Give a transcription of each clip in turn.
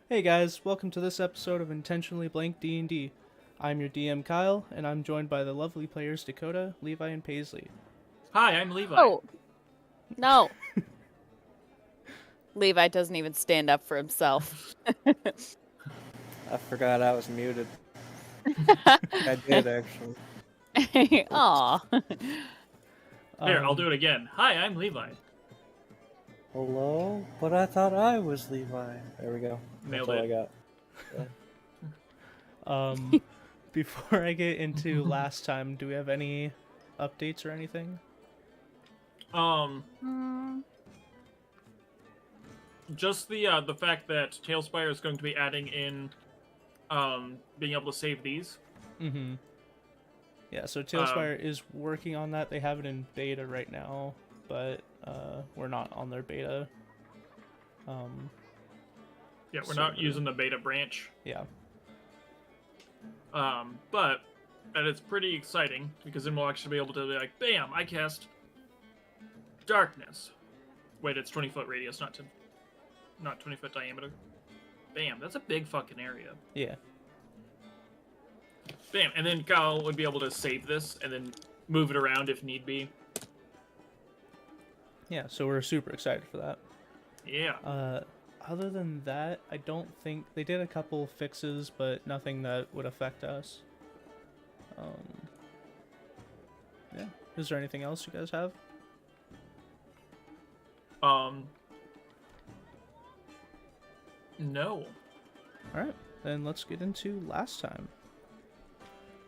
Hey guys, welcome to this episode of Intentionally Blank D&D. I'm your DM Kyle, and I'm joined by the lovely players Dakota, Levi, and Paisley. Hi, I'm Levi. Oh, no. Levi doesn't even stand up for himself. I forgot I was muted. I did, actually. Aw. Here, I'll do it again. Hi, I'm Levi. Hello? But I thought I was Levi. There we go. Nailed That's all it. I got. Before I get into last time, do we have any updates or anything? Just the fact that Talespire is going to be adding in being able to save these. Mm-hmm. Yeah, so Talespire is working on that. They have it in beta right now, but we're not on their beta. Yeah, we're not using the beta branch. Yeah. But and it's pretty exciting because then we'll actually be able to be like, bam, I cast darkness. Wait, it's 20-foot radius, not 20-foot diameter. Bam, that's a big fucking area. Yeah. Bam, and then Kyle would be able to save this and then move it around if need be. Yeah, so we're super excited for that. Yeah. Other than that, I don't think they did a couple fixes, but nothing that would affect us. Yeah. Is there anything else you guys have? No. Alright, then let's get into last time.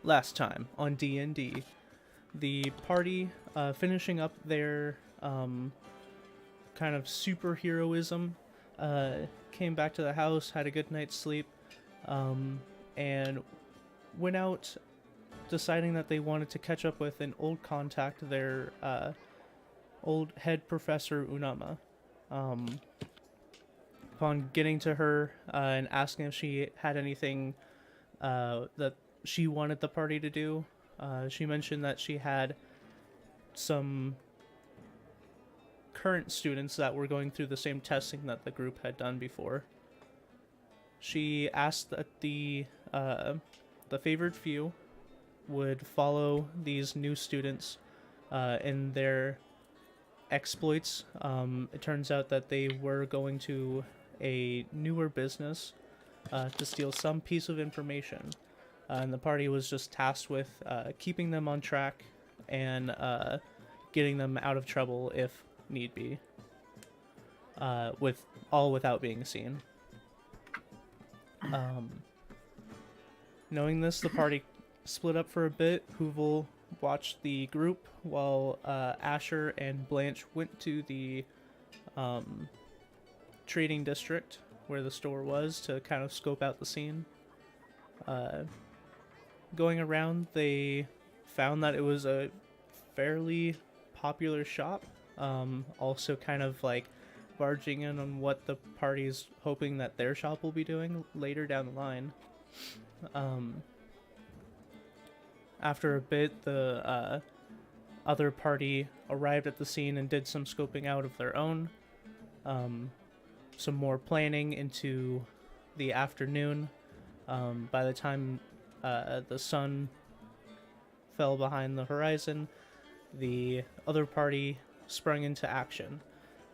Last time on DnD, the party finishing up their kind of superheroism, came back to the house, had a good night's sleep, and went out deciding that they wanted to catch up with an old contact, their old head professor Unama. Upon getting to her and asking if she had anything that she wanted the party to do, she mentioned that she had some current students that were going through the same testing that the group had done before. She asked that the favored few would follow these new students in their exploits. It turns out that they were going to a newer business to steal some piece of information, and the party was just tasked with keeping them on track and getting them out of trouble if need be, without being seen. Knowing this, the party split up for a bit. Hoovel watched the group while Asher and Blanche went to the trading district where the store was to kind of scope out the scene. Going around, they found that it was a fairly popular shop. Also kind of like barging in on what the party's hoping that their shop will be doing later down the line. After a bit, the other party arrived at the scene and did some scoping out of their own. Some more planning into the afternoon. By the time the sun fell behind the horizon, the other party sprung into action.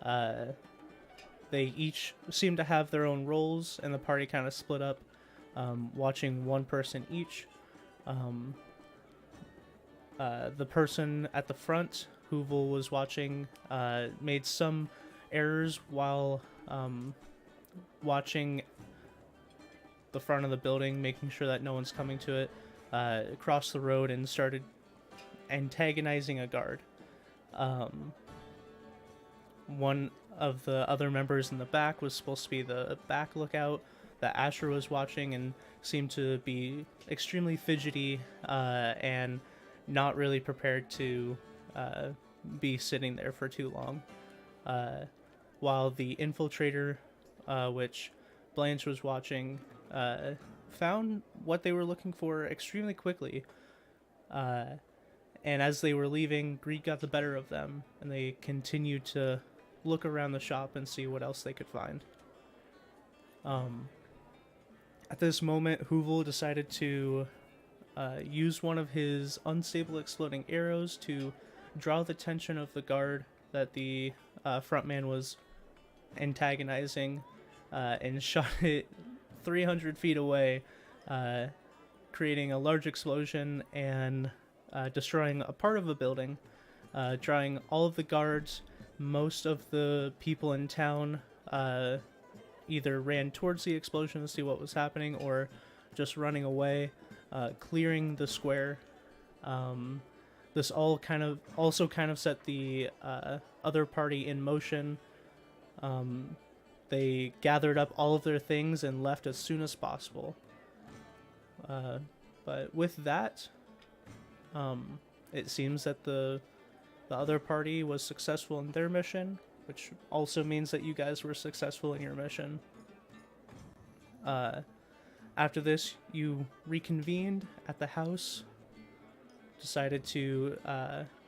They each seemed to have their own roles, and the party kind of split up, watching one person each. The person at the front, Hoovel was watching, made some errors while watching the front of the building, making sure that no one's coming to it, crossed the road and started antagonizing a guard. One of the other members in the back was supposed to be the back lookout that Asher was watching and seemed to be extremely fidgety and not really prepared to be sitting there for too long. While the infiltrator, which Blanche was watching, found what they were looking for extremely quickly. And as they were leaving, greed got the better of them, and they continued to look around the shop and see what else they could find. At this moment, Hoovel decided to use one of his unstable exploding arrows to draw the attention of the guard that the front man was antagonizing, and shot it 300 feet away, creating a large explosion and destroying a part of the building, drawing all of the guards. Most of the people in town either ran towards the explosion to see what was happening or just running away, clearing the square. This all also kind of set the other party in motion. They gathered up all of their things and left as soon as possible. But with that, it seems that the other party was successful in their mission, which also means that you guys were successful in your mission. After this, you reconvened at the house, decided to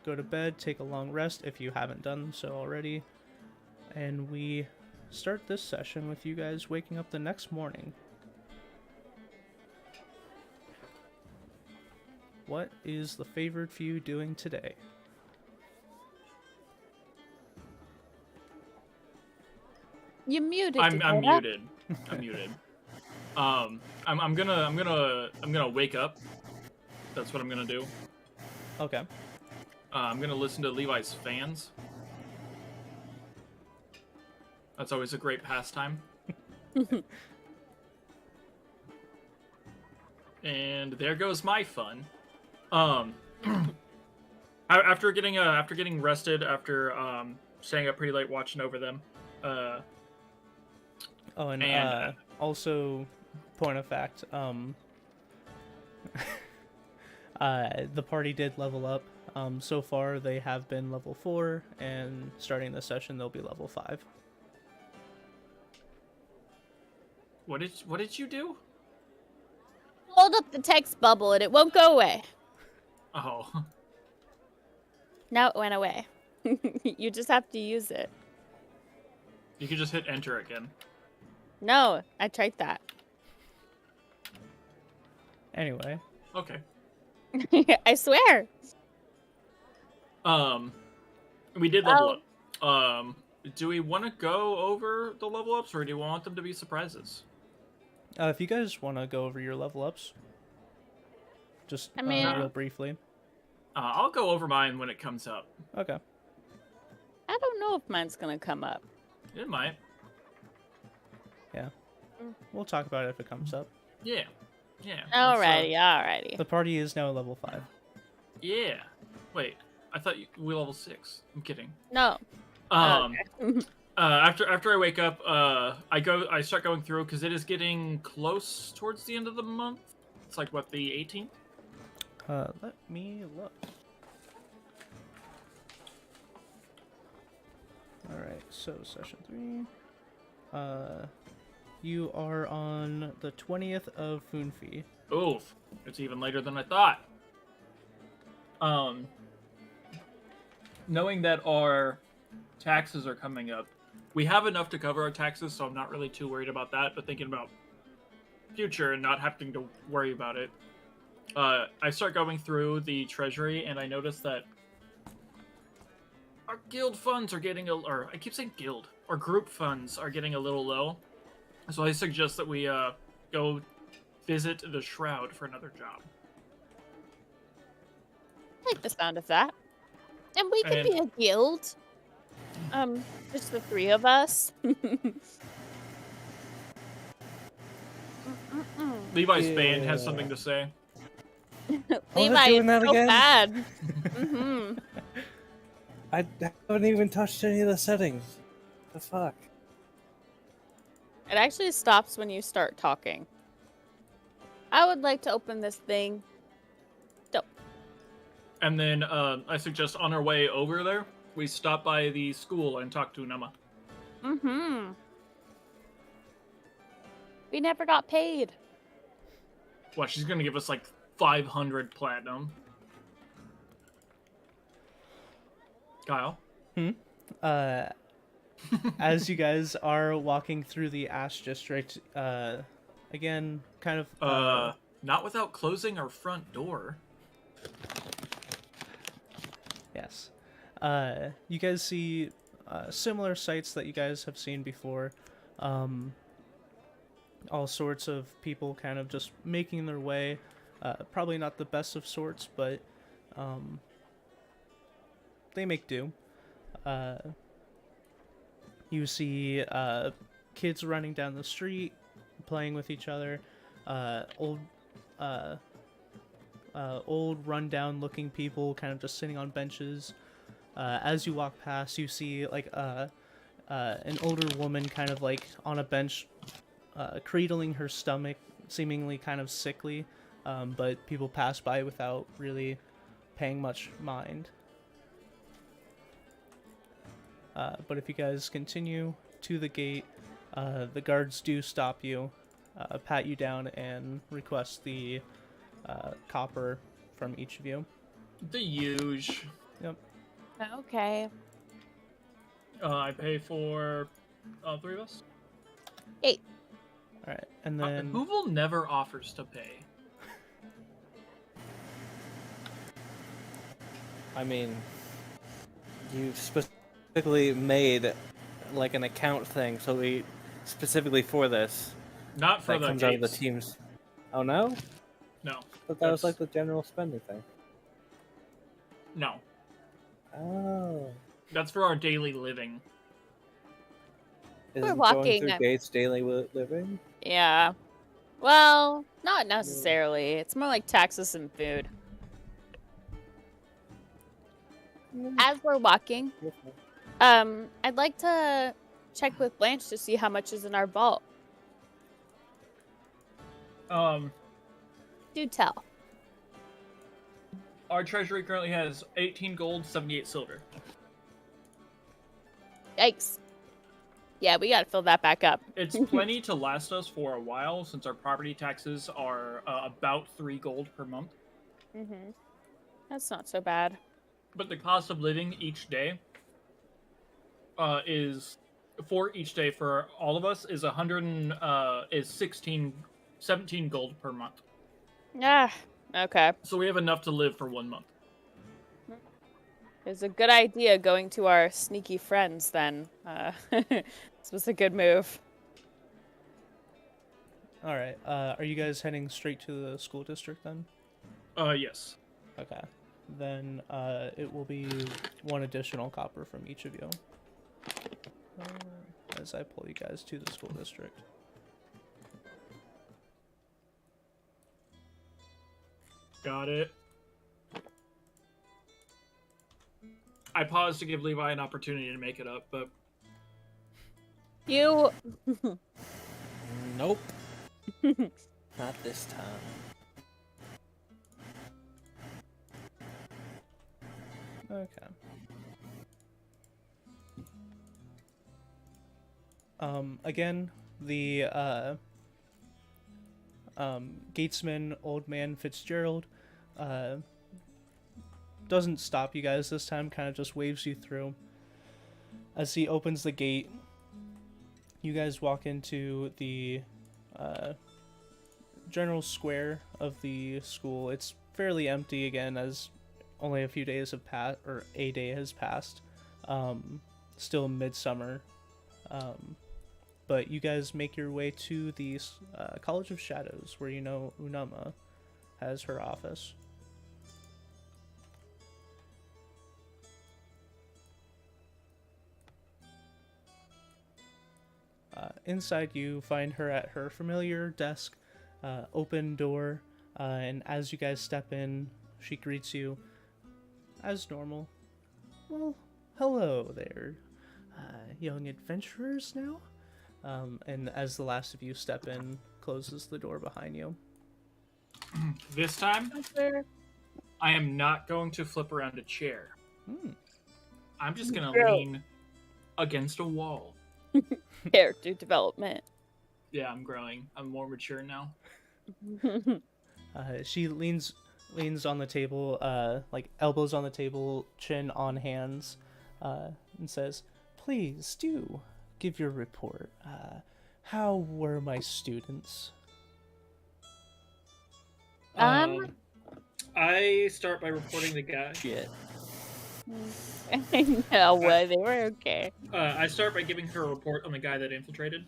go to bed, take a long rest if you haven't done so already, and we start this session with you guys waking up the next morning. What is the favored few doing today? You muted. I'm Dakota. muted. I'm muted. I'm gonna wake up. That's what I'm gonna do. Okay. I'm gonna listen to Levi's fans. That's always a great pastime. And there goes my fun. After getting rested, after staying up pretty late watching over them. Also, point of fact, the party did level up. So far, they have been level 4, and starting this session, they'll be level 5. What did you do? Hold up the text bubble and it won't go away. Oh. Now it went away. You just have to use it. You could just hit enter again. No, I tried that. Anyway. Okay. I swear. We did level up. Do we want to go over the level ups, or do you want them to be surprises? If you guys want to go over your level ups, just real briefly. I'll go over mine when it comes up. Okay. I don't know if mine's gonna come up. It might. Yeah. We'll talk about it if it comes up. Yeah. Yeah. Alrighty. The party is now level 5. Yeah. Wait. I thought we level 6. I'm kidding. No. Okay. After I wake up, I start going through because it is getting close towards the end of the month. It's like what, the 18th? Let me look. Alright, so session 3. You are on the 20th of Funfi. Oof. It's even later than I thought. Knowing that our taxes are coming up, we have enough to cover our taxes, so I'm not really too worried about that, but thinking about future and not having to worry about it, I start going through the treasury, and I notice that our guild funds are getting or I keep saying guild, our group funds are getting a little low, so I suggest that we go visit the Shroud for another job. I like the sound of that. And we could be a guild. Just the 3 of us. Levi's band has something to say. Levi is so again? bad. I haven't even touched any of the settings. The fuck? It actually stops when you start talking. I would like to open this thing. Dope. And then I suggest on our way over there, we stop by the school and talk to Nama. We never got paid. Well, she's gonna give us like 500 platinum. Kyle? As you guys are walking through the Ash District, again, kind of. Not without closing our front door. Yes. You guys see similar sights that you guys have seen before. All sorts of people kind of just making their way. Probably not the best of sorts, but they make do. You see kids running down the street, playing with each other. Old rundown-looking people kind of just sitting on benches. As you walk past, you see like an older woman kind of like on a bench, cradling her stomach, seemingly kind of sickly. But people pass by without really paying much mind. But if you guys continue to the gate, the guards do stop you, pat you down, and request the copper from each of you. The huge. Yep. Okay. I pay for all three of us. 8. All right, and then Hoovel never offers to pay. I mean, you specifically made like an account thing, so we specifically for this. Not for That the comes out of the gates. teams. Oh no? No. But that was That's- like the general spending thing. No. Oh. That's for our daily living. Is We're it walking, going through I'm- Gates daily living? Yeah. Well, not necessarily. It's more like taxes and food. As we're walking, I'd like to check with Blanche to see how much is in our vault. Do tell. Our treasury currently has 18 gold, 78 silver. Yikes. Yeah, we gotta fill that back up. It's plenty to last us for a while, since our property taxes are about 3 gold per month. Mm-hmm. That's not so bad. But the cost of living each day is for each day for all of us is 17 gold per month. Ah, okay. So we have enough to live for 1 month. It's a good idea going to our sneaky friends then. This was a good move. all right, are you guys heading straight to the school district then? Yes. Okay, then it will be 1 additional copper from each of you. As I pull you guys to the school district. Got it. I paused to give Levi an opportunity to make it up, but You. Nope. Not this time. Okay. Again, the gatesman, old man Fitzgerald, doesn't stop you guys this time, kind of just waves you through. As he opens the gate, you guys walk into the general square of the school. It's fairly empty again, as only a few days have passed, or a day has passed. Still midsummer. But you guys make your way to the College of Shadows, where you know Unama has her office. Inside, you find her at her familiar desk, open door, and as you guys step in, she greets you as normal. Well, hello there, young adventurers now. And as the last of you step in, closes the door behind you. this time I am not going to flip around a chair. I'm just gonna Bro. lean against a wall. Character development. Yeah, I'm growing. I'm more mature now. She leans on the table, like elbows on the table, chin on hands, and says, "Please do give your report. How were my students?" I start by reporting the guy. Shit. No way, they were okay. I start by giving her a report on the guy that infiltrated,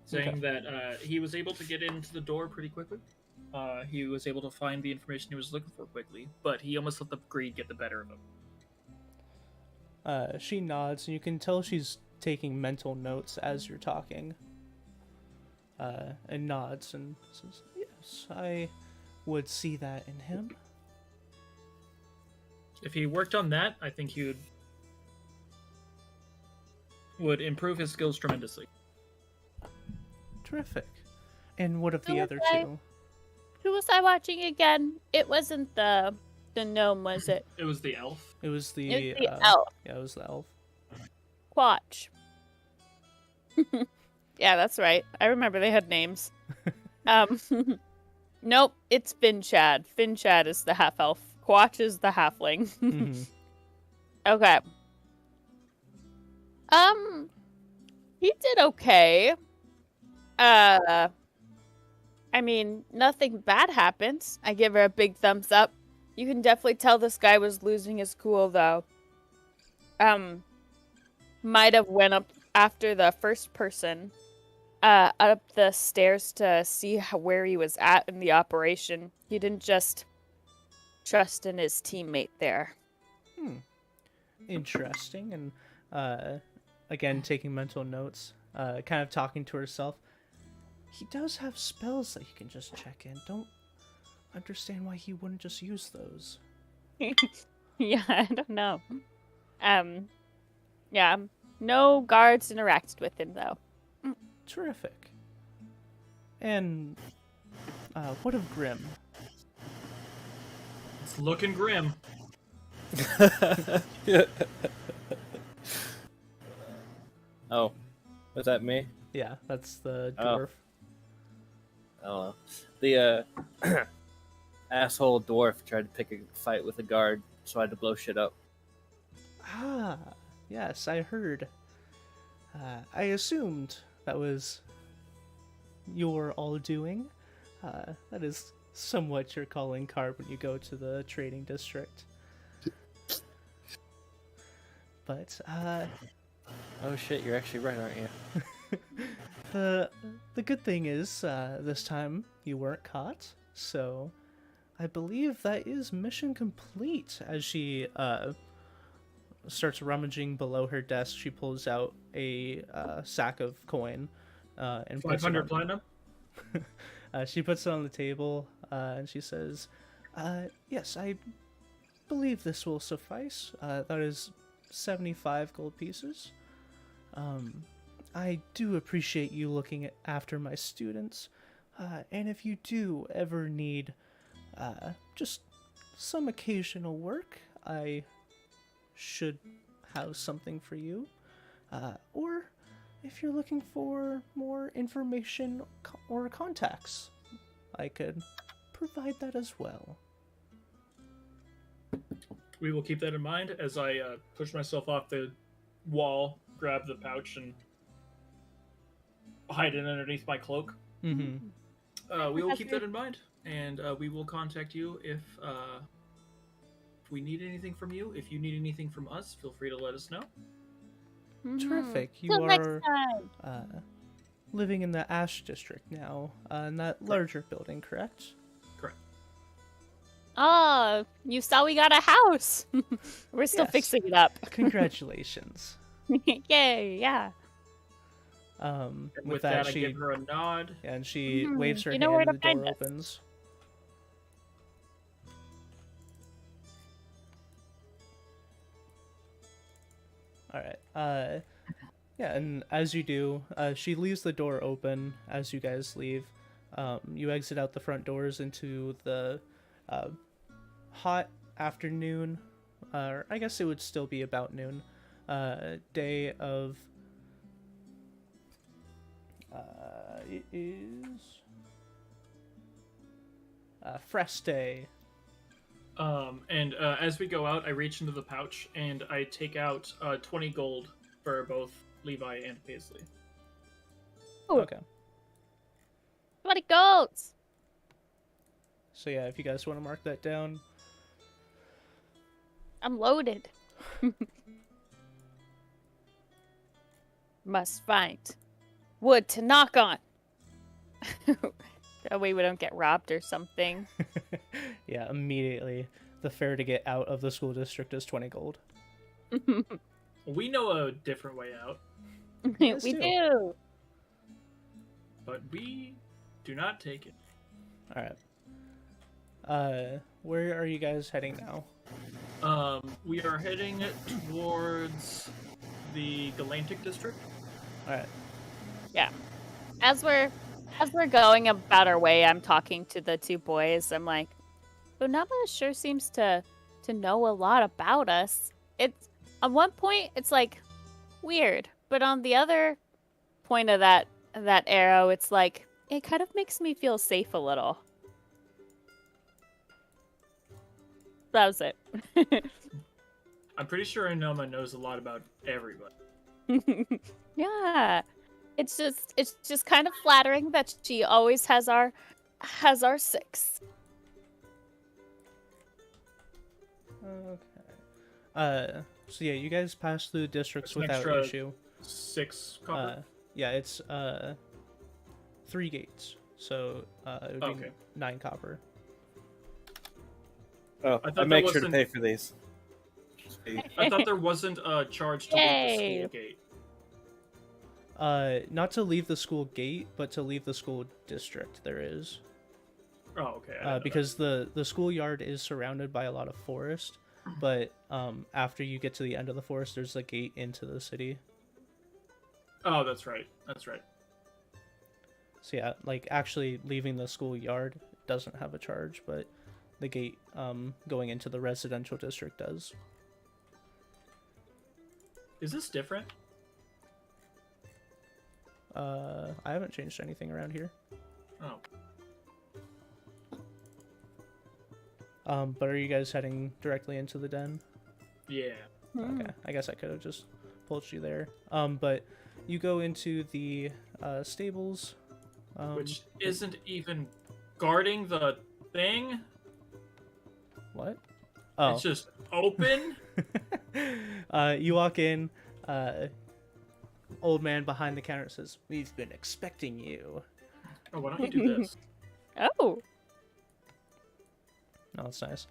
saying that he was able to get into the door pretty quickly. He was able to find the information he was looking for quickly, but he almost let the greed get the better of him. She nods, and you can tell she's taking mental notes as you're talking. And nods and says, "Yes, I would see that in him." If he worked on that, I think he would improve his skills tremendously. Terrific. And what of the other two? Who was I watching again? It wasn't the gnome, was it? It was the elf. It was the, elf. Yeah, it was the elf. Quatch. Yeah, that's right. I remember they had names. Nope, it's Finchad. Finchad is the half-elf. Quatch is the halfling. Mm-hmm. Okay. He did okay. I mean, nothing bad happens. I give her a big thumbs up. You can definitely tell this guy was losing his cool, though. Might have went up after the first person, up the stairs to see where he was at in the operation. He didn't just trust in his teammate there. Interesting. And again, taking mental notes, kind of talking to herself. He does have spells that he can just check in. Don't understand why he wouldn't just use those. Yeah, I don't know. Yeah, no guards interacted with him, though. Terrific. And what of Grim? It's looking grim. Oh, was that me? Yeah, that's the dwarf. I don't know. The asshole dwarf tried to pick a fight with a guard, so I had to blow shit up. Ah, yes, I heard. I assumed that was your all doing. That is somewhat your calling card when you go to the trading district. But, Oh shit, you're actually right, aren't you? the good thing is, this time you weren't caught, so I believe that is mission complete. As she starts rummaging below her desk, she pulls out a sack of coin and puts it 500 on- platinum? she puts it on the table and she says, "Yes, I believe this will suffice. That is 75 gold pieces. I do appreciate you looking after my students, and if you do ever need just some occasional work, I should have something for you. Or if you're looking for more information or contacts, I could provide that as well." We will keep that in mind as I push myself off the wall, grab the pouch, and hide it underneath my cloak. Mm-hmm. We will keep that in mind, and we will contact you if we need anything from you. If you need anything from us, feel free to let us know. Terrific. You Till next are time. living in the Ash District now, in that larger building, correct? Correct. Oh, you saw we got a house. We're still Yes. fixing it up. Congratulations. Yay, yeah. And With with that, that, I she give her a nod. and she Mhm. waves her You hand know where and the to find door us. opens. All right. Yeah, and as you do, she leaves the door open as you guys leave. You exit out the front doors into the hot afternoon, or I guess it would still be about noon, day of. It is Freste. And as we go out, I reach into the pouch and I take out 20 gold for both Levi and Paisley. Ooh. Okay. 20 golds. So yeah, if you guys want to mark that down. I'm loaded. Must find wood to knock on. That way we don't get robbed or something. Yeah, immediately. The fare to get out of the school district is 20 gold. We know a different way out, We do. do. but we do not take it. Alright. Where are you guys heading now? We are heading towards the Galantic district. Alright. Yeah. As we're going about our way, I'm talking to the two boys. I'm like, Bunama sure seems to know a lot about us. It's on one point it's like weird, but on the other point of that arrow, it's like it kind of makes me feel safe a little. That was it. I'm pretty sure Inoma knows a lot about everybody. Yeah. It's just kind of flattering that she always has our six. Okay. So yeah, you guys pass through districts That's an without extra issue. 6 copper. Yeah, it's 3 gates. So it would be Okay. 9 copper. Oh, I thought I that make sure to wasn't- pay for these. I thought there wasn't a charge to leave the Yay. school gate. Not to leave the school gate, but to leave the school district. There is. Oh, okay. I didn't know Because the schoolyard is surrounded by a lot of forest, but after you get to the end of the forest, there's a gate into the city. that. Oh, that's right. That's right. So yeah, like actually leaving the schoolyard doesn't have a charge, but the gate going into the residential district does. Is this different? I haven't changed anything around here. Oh. But are you guys heading directly into the den? Yeah. Okay, I guess I could have just pulled you there. But you go into the stables. Which isn't even guarding the thing. What? Oh. It's just open. You walk in. Old man behind the counter says, "We've been expecting you." Oh, why don't you do this? Oh. Oh, that's nice.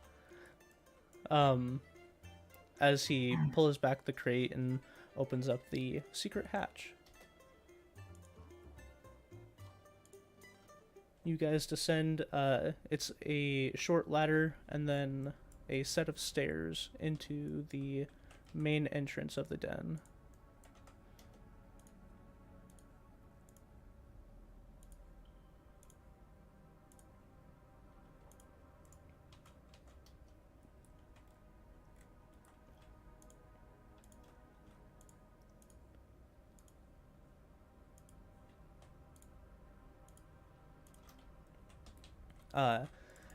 As he pulls back the crate and opens up the secret hatch. You guys descend. It's a short ladder and then a set of stairs into the main entrance of the den.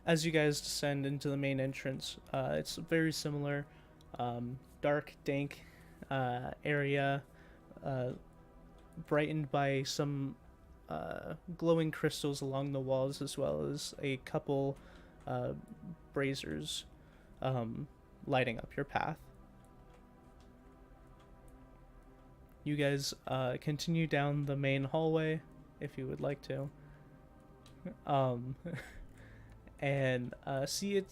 As you guys descend into the main entrance, it's very similar. Dark, dank area, brightened by some glowing crystals along the walls, as well as a couple braziers lighting up your path. You guys continue down the main hallway if you would like to. And see, it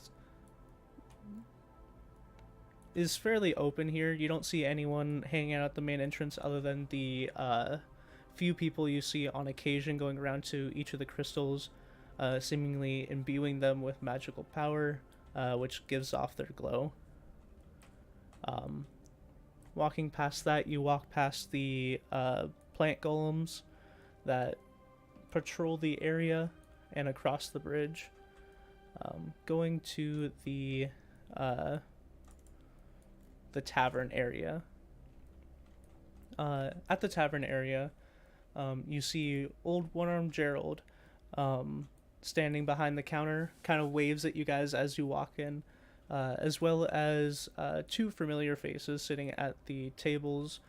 is fairly open here. You don't see anyone hanging out at the main entrance other than the few people you see on occasion going around to each of the crystals, seemingly imbuing them with magical power, which gives off their glow. Walking past that, you walk past the plant golems that patrol the area and across the bridge. Going to the tavern area. At the tavern area, you see old one-armed Gerald standing behind the counter, kind of waves at you guys as you walk in, as well as 2 familiar faces sitting at the tables.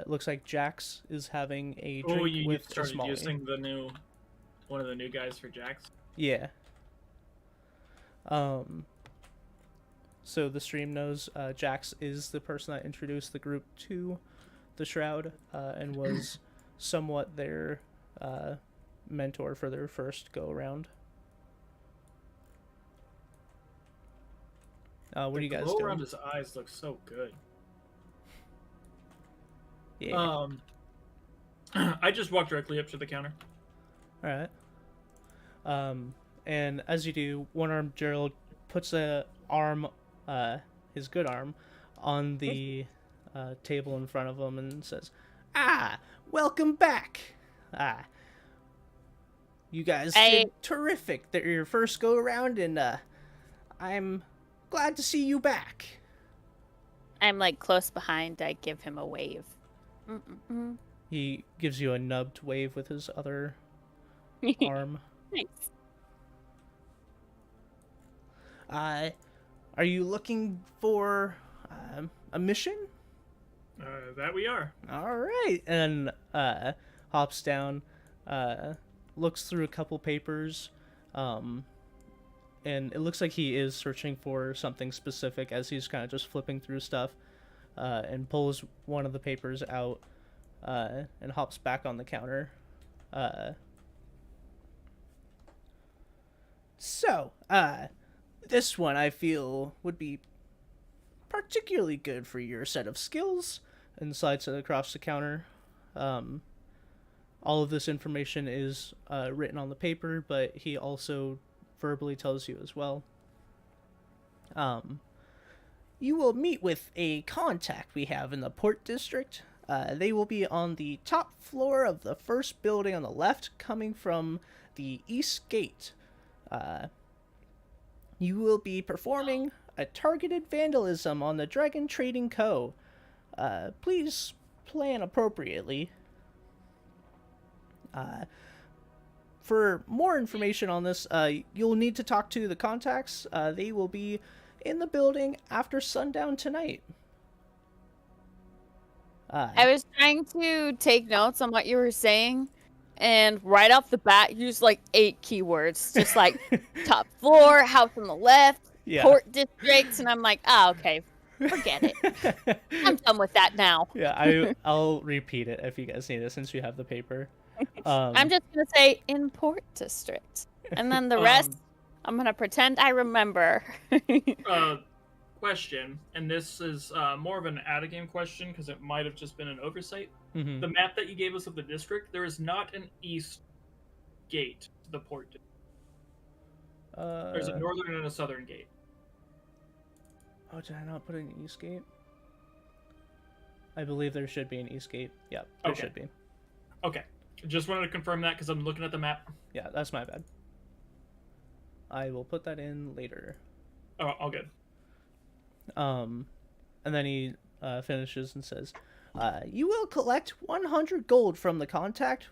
Looks like Jax is having a drink Oh, you with started Smalley. using one of the new guys for Jax. Yeah. So the stream knows Jax is the person that introduced the group to the Shroud and was somewhat their mentor for their first go around. What are you guys glow doing? around his eyes looks so good. Yeah. I just walked directly up to the counter. All right. And as you do, one-armed Gerald puts a arm, his good arm, on the table in front of him and says, "Ah, welcome back. You guys did terrific. They're your first go around, and I'm glad to see you back." I'm like close behind. I give him a wave. He gives you a nubbed wave with his other arm. Nice. Are you looking for a mission? That we are. All right, and hops down, looks through a couple papers, and it looks like he is searching for something specific as he's kind of just flipping through stuff, and pulls one of the papers out, and hops back on the counter. So, this one I feel would be particularly good for your set of skills, and slides it across the counter. All of this information is written on the paper, but he also verbally tells you as well. You will meet with a contact we have in the Port District. They will be on the top floor of the first building on the left, coming from the East Gate. You will be performing a targeted vandalism on the Dragon Trading Co. Please plan appropriately. For more information on this, you'll need to talk to the contacts. They will be in the building after sundown tonight. I was trying to take notes on what you were saying, and right off the bat, use like 8 keywords, just like top floor, house on the left, Port District, and I'm like, okay, forget it. I'm done with that now. Yeah, I'll repeat it if you guys need it since you have the paper. I'm just gonna say in Port District, and then the rest, I'm gonna pretend I remember. Question, and this is more of an out-of-game question because it might have just been an oversight. Mm-hmm. The map that you gave us of the district, there is not an east gate to the port. There's a northern and a southern gate. Oh, did I not put an east gate? I believe there should be an east gate. Yeah, there should be. Okay. Just wanted to confirm that because I'm looking at the map. Yeah, that's my bad. I will put that in later. Oh, all good. And then he finishes and says, you will collect 100 gold from the contact.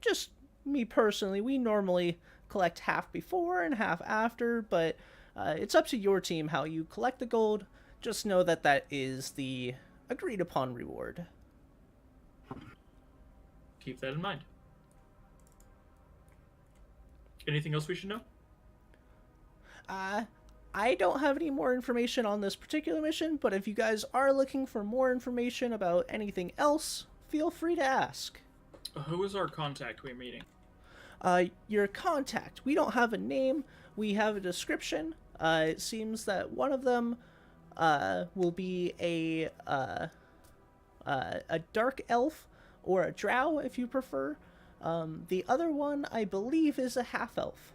Just me personally, we normally collect half before and half after, but it's up to your team how you collect the gold. Just know that that is the agreed upon reward. Keep that in mind. Anything else we should know? I don't have any more information on this particular mission, but if you guys are looking for more information about anything else, feel free to ask. Who is our contact we're meeting? Your contact. We don't have a name. We have a description. It seems that one of them will be a dark elf or a drow, if you prefer. The other one, I believe, is a half elf.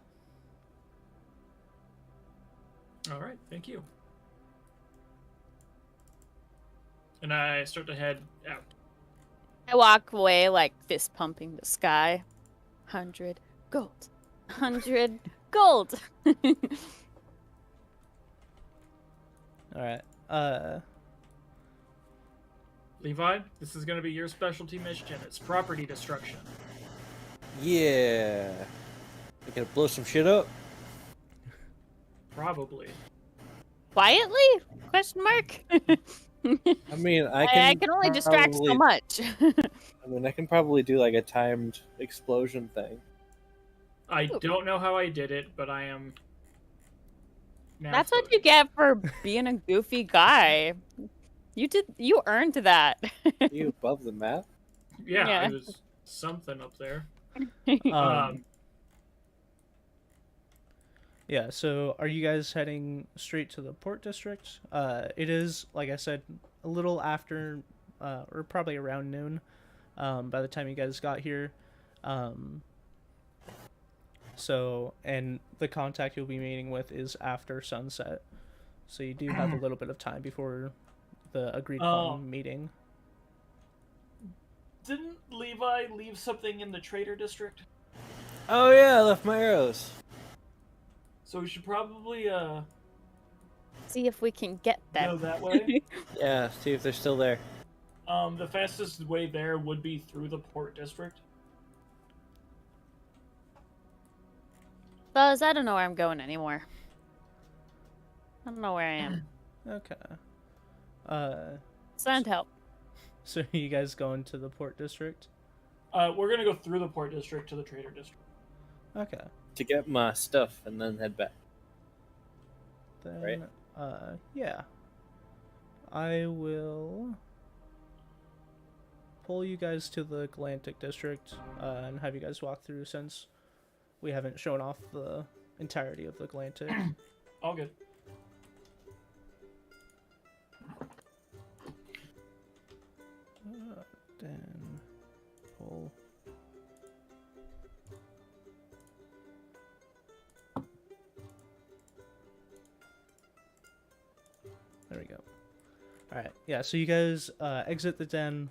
All right, thank you. And I start to head out. I walk away like fist pumping the sky. 100 gold. 100 gold. All right. Levi, this is going to be your specialty mission. It's property destruction. Yeah. You gonna blow some shit up? Probably. Quietly? Question mark. I mean, I can only distract so much. I mean, I can probably do like a timed explosion thing. I don't know how I did it, but I am That's what you get for being a goofy guy. You earned that. You above the map? Yeah, Yeah. I was something up there. Um, yeah, so are you guys heading straight to the port district? It is, like I said, a little after, or probably around noon, by the time you guys got here. So, and the contact you'll be meeting with is after sunset. So you do have a little bit of time before the agreed upon meeting. Didn't Levi leave something in the trader district? Oh yeah, I left my arrows. So we should probably See if we can get them. go that way. Yeah, see if they're still there. The fastest way there would be through the port district. Buzz, I don't know where I'm going anymore. I don't know where I am. Okay. Send help. So you guys going to the port district? We're gonna go through the port district to the trader district. Okay. To get my stuff and then head back. Then, Right. Yeah. I will pull you guys to the Atlantic district and have you guys walk through since we haven't shown off the entirety of the Atlantic. All good. Then pull. There we go. Alright, yeah, so you guys exit the den.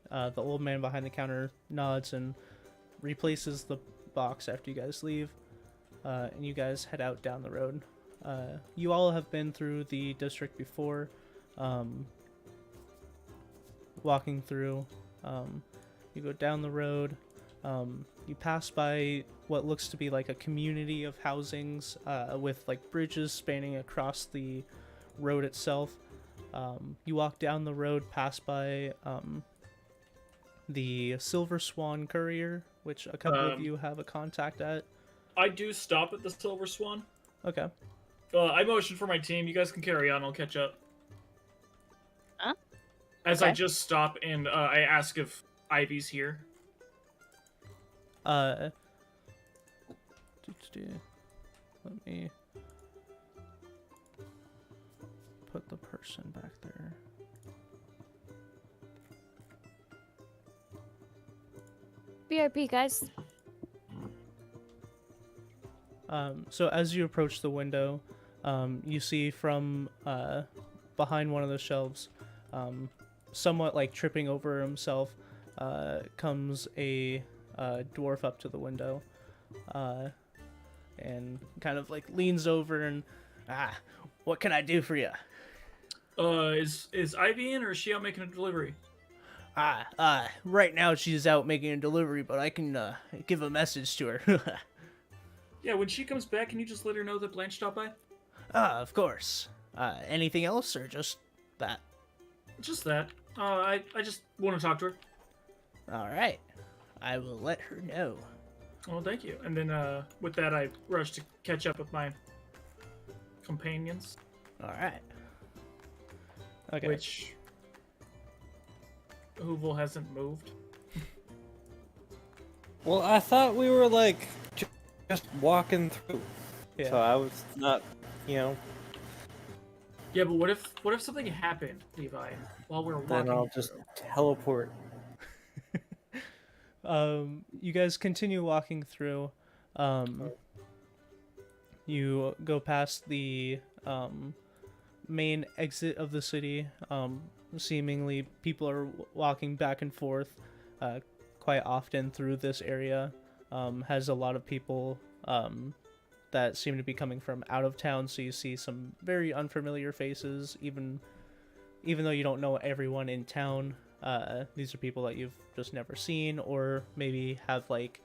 The old man behind the counter nods and replaces the box after you guys leave. And you guys head out down the road. You all have been through the district before. Walking through, you go down the road. You pass by what looks to be like a community of housings with like bridges spanning across the road itself. You walk down the road, pass by the Silver Swan Courier, which a couple of you have a contact at. I do stop at the Silver Swan. Okay. I motion for my team. You guys can carry on. I'll catch up. Huh? As Okay. I just stop and I ask if Ivy's here. Let me put the person back there. BRB, guys. So as you approach the window, you see from behind one of the shelves, somewhat like tripping over himself, comes a dwarf up to the window, and kind of like leans over and, what can I do for you? Is Ivy in or is she out making a delivery? Right now she's out making a delivery, but I can give a message to her. Yeah, when she comes back, can you just let her know that Blanche stopped by? Of course. Anything else or just that? Just that. I just want to talk to her. All right. I will let her know. Well, thank you. And then with that, I rush to catch up with my companions. All right. Okay. Which Hoovel hasn't moved. Well, I thought we were like just walking through. Yeah. So I was not, Yeah, but what if something happened, Levi, while we were walking? then I'll just teleport. You guys continue walking through. You go past the main exit of the city. Seemingly, people are walking back and forth quite often through this area. Has a lot of people that seem to be coming from out of town, so you see some very unfamiliar faces, even though you don't know everyone in town. These are people that you've just never seen, or maybe have like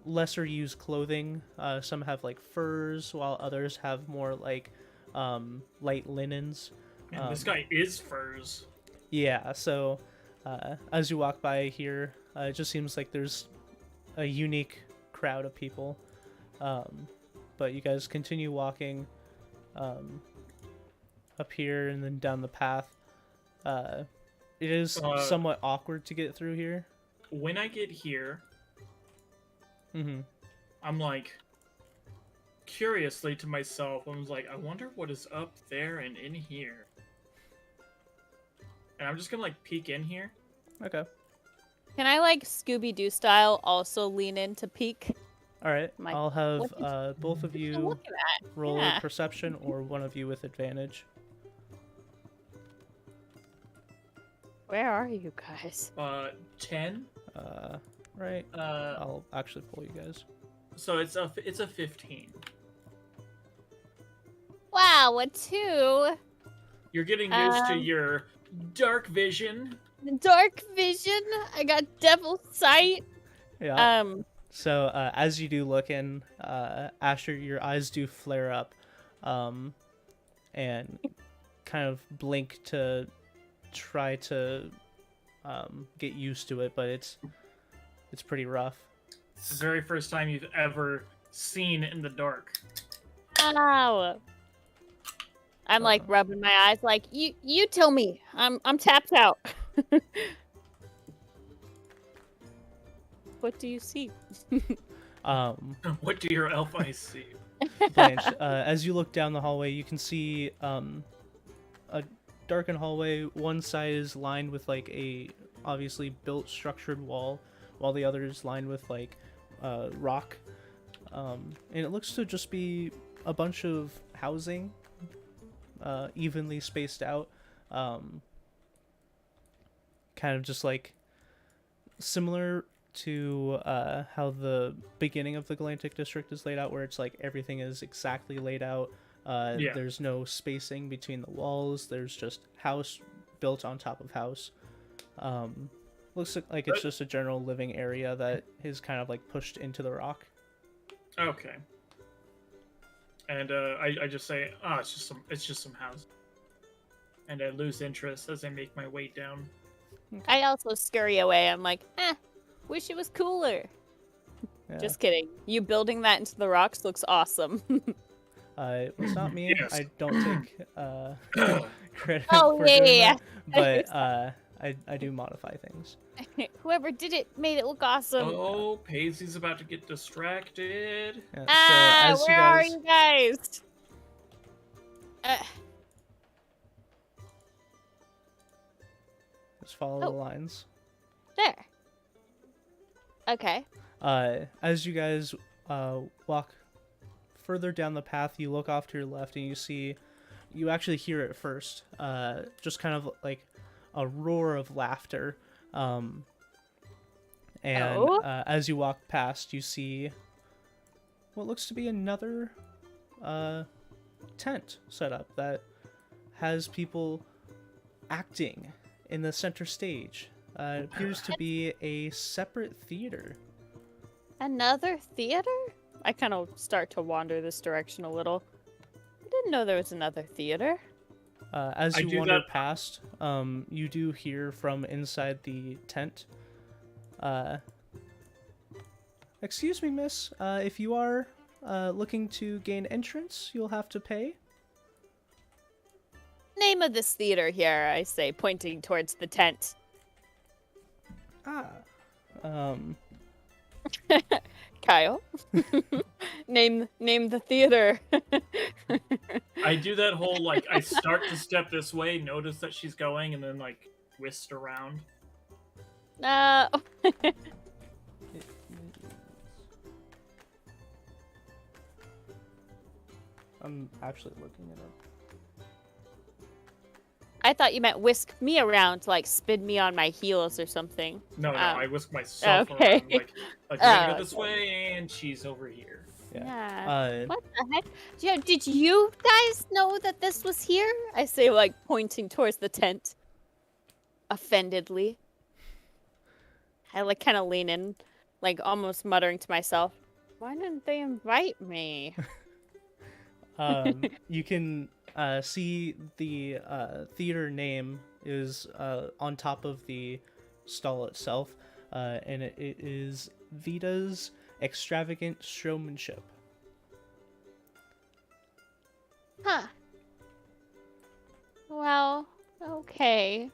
lesser used clothing. Some have like furs, while others have more like light linens. Man, this guy is furs. Yeah, so as you walk by here, it just seems like there's a unique crowd of people. but you guys continue walking up here and then down the path. It is somewhat awkward to get through here. When I get here, Mm-hmm. I'm like, curiously to myself, I was like, I wonder what is up there and in here. And I'm just gonna like peek in here. Okay. Can I, like, Scooby-Doo style also lean in to peek? All right. Like, I'll have what is- both of What you you looking at? roll Yeah. perception, or one of you with advantage. Where are you guys? 10. Right. Uh, I'll actually pull you guys. so it's a 15. Wow, a 2. You're getting used to Um, your dark vision. Dark vision. I got devil sight. Yeah. Um, As you do look in, Asher, your eyes do flare up, and kind of blink to try to get used to it, but it's pretty rough. It's the very first time you've ever seen in the dark. ow. I'm like rubbing my eyes like, you tell me. I'm tapped out. What do you see? What do your elf eyes see? Blanche, as you look down the hallway, you can see a darkened hallway. One side is lined with like a obviously built structured wall, while the other is lined with like rock. And it looks to just be a bunch of housing, evenly spaced out. Kind of just like similar to how the beginning of the Galantic District is laid out, where it's like everything is exactly laid out. Yeah. There's no spacing between the walls. There's just house built on top of house. Looks like it's just a general living area that is kind of like pushed into the rock. Okay. And I just say, it's just some house. And I lose interest as I make my way down. I also scurry away. I'm like, wish it was cooler. Yeah. Just kidding. You building that into the rocks looks awesome. It was not me. Yes. I don't take credit Oh, for yeah, doing yeah, that, but I do modify things. Whoever did it made it look awesome. Oh, Paisley's about to get distracted. Yeah, so as Where are you guys? just follow the lines. There. Okay. As you guys walk further down the path, you look off to your left and you actually hear it first. Just kind of like a roar of laughter. As you walk past, you see what looks to be another tent set up that has people acting in the center stage. It appears to be a separate theater. Another theater? I kind of start to wander this direction a little. I didn't know there was another theater. As I you do wander that- past, you do hear from inside the tent. Excuse me, miss. If you are looking to gain entrance, you'll have to pay. Name of this theater here, I say, pointing towards the tent. Kyle, name the theater. I do that whole, like, I start to step this way, notice that she's going, and then, like, twist around. I'm actually looking it up. I thought you meant whisk me around, like spin me on my heels or something. No, Oh. I whisk myself Okay. around, like we're gonna Oh, go this way, and she's over here. Yeah. What the heck? Yeah, did you guys know that this was here? I say, like, pointing towards the tent. Offendedly. I, like, kind of lean in, like, almost muttering to myself, why didn't they invite me? You can see the theater name is on top of the stall itself, and it is Vita's Extravagant Showmanship. Huh. Well, okay.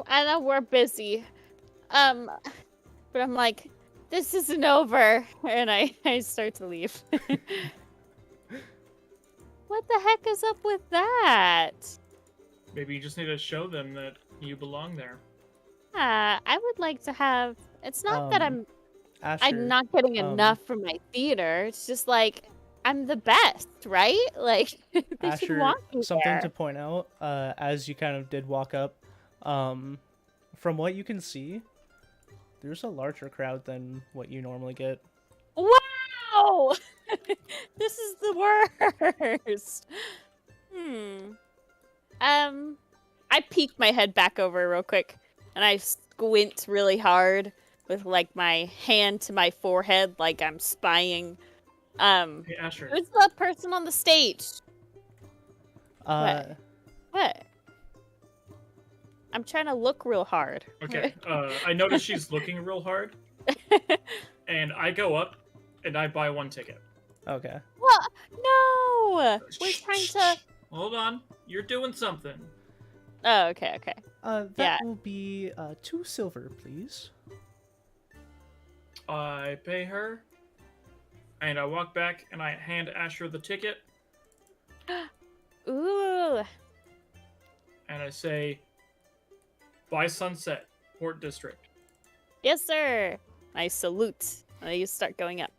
I know we're busy. But I'm like, this isn't over. And I start to leave. What the heck is up with that? Maybe you just need to show them that you belong there. I would like to have. It's not that I'm Asher, not getting enough from my theater. It's just like I'm the best, right? Like they should Asher, want me something there. to point out, as you kind of did walk up, from what you can see, there's a larger crowd than what you normally get. Wow! This is the worst. I peek my head back over real quick, and I squint really hard with like my hand to my forehead, like I'm spying. Hey, Asher. Who's the person on the stage? Uh, What? I'm trying to look real hard. Okay, I notice she's looking real hard, and I go up, and I buy 1 ticket. okay. What? No! We're trying to. Hold on, you're doing something. Oh, okay. That Yeah. will be 2 silver, please. I pay her, and I walk back, and I hand Asher the ticket, Ooh. and I say, "By sunset, Port District." Yes, sir. I salute. And you start going up.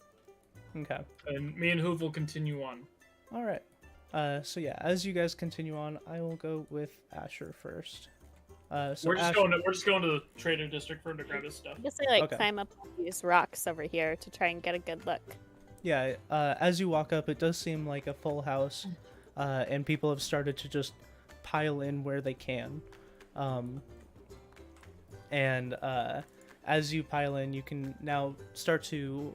Okay. And me and Hoove will continue on. All right. So yeah, as you guys continue on, I will go with Asher first. So we're just Asher, going to the Trader District for him to grab his stuff. I guess I Okay. climb up on these rocks over here to try and get a good look. Yeah. As you walk up, it does seem like a full house, and people have started to just pile in where they can. As you pile in, you can now start to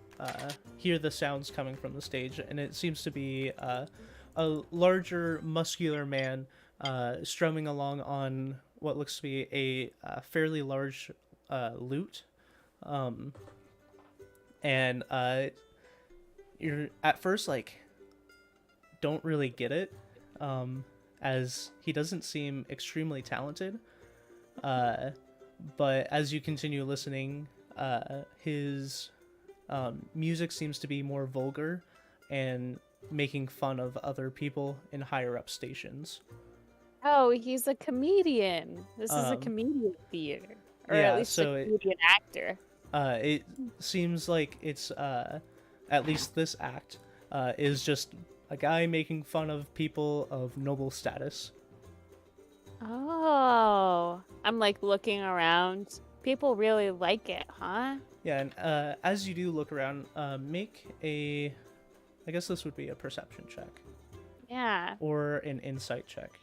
hear the sounds coming from the stage, and it seems to be a larger, muscular man strumming along on what looks to be a fairly large lute. You're at first like don't really get it, as he doesn't seem extremely talented. But as you continue listening, his music seems to be more vulgar and making fun of other people in higher up stations. Oh, he's a comedian. This is a comedian theater. Or yeah, at least so a comedian actor. It seems like it's at least this act is just a guy making fun of people of noble status. Oh. I'm like looking around. People really like it, huh? Yeah, and as you do look around, make a, I guess this would be a perception check Yeah. or an insight check.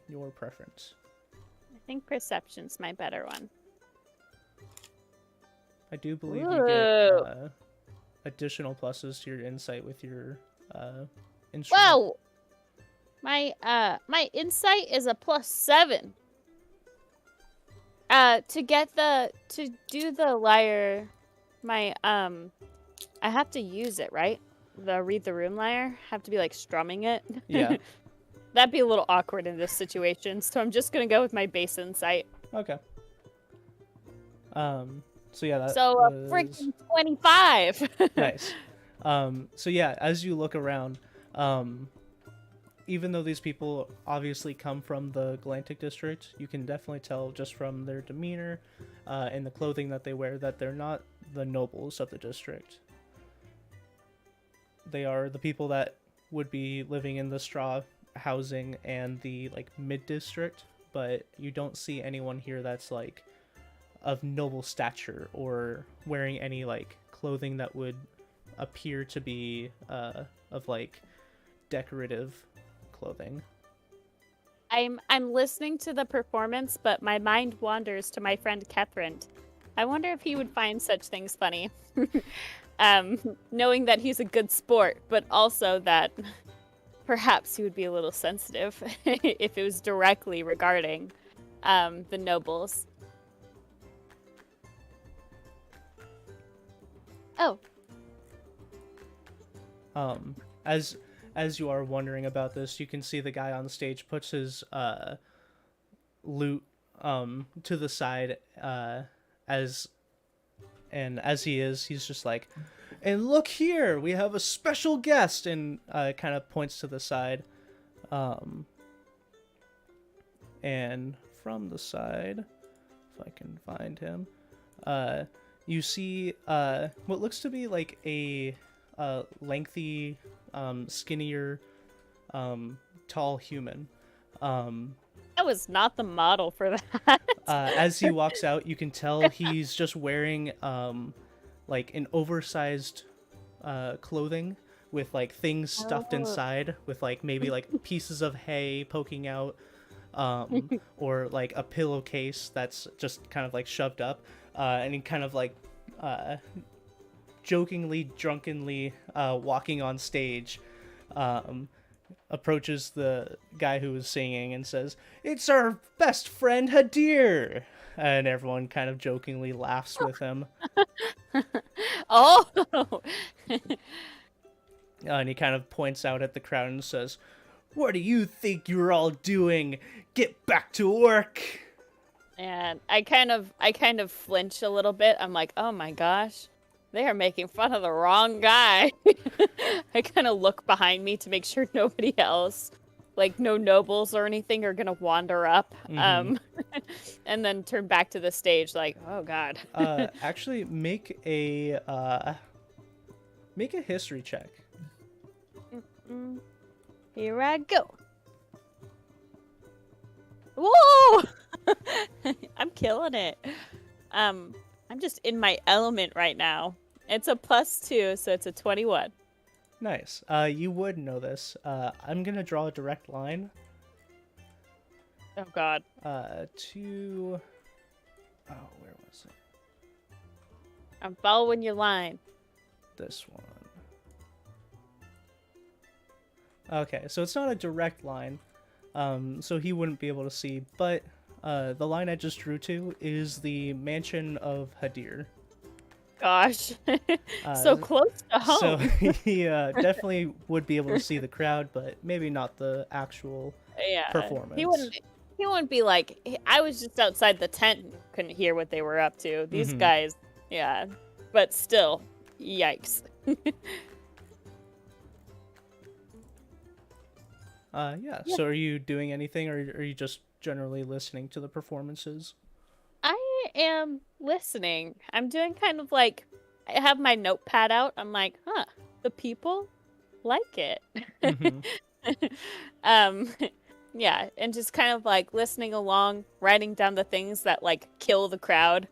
Your preference. I think perception's my better one. I do believe you Whoa. get additional pluses to your insight with your instrument. Whoa! My insight is a +7. To do the lyre, I have to use it, right? The read the room lyre, have to be like strumming it. Yeah. That'd be a little awkward in this situation, so I'm just gonna go with my base insight. Okay. So yeah, that So a was... freaking 25. Nice. So yeah, as you look around, even though these people obviously come from the Galantic district, you can definitely tell just from their demeanor and the clothing that they wear that they're not the nobles of the district. They are the people that would be living in the straw housing and the like mid district, but you don't see anyone here that's like of noble stature or wearing any like clothing that would appear to be of like decorative clothing. I'm listening to the performance, but my mind wanders to my friend Kethrand. I wonder if he would find such things funny. Knowing that he's a good sport, but also that perhaps he would be a little sensitive if it was directly regarding the nobles. Oh. As you are wondering about this, you can see the guy on stage puts his loot to the side as he's just like, and look here, we have a special guest, and kind of points to the side, and from the side, if I can find him, you see what looks to be like a lengthy, skinnier, tall human. That was not the model for that. As he walks out, you can tell he's just wearing like an oversized clothing with like things stuffed inside, with like maybe like pieces of hay poking out, or like a pillowcase that's just kind of like shoved up, and he kind of like jokingly, drunkenly walking on stage, approaches the guy who was singing and says, "It's our best friend Hadir," and everyone kind of jokingly laughs with him. Oh. And he kind of points out at the crowd and says, "What do you think you're all doing? Get back to work!" And I kind of flinch a little bit. I'm like, oh my gosh, they are making fun of the wrong guy. I kind of look behind me to make sure nobody else, like no nobles or anything, are gonna wander up. Mhm. And then turn back to the stage like, oh god. Actually, make a history check. Here I go. Whoa! I'm killing it. I'm just in my element right now. It's a +2, so it's a 21. Nice. You would know this. I'm gonna draw a direct line. Oh god. To... Oh, where was it? I'm following your line. This one. Okay, so it's not a direct line, so he wouldn't be able to see, but the line I just drew to is the mansion of Hadir. Gosh. So close to home. So he definitely would be able to see the crowd, but maybe not the actual Yeah. performance. He wouldn't be like, I was just outside the tent and couldn't hear what they were up to. These guys, yeah. But still, yikes. Yeah. So are you doing anything, or are you just generally listening to the performances? I am listening. I'm doing kind of like, I have my notepad out. I'm like, huh, the people like it. Yeah, and just kind of like listening along, writing down the things that like kill the crowd.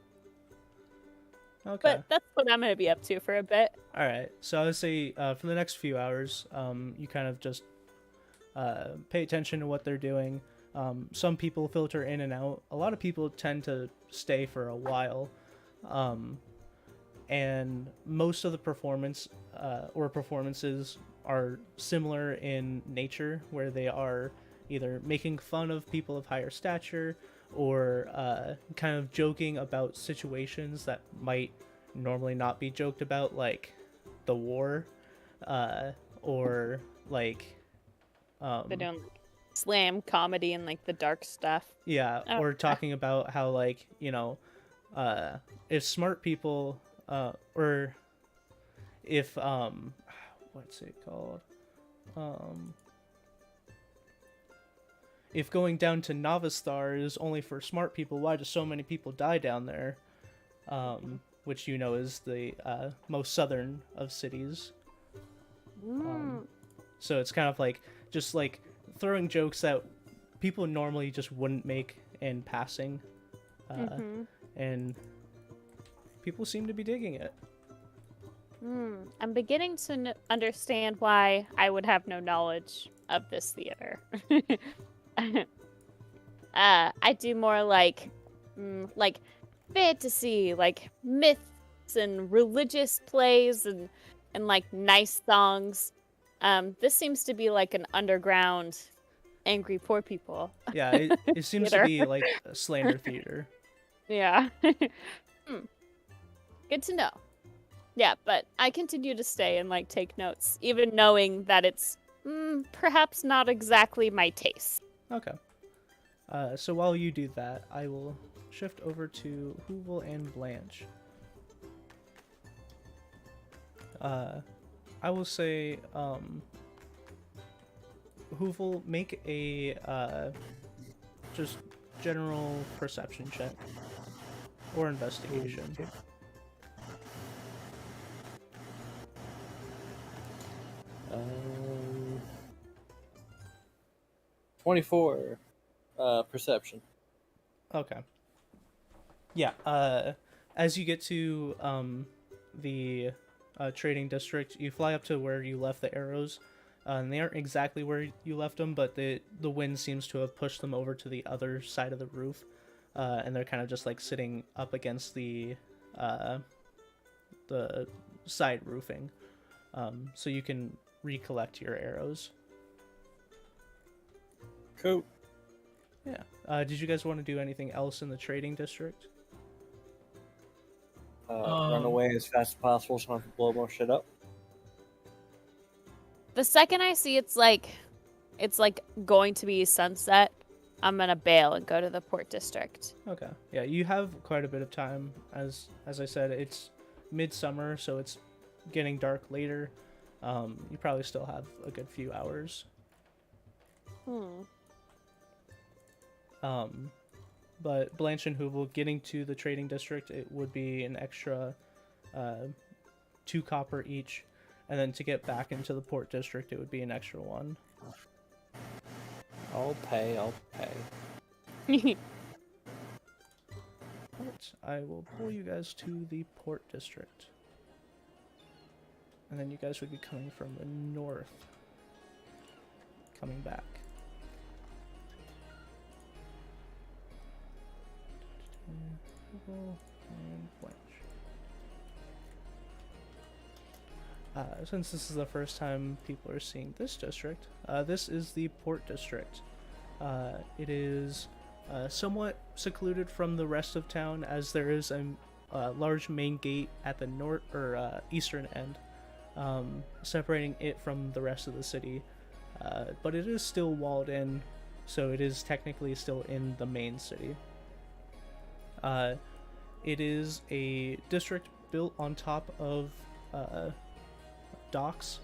Okay. But that's what I'm gonna be up to for a bit. All right. So I would say for the next few hours, you kind of just pay attention to what they're doing. Some people filter in and out. A lot of people tend to stay for a while. And most of the performances are similar in nature, where they are either making fun of people of higher stature or kind of joking about situations that might normally not be joked about, like the war, or like They're doing like slam comedy and like the dark stuff. yeah, Oh, or talking about how, like, you know, if smart people or if what's it called, if going down to Navistar is only for smart people, why do so many people die down there? Which, you know, is the most southern of cities. So it's kind of like just like throwing jokes that people normally just wouldn't make in passing, and people seem to be digging it. I'm beginning to understand why I would have no knowledge of this theater. I do more like fantasy, like myths and religious plays and like nice songs. This seems to be like an underground angry poor people. Yeah, it seems to be like a slander theater. Yeah. Good to know. Yeah, but I continue to stay and like take notes, even knowing that it's perhaps not exactly my taste. Okay. So while you do that, I will shift over to Hoovel and Blanche. I will say, Hoovel, make a just general perception check or investigation. Okay. 24 perception. Okay. Yeah. As you get to the trading district, you fly up to where you left the arrows, and they aren't exactly where you left them, but the wind seems to have pushed them over to the other side of the roof, and they're kind of just like sitting up against the side roofing, so you can recollect your arrows. Cool. Yeah. Did you guys want to do anything else in the trading district? Run away as fast as possible so I don't have to blow more shit up. The second I see it's like going to be sunset, I'm gonna bail and go to the port district. Okay. Yeah, you have quite a bit of time. As I said, it's midsummer, so it's getting dark later. You probably still have a good few hours. But Blanche and Hoovel getting to the trading district, it would be an extra 2 copper each, and then to get back into the port district, it would be an extra 1. I'll pay. Alright, I will pull you guys to the port district. And then you guys would be coming from the north. Coming back. And Blanche. Since this is the first time people are seeing this district, this is the port district. It is somewhat secluded from the rest of town, as there is a large main gate at the north or eastern end, separating it from the rest of the city. But it is still walled in, so it is technically still in the main city. It is a district built on top of docks,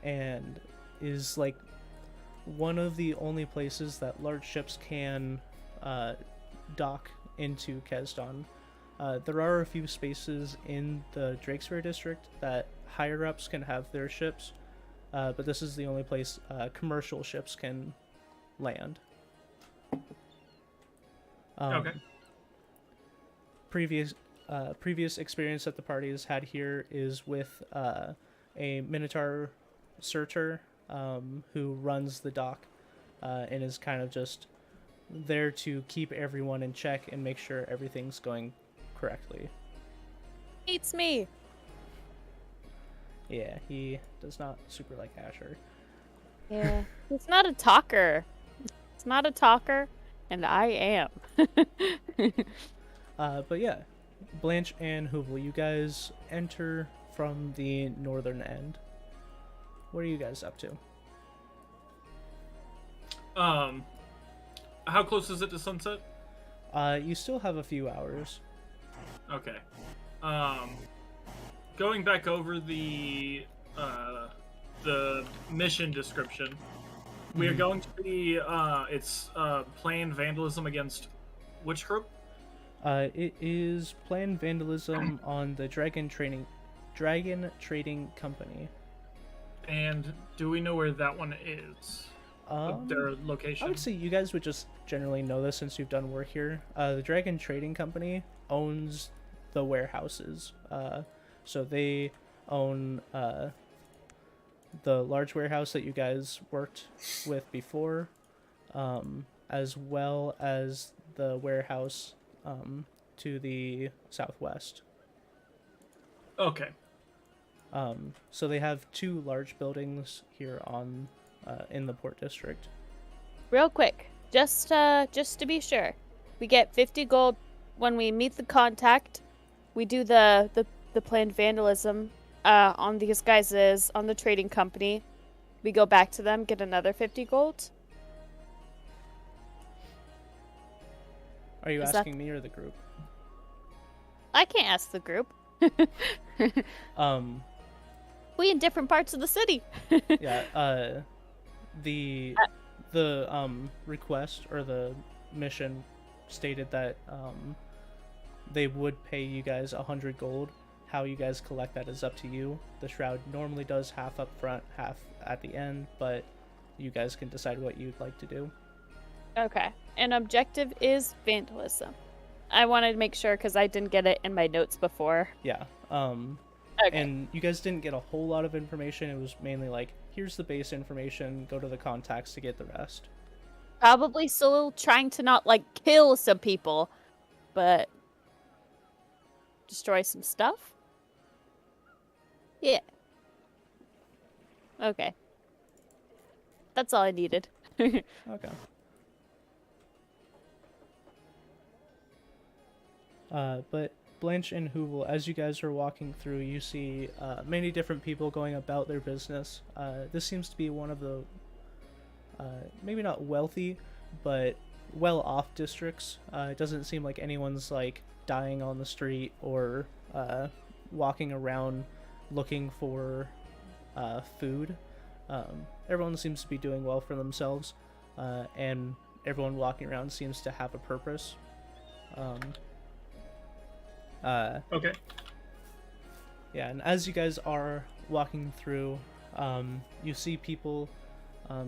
and is like one of the only places that large ships can dock into Kesdon. There are a few spaces in the Drakesphere district that higher ups can have their ships, but this is the only place commercial ships can land. Okay. Previous experience that the party has had here is with a Minotaur Surtur, who runs the dock, and is kind of just there to keep everyone in check and make sure everything's going correctly. Hates me. Yeah, he does not super like Asher. Yeah. It's not a talker. It's not a talker, and I am. But yeah, Blanche and Hoovel, you guys enter from the northern end. What are you guys up to? How close is it to sunset? You still have a few hours. Okay. Going back over the mission description, we are going to be planned vandalism against which group? It is planned vandalism on the Dragon Trading Company. And do we know where that one is? Their location? I would say you guys would just generally know this since you've done work here. The Dragon Trading Company owns the warehouses. So they own the large warehouse that you guys worked with before, as well as the warehouse to the southwest. Okay. So they have 2 large buildings here on in the port district. Real quick, just to be sure, we get 50 gold when we meet the contact, we do the planned vandalism on these guys' on the trading company. We go back to them, get another 50 gold. Are you Is that- asking me or the group? I can't ask the group. We in different parts of the city. Yeah, the request or the mission stated that they would pay you guys 100 gold. How you guys collect that is up to you. The shroud normally does half up front, half at the end, but you guys can decide what you'd like to do. Okay. And objective is vandalism. I wanted to make sure because I didn't get it in my notes before. Yeah. Okay. And you guys didn't get a whole lot of information. It was mainly like, here's the base information, go to the contacts to get the rest. Probably still trying to not, like, kill some people, but destroy some stuff? Yeah. Okay. That's all I needed. Okay. But Blanche and Hoovel, as you guys are walking through, you see many different people going about their business. This seems to be one of the maybe not wealthy, but well-off districts. It doesn't seem like anyone's like dying on the street or walking around looking for food. Everyone seems to be doing well for themselves, and everyone walking around seems to have a purpose. Okay. Yeah, and as you guys are walking through, you see people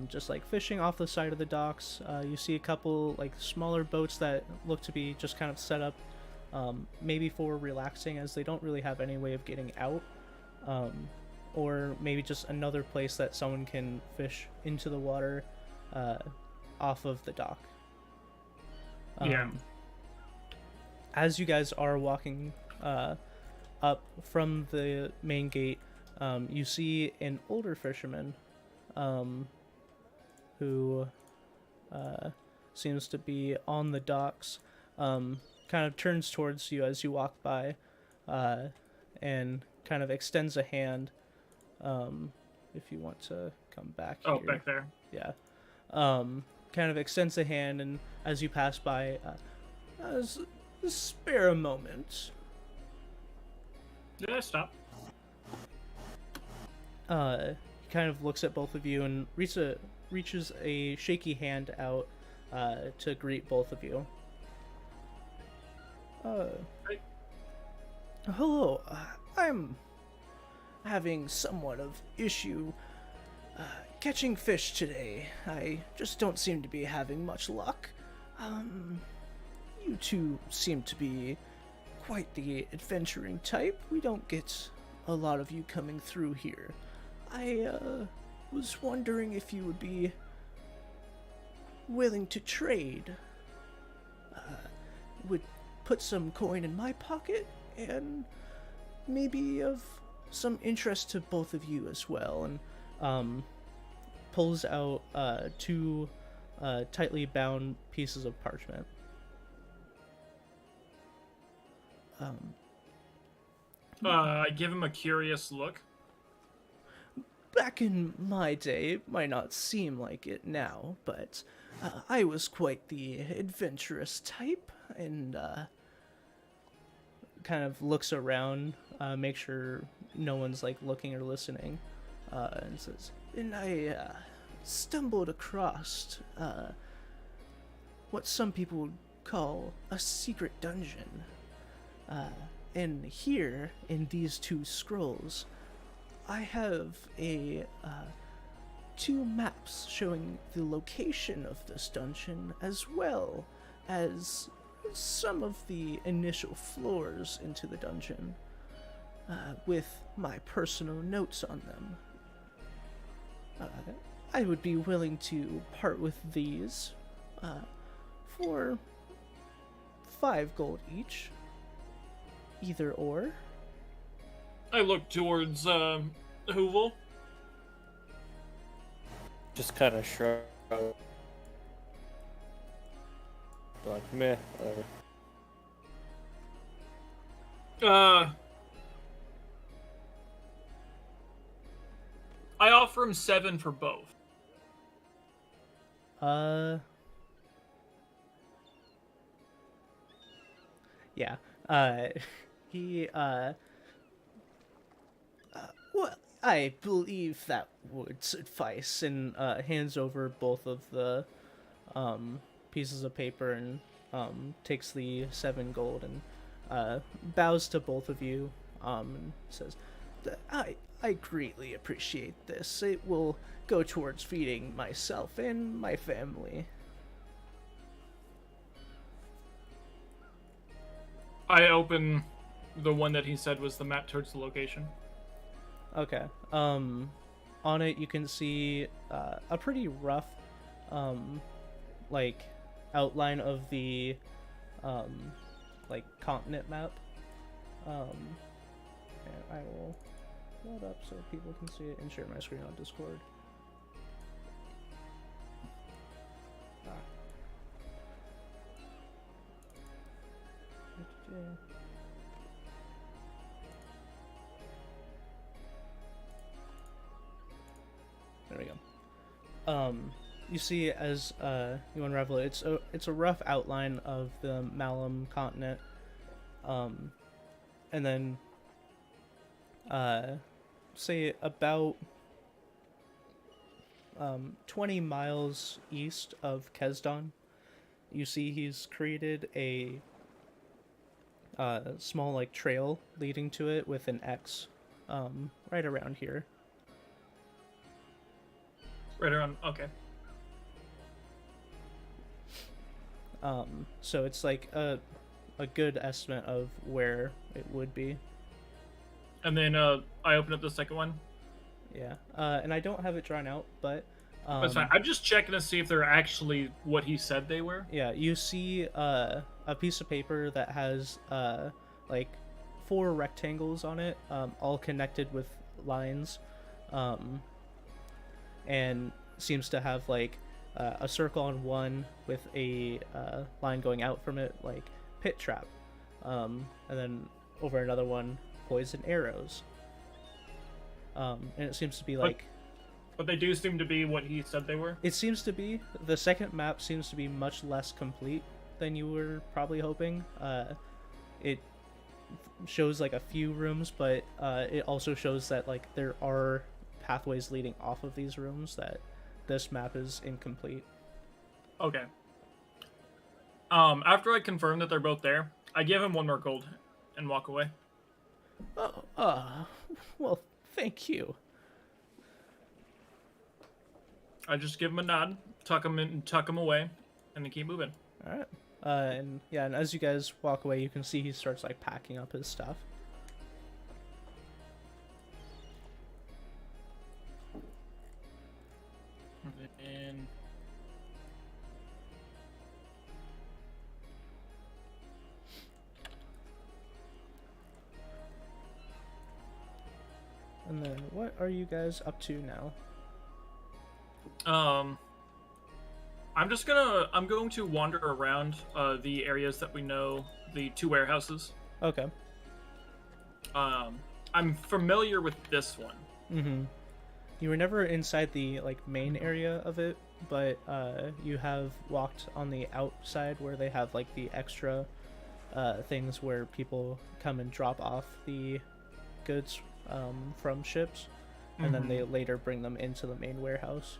just like fishing off the side of the docks. You see a couple like smaller boats that look to be just kind of set up maybe for relaxing, as they don't really have any way of getting out, or maybe just another place that someone can fish into the water off of the dock. Yeah. As you guys are walking up from the main gate, you see an older fisherman who seems to be on the docks, kind of turns towards you as you walk by, and kind of extends a hand. If you want to come back Oh, here. back there. Yeah. Kind of extends a hand, and as you pass by, spare a moment. Did I stop? He kind of looks at both of you and reaches a shaky hand out to greet both of you. Hey. Hello. I'm having somewhat of issue catching fish today. I just don't seem to be having much luck. You two seem to be quite the adventuring type. We don't get a lot of you coming through here. I was wondering if you would be willing to trade. Would put some coin in my pocket, and maybe of some interest to both of you as well. And pulls out two tightly bound pieces of parchment. I give him a curious look. Back in my day, it might not seem like it now, but I was quite the adventurous type, and kind of looks around, make sure no one's like looking or listening, and says, and I stumbled across what some people would call a secret dungeon. And here, in these two scrolls, I have two maps showing the location of this dungeon, as well as some of the initial floors into the dungeon, with my personal notes on them. I would be willing to part with these for 5 gold each. Either or. I look towards Hoovel. Just kind of shrug. Like, meh, whatever. I offer him 7 for both. Yeah. He, well, I believe that would suffice, and, hands over both of the, pieces of paper and, takes the 7 gold and, bows to both of you, and says, I greatly appreciate this. It will go towards feeding myself and my family. I open the one that he said was the map towards the location. Okay. On it you can see a pretty rough like outline of the like continent map. And I will load up so people can see it and share my screen on Discord. There we go. You see as you unravel it, it's a rough outline of the Malum continent, and then say about 20 miles east of Kesdon, you see he's created a small like trail leading to it with an X right around here. Right around, okay. So it's like a good estimate of where it would be. And then I open up the second one. Yeah. And I don't have it drawn out, but That's fine. I'm just checking to see if they're actually what he said they were. yeah, you see a piece of paper that has like 4 rectangles on it, all connected with lines, and seems to have like a circle on one with a line going out from it, like pit trap, and then over another one, poison arrows. And it seems to be like. But they do seem to be what he said they were? It seems to be. The second map seems to be much less complete than you were probably hoping. It shows like a few rooms, but it also shows that like there are pathways leading off of these rooms, that this map is incomplete. Okay. After I confirm that they're both there, I give him 1 more gold and walk away. Oh, well, thank you. I just give him a nod, tuck him in, and tuck him away, and then keep moving. All right. And yeah, and as you guys walk away, you can see he starts like packing up his stuff. And And then what are you guys up to now? I'm going to wander around the areas that we know, the 2 warehouses. Okay. I'm familiar with this one. Mm-hmm. You were never inside the like main area of it, but you have walked on the outside where they have like the extra things where people come and drop off the goods from ships, and then they later bring them into the main warehouse.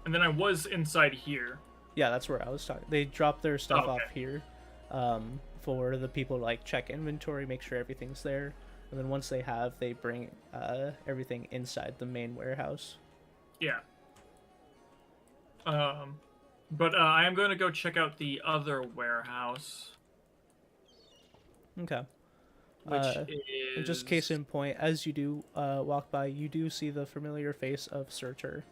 And then I was inside here. Yeah, that's where I was talking. They drop their stuff Oh, off okay. here for the people to like check inventory, make sure everything's there, and then once they have, they bring everything inside the main warehouse. Yeah. But I am going to go check out the other warehouse. Okay. Which And is... just case in point, as you do walk by, you do see the familiar face of Surtur,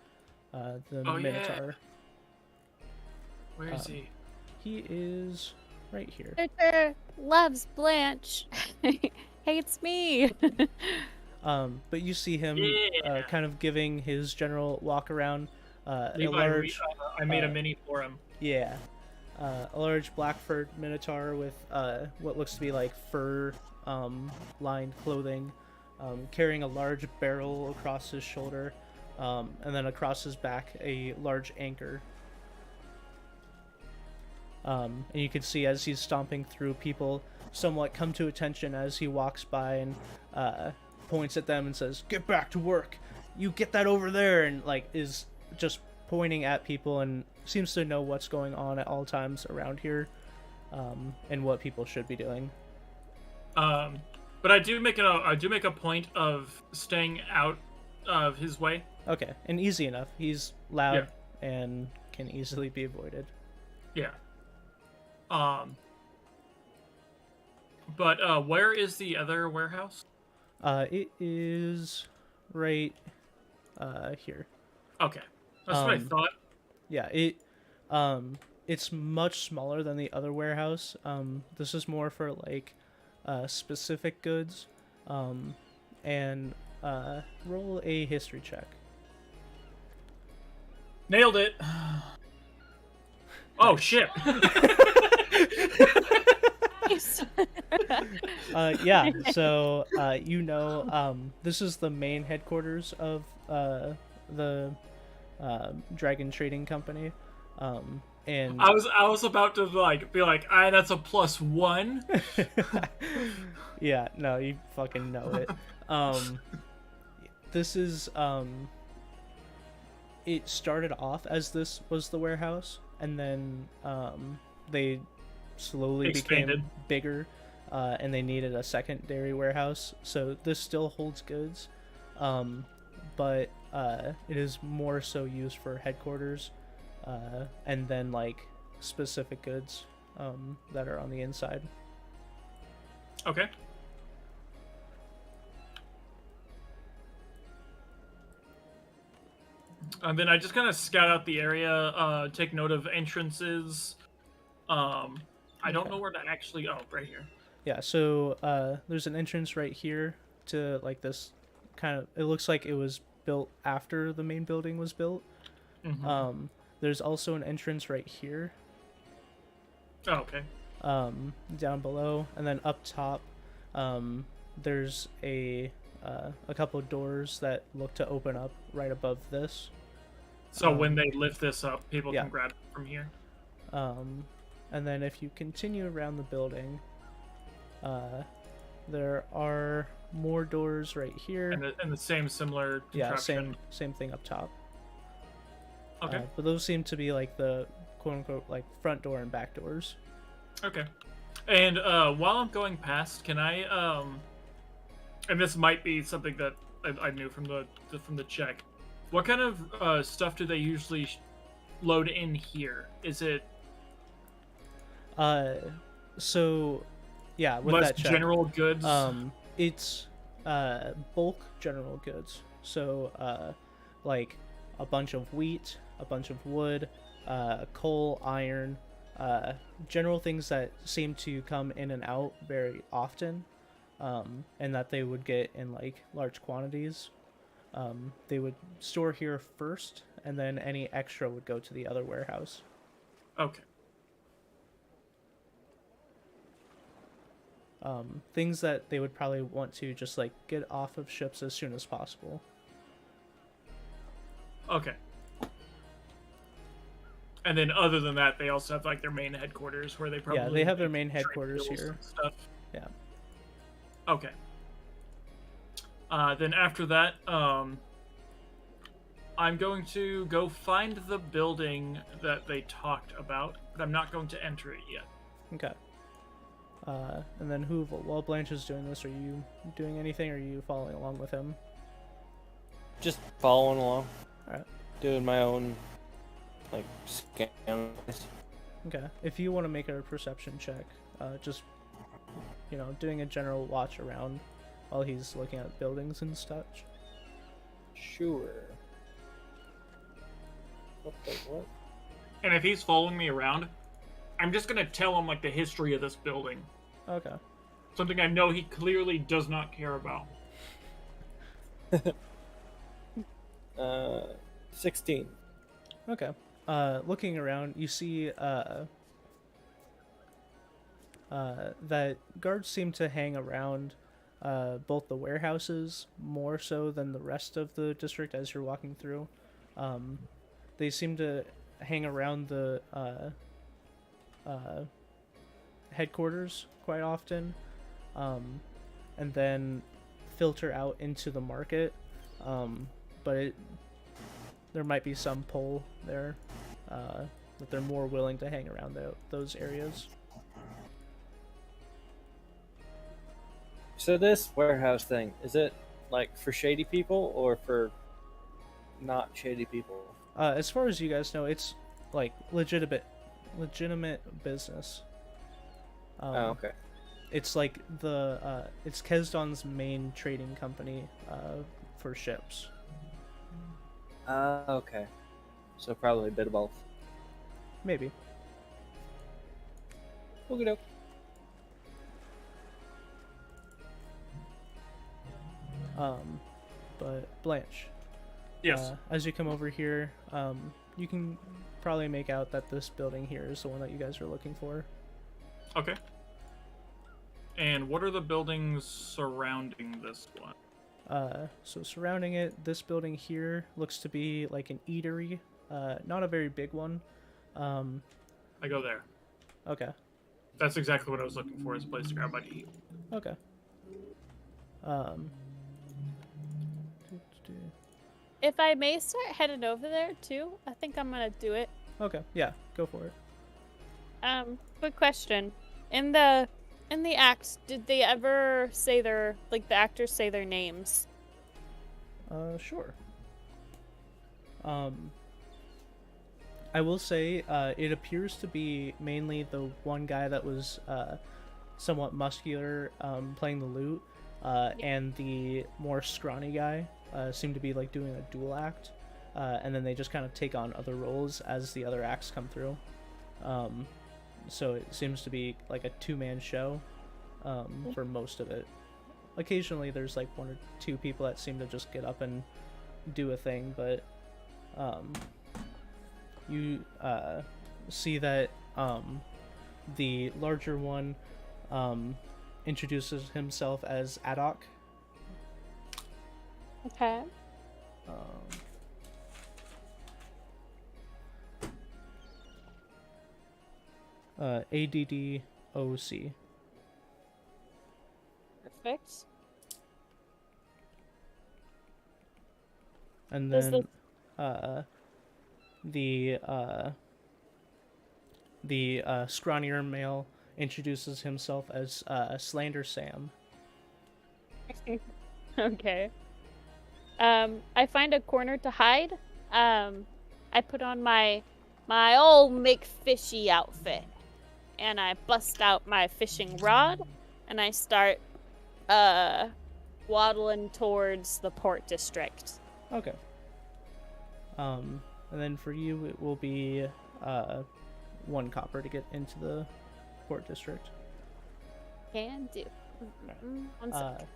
the Oh, yeah. Minotaur. Where is he? He is right here. Victor loves Blanche. Hates me. But you see him Yeah. kind of giving his general walk around. A Levi, large, I made a mini for him. yeah, a large black furred Minotaur with what looks to be like fur lined clothing, carrying a large barrel across his shoulder, and then across his back a large anchor. And you can see as he's stomping through, people somewhat come to attention as he walks by and points at them and says, "Get back to work! You get that over there!" And like is just pointing at people and seems to know what's going on at all times around here, and what people should be doing. But I do make a point of staying out of his way. Okay, and easy enough. He's loud and can easily be avoided. Yeah. But where is the other warehouse? It is right here. Okay, that's what I thought. Yeah, it's much smaller than the other warehouse. This is more for like specific goods. And roll a history check. Nailed it. Oh shit. Yeah, so this is the main headquarters of the Dragon Trading Company. And I was about to be like, that's a +1. Yeah, no, you fucking know it. This is it started off as this was the warehouse, and then they slowly expanded. became bigger, and they needed a secondary warehouse. So this still holds goods, but it is more so used for headquarters, and then like specific goods that are on the inside. Okay. And then I just kind of scout out the area, take note of entrances. I don't know where to actually... Oh, right here. Yeah, so there's an entrance right here to like this kind of... It looks like it was built after the main building was built. Mm-hmm. There's also an entrance right here. Oh, okay. Down below, and then up top, there's a couple of doors that look to open up right above this. So when they lift this up, people can grab it from here. And then if you continue around the building, there are more doors right here. And the same similar contraption. same thing up top. Okay. But those seem to be like the quote-unquote like front door and back doors. Okay. And while I'm going past, can I and this might be something that I knew from the check. What kind of stuff do they usually load in here? Is it so yeah, with less that check, general goods? It's bulk general goods. So like a bunch of wheat, a bunch of wood, coal, iron, general things that seem to come in and out very often, and that they would get in like large quantities. They would store here first, and then any extra would go to the other warehouse. Okay. Things that they would probably want to just like get off of ships as soon as possible. Okay. And then other than that, they also have like their main headquarters where they probably... Yeah, they have their main headquarters here. Stuff. Yeah. Okay. Then after that, I'm going to go find the building that they talked about, but I'm not going to enter it yet. Okay. And then Hoovel, while Blanche is doing this, are you doing anything, or are you following along with him? Just following along. Alright. Doing my own, like, scan. Okay. If you want to make a perception check, just, doing a general watch around while he's looking at buildings and such. Sure. What? And if he's following me around, I'm just going to tell him, like, the history of this building. Okay. Something I know he clearly does not care about. 16. Okay. Looking around, you see that guards seem to hang around both the warehouses more so than the rest of the district as you're walking through. They seem to hang around the headquarters quite often, and then filter out into the market. But there might be some pull there that they're more willing to hang around those areas. So this warehouse thing, is it like for shady people or for not shady people? As far as you guys know, it's like legitimate business. Oh, okay. It's like it's Kesdon's main trading company for ships. Okay. So probably a bit of both. Maybe. Okie doke. But Blanche. Yes. As you come over here, you can probably make out that this building here is the one that you guys are looking for. Okay. And what are the buildings surrounding this one? So surrounding it, this building here looks to be like an eatery. Not a very big one. I go there. Okay. That's exactly what I was looking for, is a place to grab my eat. Okay. If I may start heading over there too, I think I'm gonna do it. Okay, yeah, go for it. Quick question. In the acts, did they ever say the actors say their names? Sure. I will say, it appears to be mainly the one guy that was, somewhat muscular, playing the lute, and the more scrawny guy, seem to be, like, doing a dual act, and then they just kind of take on other roles as the other acts come through. So it seems to be, like, a two-man show, for most of it. Occasionally there's, like, one or two people that seem to just get up and do a thing, but, you see that the larger one introduces himself as Adok. Okay. ADDOC. Perfect. And Does then the scrawnier male introduces himself as Slander Sam. Okay. I find a corner to hide. I put on my old McFishy outfit, and I bust out my fishing rod, and I start waddling towards the port district. Okay. And then for you, it will be 1 copper to get into the port district. Can do. One sec.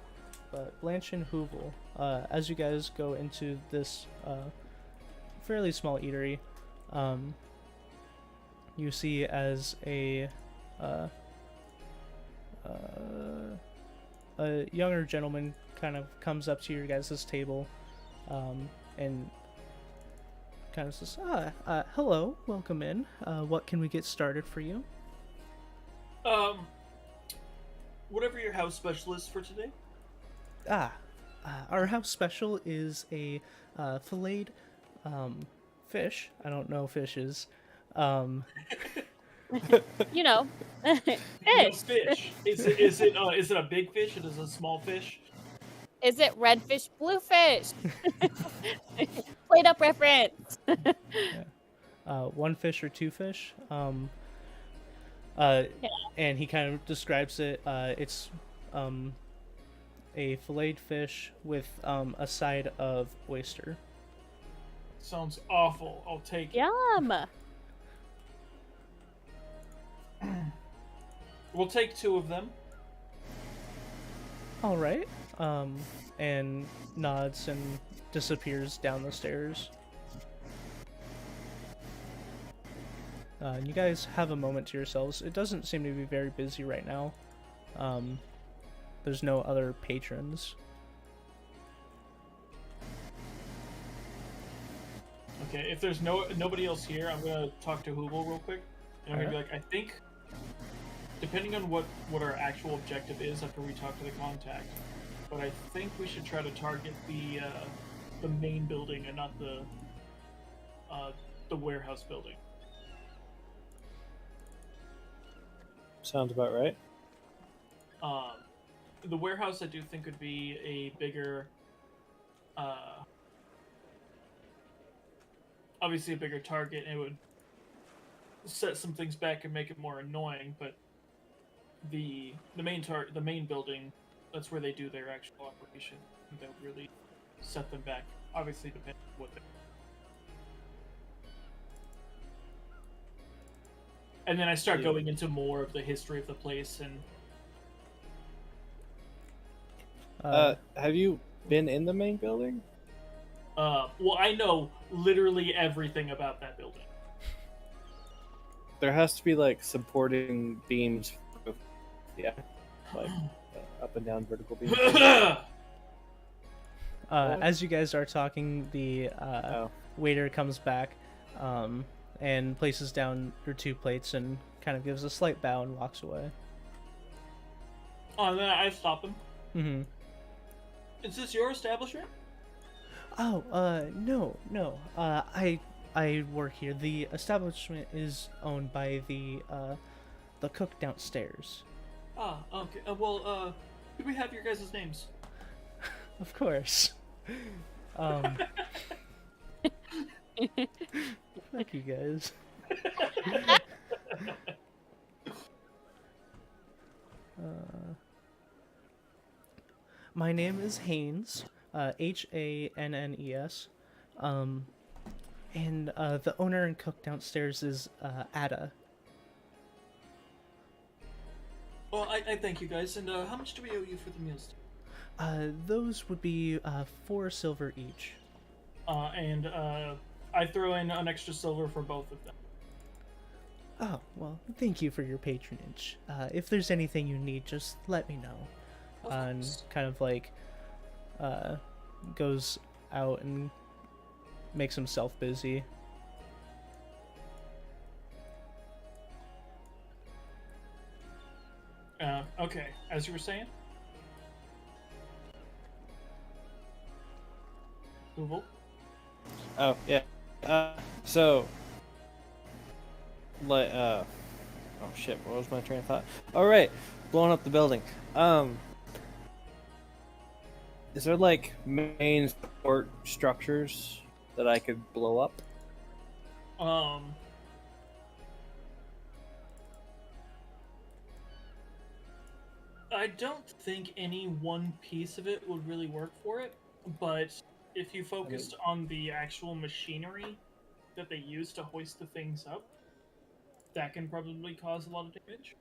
But Blanche and Hoovel, as you guys go into this fairly small eatery, you see as a younger gentleman kind of comes up to your guys' table, and kind of says, hello, welcome in. What can we get started for you? Whatever your house special is for today. Our house special is a filleted fish. I don't know fishes. You know, No, fish. fish. Is it a big fish? It is a small fish. Is it red fish, blue fish? Played up reference. Yeah. 1 fish or 2 fish. And he kind of describes it. It's a filleted fish with a side of oyster. Sounds awful. I'll take it. Yum. We'll take 2 of them. All right. And nods and disappears down the stairs. and you guys have a moment to yourselves. It doesn't seem to be very busy right now. There's no other patrons. Okay, if there's nobody else here, I'm gonna talk to Hoovel real quick, and I'm gonna be like, I think, depending on what our actual objective is after we talk to the contact, but I think we should try to target the main building and not the warehouse building. Sounds about right. The warehouse I do think would be a bigger, obviously a bigger target, and it would set some things back and make it more annoying. But the main building, that's where they do their actual operation, and that would really set them back. Obviously, depending on what they. And then I start going into more of the history of the place and. Have you been in the main building? Well, I know literally everything about that building. There has to be like supporting beams. Yeah, like up and down vertical beams. As you guys are talking, the waiter comes back and places down your 2 plates and kind of gives a slight bow and walks away. Oh, and then I stop him. Mm-hmm. Is this your establishment? Oh, no. I work here. The establishment is owned by the cook downstairs. Ah, okay. Could we have your guys' names? Of course. Fuck you guys. My name is Haynes, Hannes, and the owner and cook downstairs is Ada. Well, I thank you guys, and how much do we owe you for the meals? Those would be 4 silver each. And I throw in an extra silver for both of them. Oh, well, thank you for your patronage. If there's anything you need, just let me know. And kind of like goes out and makes himself busy. Okay, as you were saying? Hoovel? Oh yeah. So, like, oh shit, what was my train of thought? All right, blowing up the building. Is there like main support structures that I could blow up? I don't think any one piece of it would really work for it, but if you focused on the actual machinery that they use to hoist the things up, that can probably cause a lot of damage.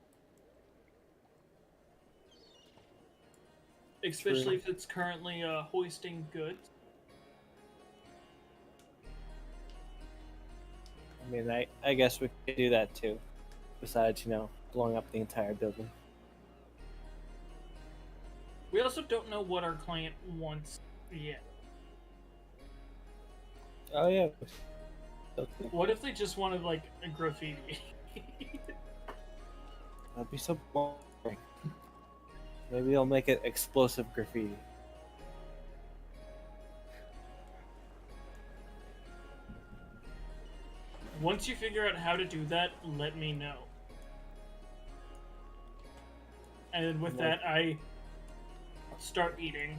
Especially if it's currently hoisting goods. I mean, I guess we could do that too. Besides, blowing up the entire building. We also don't know what our client wants yet. Oh yeah. What if they just wanted like a graffiti? That'd be so boring. Maybe I'll make it explosive graffiti. Once you figure out how to do that, let me know. And with that, I start eating.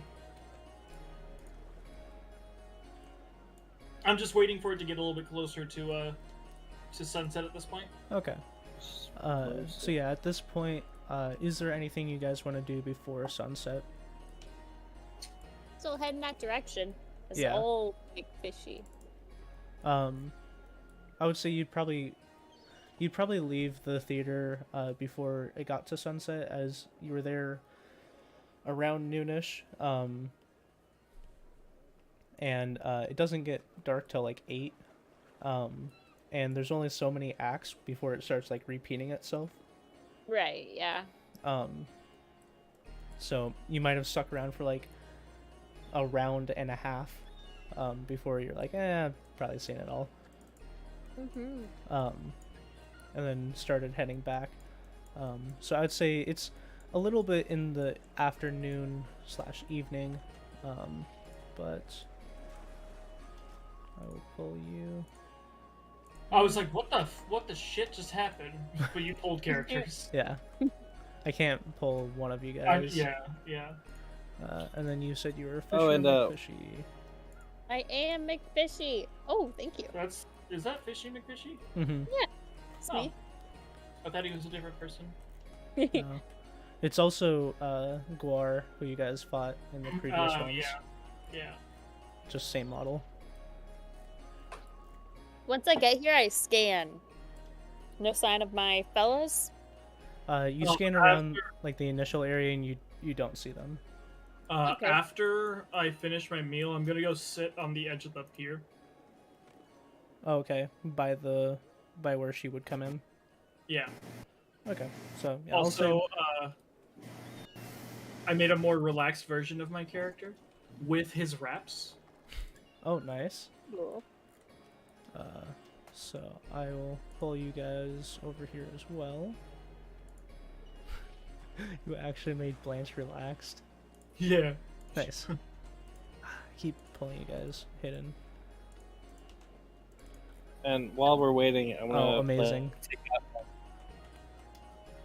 I'm just waiting for it to get a little bit closer to sunset at this point. Okay. So yeah, at this point, is there anything you guys want to do before sunset? Still head in that direction. It's Yeah. all big fishy. I would say you'd probably leave the theater before it got to sunset, as you were there around noonish. And it doesn't get dark till like 8. and there's only so many acts before it starts like repeating itself. Right, yeah. So you might have stuck around for like a round and a half before you're like, I've probably seen it all. And then started heading back. So I'd say it's a little bit in the afternoon/evening, but I will pull you. I was like, what the shit just happened? But you pulled characters. Yeah. I can't pull one of you guys. Yeah. And then you said you were Oh, and, Fishy. I am McFishy. Oh, thank you. Is that Fishy McFishy? Mm-hmm. It's me. I thought he was a different person. No. It's also Guar, who you guys fought in the previous ones. Yeah. Just same model. Once I get here, I scan. No sign of my fellas? You scan around like the initial area and you don't see them. Okay. After I finish my meal, I'm gonna go sit on the edge of the pier. Oh, okay. By where she would come in. Yeah. Okay. So yeah, Also, I made a more relaxed version of my character with his raps. Oh, nice. Cool. So I will pull you guys over here as well. You actually made Blanche relaxed. Yeah. Nice. Keep pulling you guys hidden. And while we're waiting, I want to. Oh, amazing.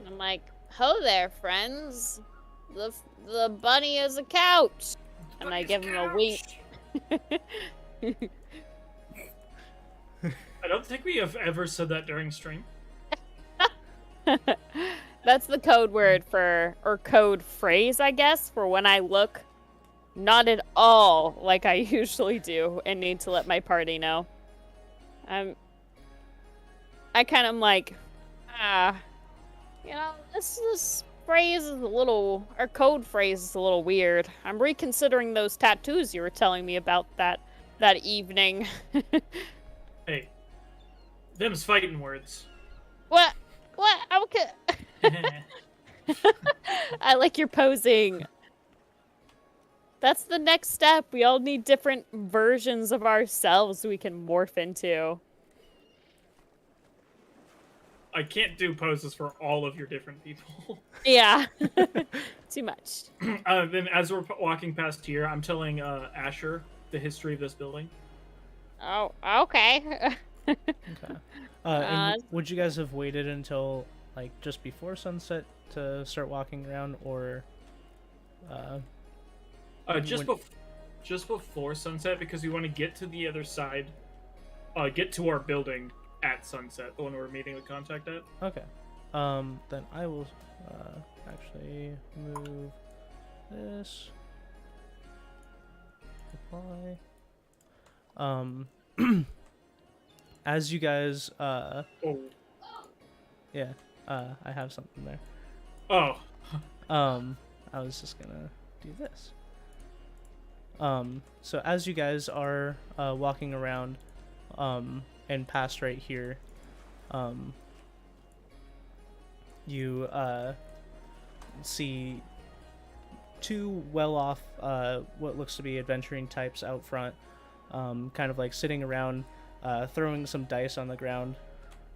I'm like, ho there, friends. The bunny is a couch. And I give him a wink. I don't think we have ever said that during stream. That's the code word for, or code phrase, I guess, for when I look not at all like I usually do and need to let my party know. I kind of am like, this phrase is a little, or code phrase is a little weird. I'm reconsidering those tattoos you were telling me about that evening. Hey, them's fighting words. What? Okay. I like your posing. That's the next step. We all need different versions of ourselves we can morph into. I can't do poses for all of your different people. Yeah. Too much. Then as we're walking past here, I'm telling Asher the history of this building. Oh, okay. Okay. And would you guys have waited until like just before sunset to start walking around, or just before sunset, because we want to get to the other side, get to our building at sunset, the one we're meeting with contact at. Okay. Then I will actually move this. Apply. As you guys yeah, I have something there. Oh. I was just gonna do this. So as you guys are walking around and past right here, you see two well-off what looks to be adventuring types out front, kind of like sitting around throwing some dice on the ground,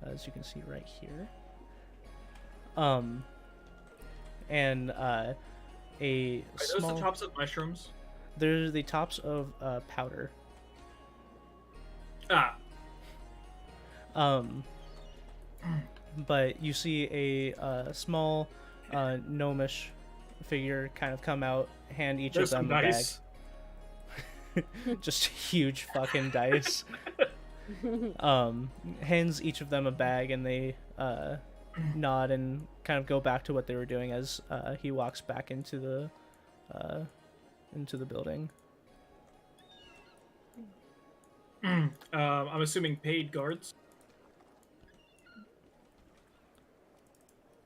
as you can see right here. And a Are those the tops of mushrooms? They're the tops of powder. Ah. But you see a small gnomish figure kind of come out, hand each There's of them some a dice. bag. Just huge fucking dice. Hands each of them a bag, and they nod and kind of go back to what they were doing as he walks back into the building. I'm assuming paid guards.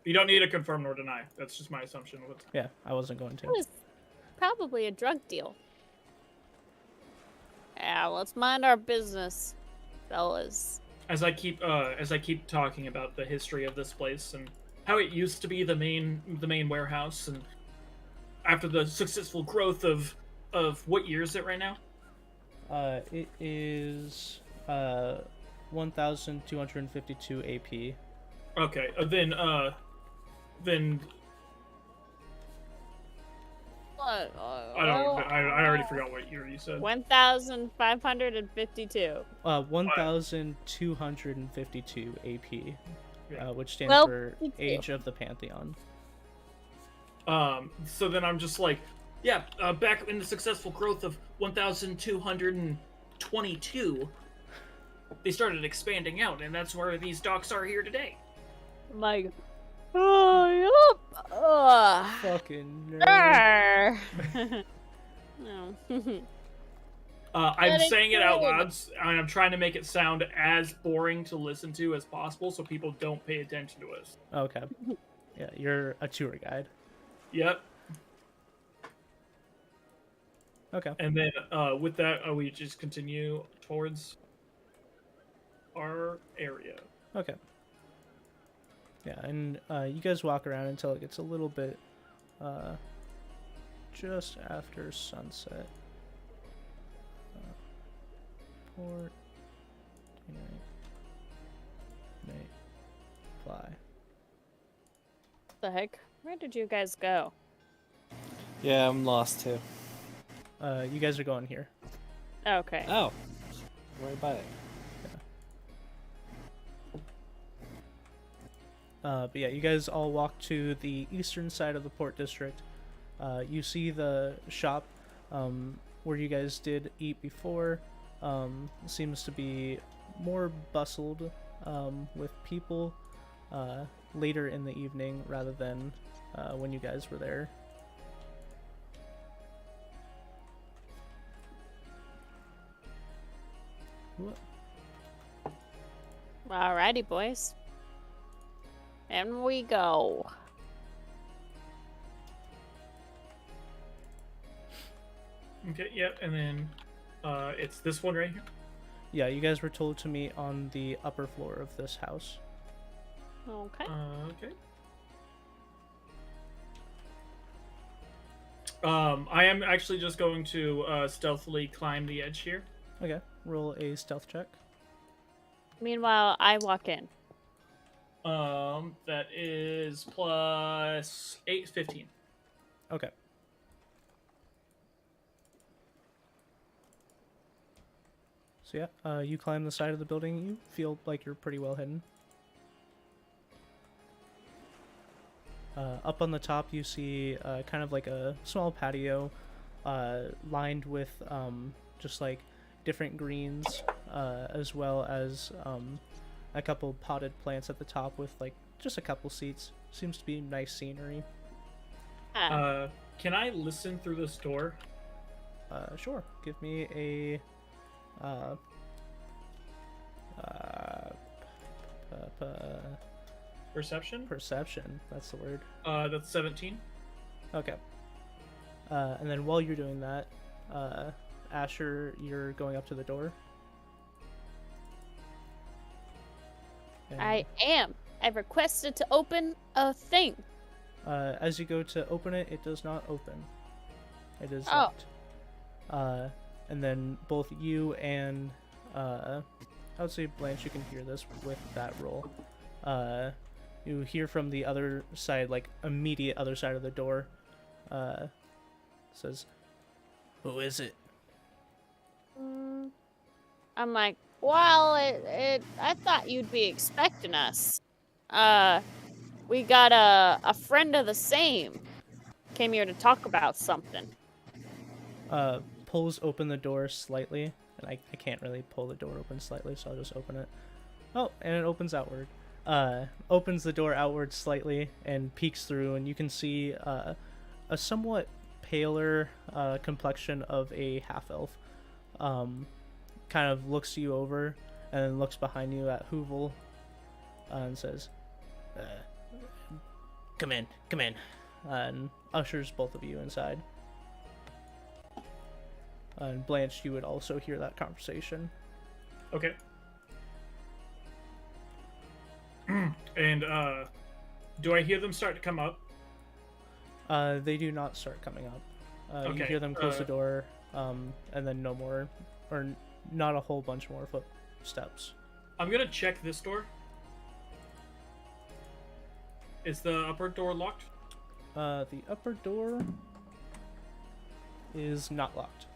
You don't need to confirm nor deny. That's just my assumption. Yeah, I wasn't going to. It was probably a drug deal. Yeah, let's mind our business, fellas. as I keep talking about the history of this place and how it used to be the main warehouse, and after the successful growth of what year is it right now? It is 1,252 AP. Okay, then I already forgot what year you said. 1,552. 1,252 AP, Yeah. which stands Well, for me too. Age of the Pantheon. So then I'm just like, yeah, back in the successful growth of 1,222, they started expanding out, and that's where these docks are here today. My. Oh, yep. Fucking nerd. No. I'm That is saying it out good. loud, and I'm trying to make it sound as boring to listen to as possible so people don't pay attention to us. Okay. Yeah, you're a tour guide. Yep. Okay. And then with that, we just continue towards our area. Okay. Yeah, and you guys walk around until it gets a little bit just after sunset. Port, night, fly. The heck? Where did you guys go? Yeah, I'm lost too. You guys are going here. Okay. Oh, right by it. But yeah, you guys all walk to the eastern side of the port district. You see the shop where you guys did eat before. Seems to be more bustled with people later in the evening rather than when you guys were there. What? Alrighty, boys. And we go. Okay, yep, and then it's this one right here. Yeah, you guys were told to meet on the upper floor of this house. Okay. Okay. I am actually just going to stealthily climb the edge here. Okay, roll a stealth check. Meanwhile, I walk in. That is plus 8, 15. Okay. So yeah, you climb the side of the building. You feel like you're pretty well hidden. Up on the top, you see kind of like a small patio lined with just like different greens, as well as a couple potted plants at the top with like just a couple seats. Seems to be nice scenery. Can I listen through this door? Sure. Give me a Perception? perception. That's the word. That's 17. Okay. And then while you're doing that, Asher, you're going up to the door. And, I am. I've requested to open a thing. as you go to open it, it does not open. It is Oh. locked. And then both you and I would say Blanche, you can hear this with that roll. You hear from the other side, like immediate other side of the door. Says, "Who is it?" I'm like, well, I thought you'd be expecting us. We got a friend of the same. Came here to talk about something. Pulls open the door slightly, and I can't really pull the door open slightly, so I'll just open it. Oh, and it opens outward. Opens the door outward slightly and peeks through, and you can see a somewhat paler complexion of a half-elf. Kind of looks you over, and then looks behind you at Hoovel, and says, come in, and ushers both of you inside. And Blanche, you would also hear that conversation. Okay. And do I hear them start to come up? They do not start coming up. You Okay, hear them close the door, and then no more, or not a whole bunch more footsteps. I'm gonna check this door. Is the upper door locked? The upper door is not locked.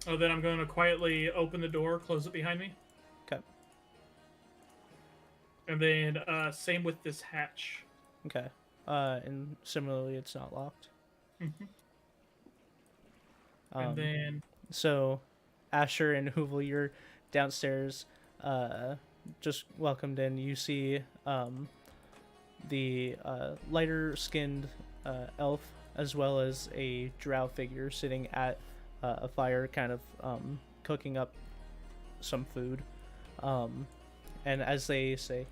Oh, then I'm going to quietly open the door, close it behind me. Okay. And then same with this hatch. Okay. And similarly, it's not locked. Mm-hmm. And then So, Asher and Hoovel, you're downstairs, just welcomed in. You see the lighter-skinned elf, as well as a drow figure sitting at a fire, kind of cooking up some food. And as they say,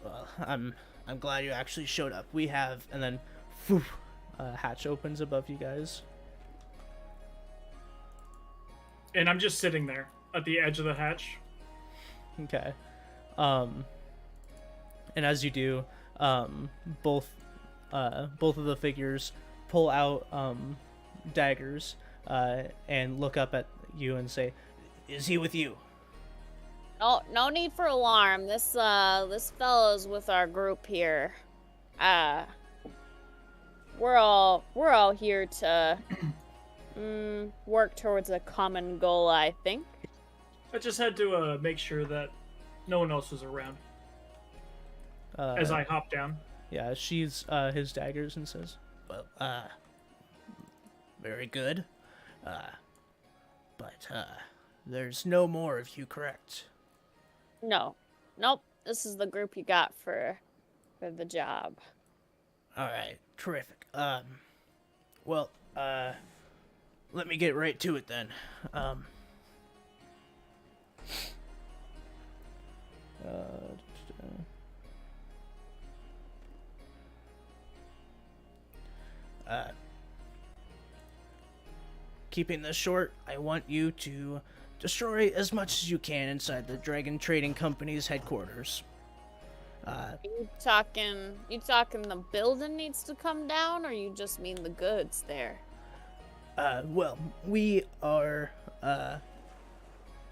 well, I'm glad you actually showed up. We have, and then, phew, a hatch opens above you guys. and I'm just sitting there at the edge of the hatch. Okay. And as you do, both of the figures pull out daggers and look up at you and say, "Is he with you?" No need for alarm. This fellow's with our group here. We're all here to work towards a common goal, I think. I just had to make sure that no one else was around as I hop down. Yeah, she's his daggers and says, "Well, very good. But there's no more of you, correct?" Nope. This is the group you got for the job. All right, terrific. Well, let me get right to it then. Keeping this short, I want you to destroy as much as you can inside the Dragon Trading Company's headquarters. You talking the building needs to come down, or you just mean the goods there? Well, we are,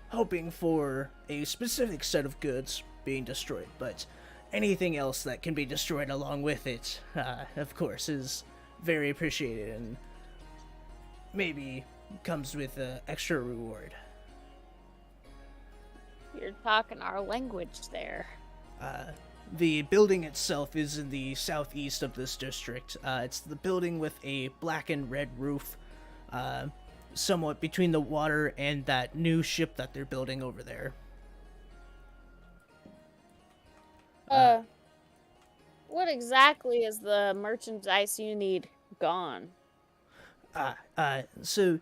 hoping for a specific set of goods being destroyed, but anything else that can be destroyed along with it, of course, is very appreciated and maybe comes with an extra reward. You're talking our language there. The building itself is in the southeast of this district. It's the building with a black and red roof, somewhat between the water and that new ship that they're building over there. What exactly is the merchandise you need gone? So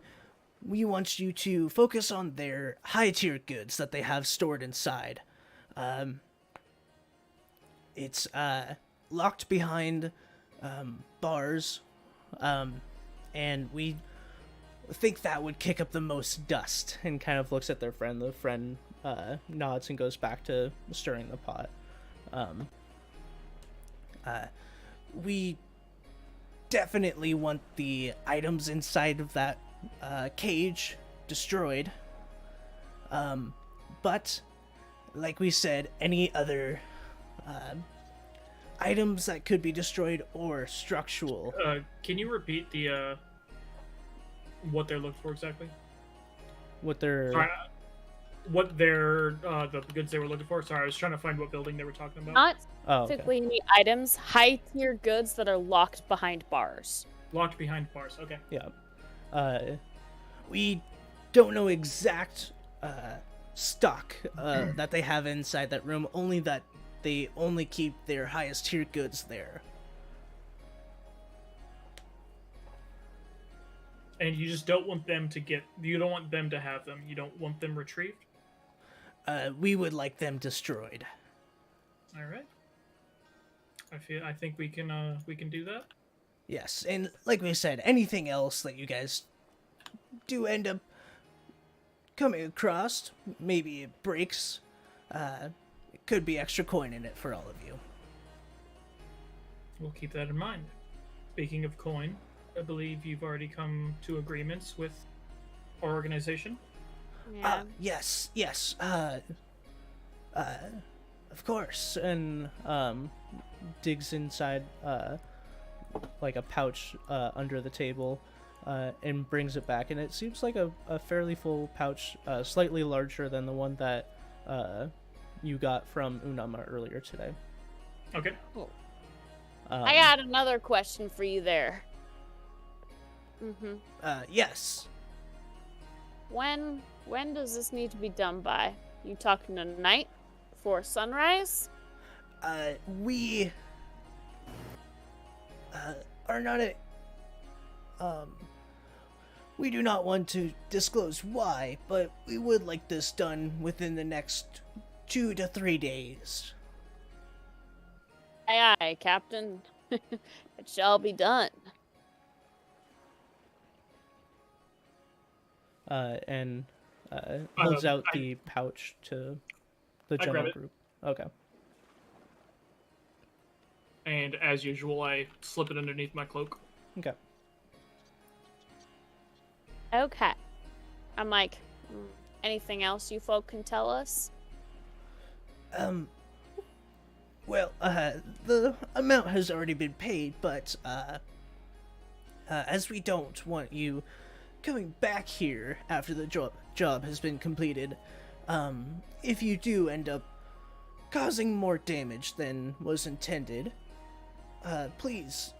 we want you to focus on their high-tier goods that they have stored inside. It's locked behind bars, and we think that would kick up the most dust. And kind of looks at their friend. The friend nods and goes back to stirring the pot. We definitely want the items inside of that cage destroyed. But like we said, any other items that could be destroyed or structural. Can you repeat the what they're looking for exactly? What they're Sorry, what they're the goods they were looking for. Sorry, I was trying to find what building they were talking about. Not okay. specifically any items, high-tier goods that are locked behind bars. Locked behind bars. Okay. Yeah. We don't know exact stock that they have inside that room, only that they only keep their highest tier goods there. And you just don't want them to you don't want them to have them. You don't want them retrieved? We would like them destroyed. All right. I think we can do that. Yes, and like we said, anything else that you guys do end up coming across, maybe it breaks, could be extra coin in it for all of you. We'll keep that in mind. Speaking of coin, I believe you've already come to agreements with our organization. Yeah. Yes. Of course. And digs inside like a pouch under the table and brings it back, and it seems like a fairly full pouch, slightly larger than the one that you got from Unama earlier today. Okay. Cool. I got another question for you there. Yes. When does this need to be done by? You talking tonight before sunrise? We are not we do not want to disclose why, but we would like this done within the next 2 to 3 days. Aye, aye, Captain. It shall be done. And holds out the pouch to the grab general it. group. Okay. And as usual, I slip it underneath my cloak. Okay. Okay. I'm like, anything else you folk can tell us? Well, the amount has already been paid, but, as we don't want you coming back here after the job has been completed, if you do end up causing more damage than was intended, please,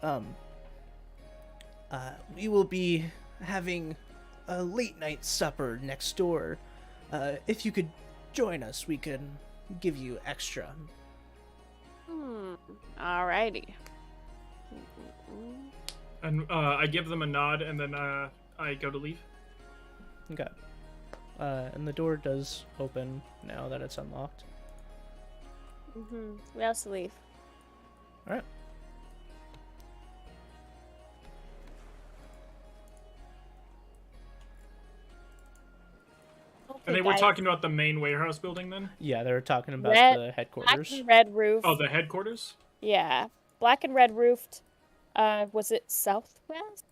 we will be having a late night supper next door. If you could join us, we can give you extra. Alrighty. And I give them a nod, and then I go to leave. Okay. And the door does open now that it's unlocked. We also leave. Alright. And they were talking about the main warehouse building then? Yeah, they were talking about Red- the Black headquarters. and red roof. Oh, the headquarters? Yeah. Black and red roofed. Was it southwest?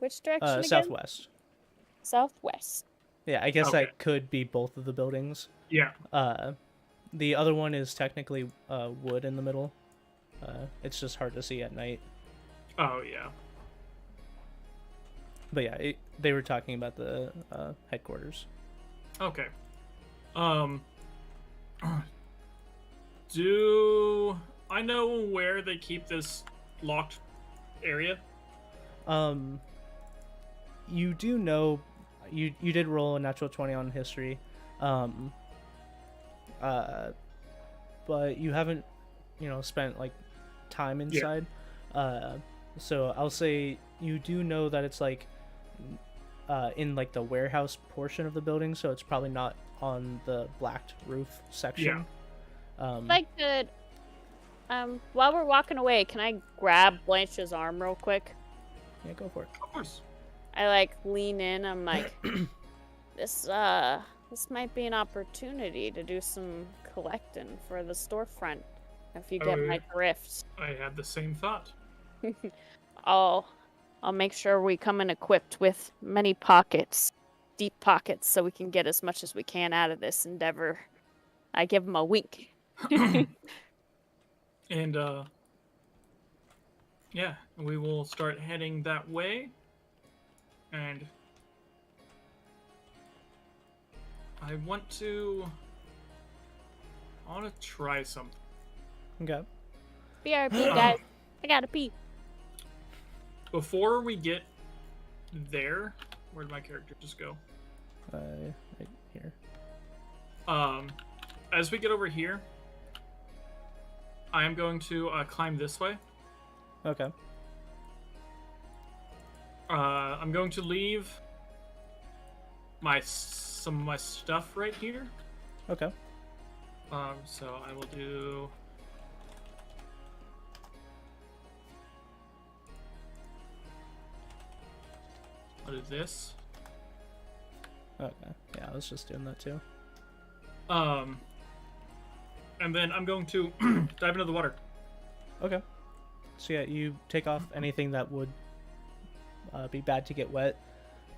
Which direction again? Southwest. Southwest. Yeah, I guess Okay. that could be both of the buildings. Yeah. The other one is technically wood in the middle. It's just hard to see at night. Oh, yeah. But yeah, they were talking about the headquarters. Okay. Do I know where they keep this locked area? You do know, you did roll a natural 20 on history, but you haven't, spent like time inside. So I'll say you do know that it's like in like the warehouse portion of the building, so it's probably not on the blacked roof section. If I could, while we're walking away, can I grab Blanche's arm real quick? Yeah, go for it. Of course. I like lean in. I'm like, this might be an opportunity to do some collecting for the storefront. If you get my drift, I had the same thought. I'll make sure we come in equipped with many pockets, deep pockets, so we can get as much as we can out of this endeavor. I give him a wink. And yeah, we will start heading that way. And I want to try something. Okay. BRB, guys. I gotta pee. Before we get there, where did my character just go? Right here. As we get over here, I am going to climb this way. Okay. I'm going to leave some of my stuff right here. Okay. So I will do. I'll do this. Okay. Yeah, I was just doing that too. and then I'm going to dive into the water. Okay. So yeah, you take off anything that would be bad to get wet,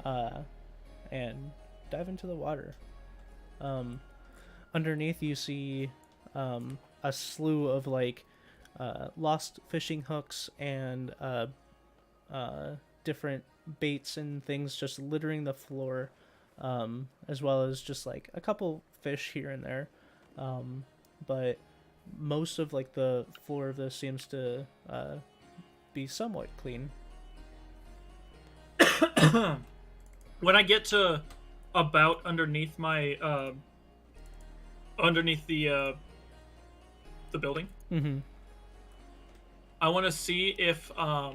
and dive into the water. Underneath you see a slew of like lost fishing hooks and different baits and things just littering the floor, as well as just like a couple fish here and there, but most of like the floor of this seems to be somewhat clean. When I get to about underneath my underneath the building, I want to see if are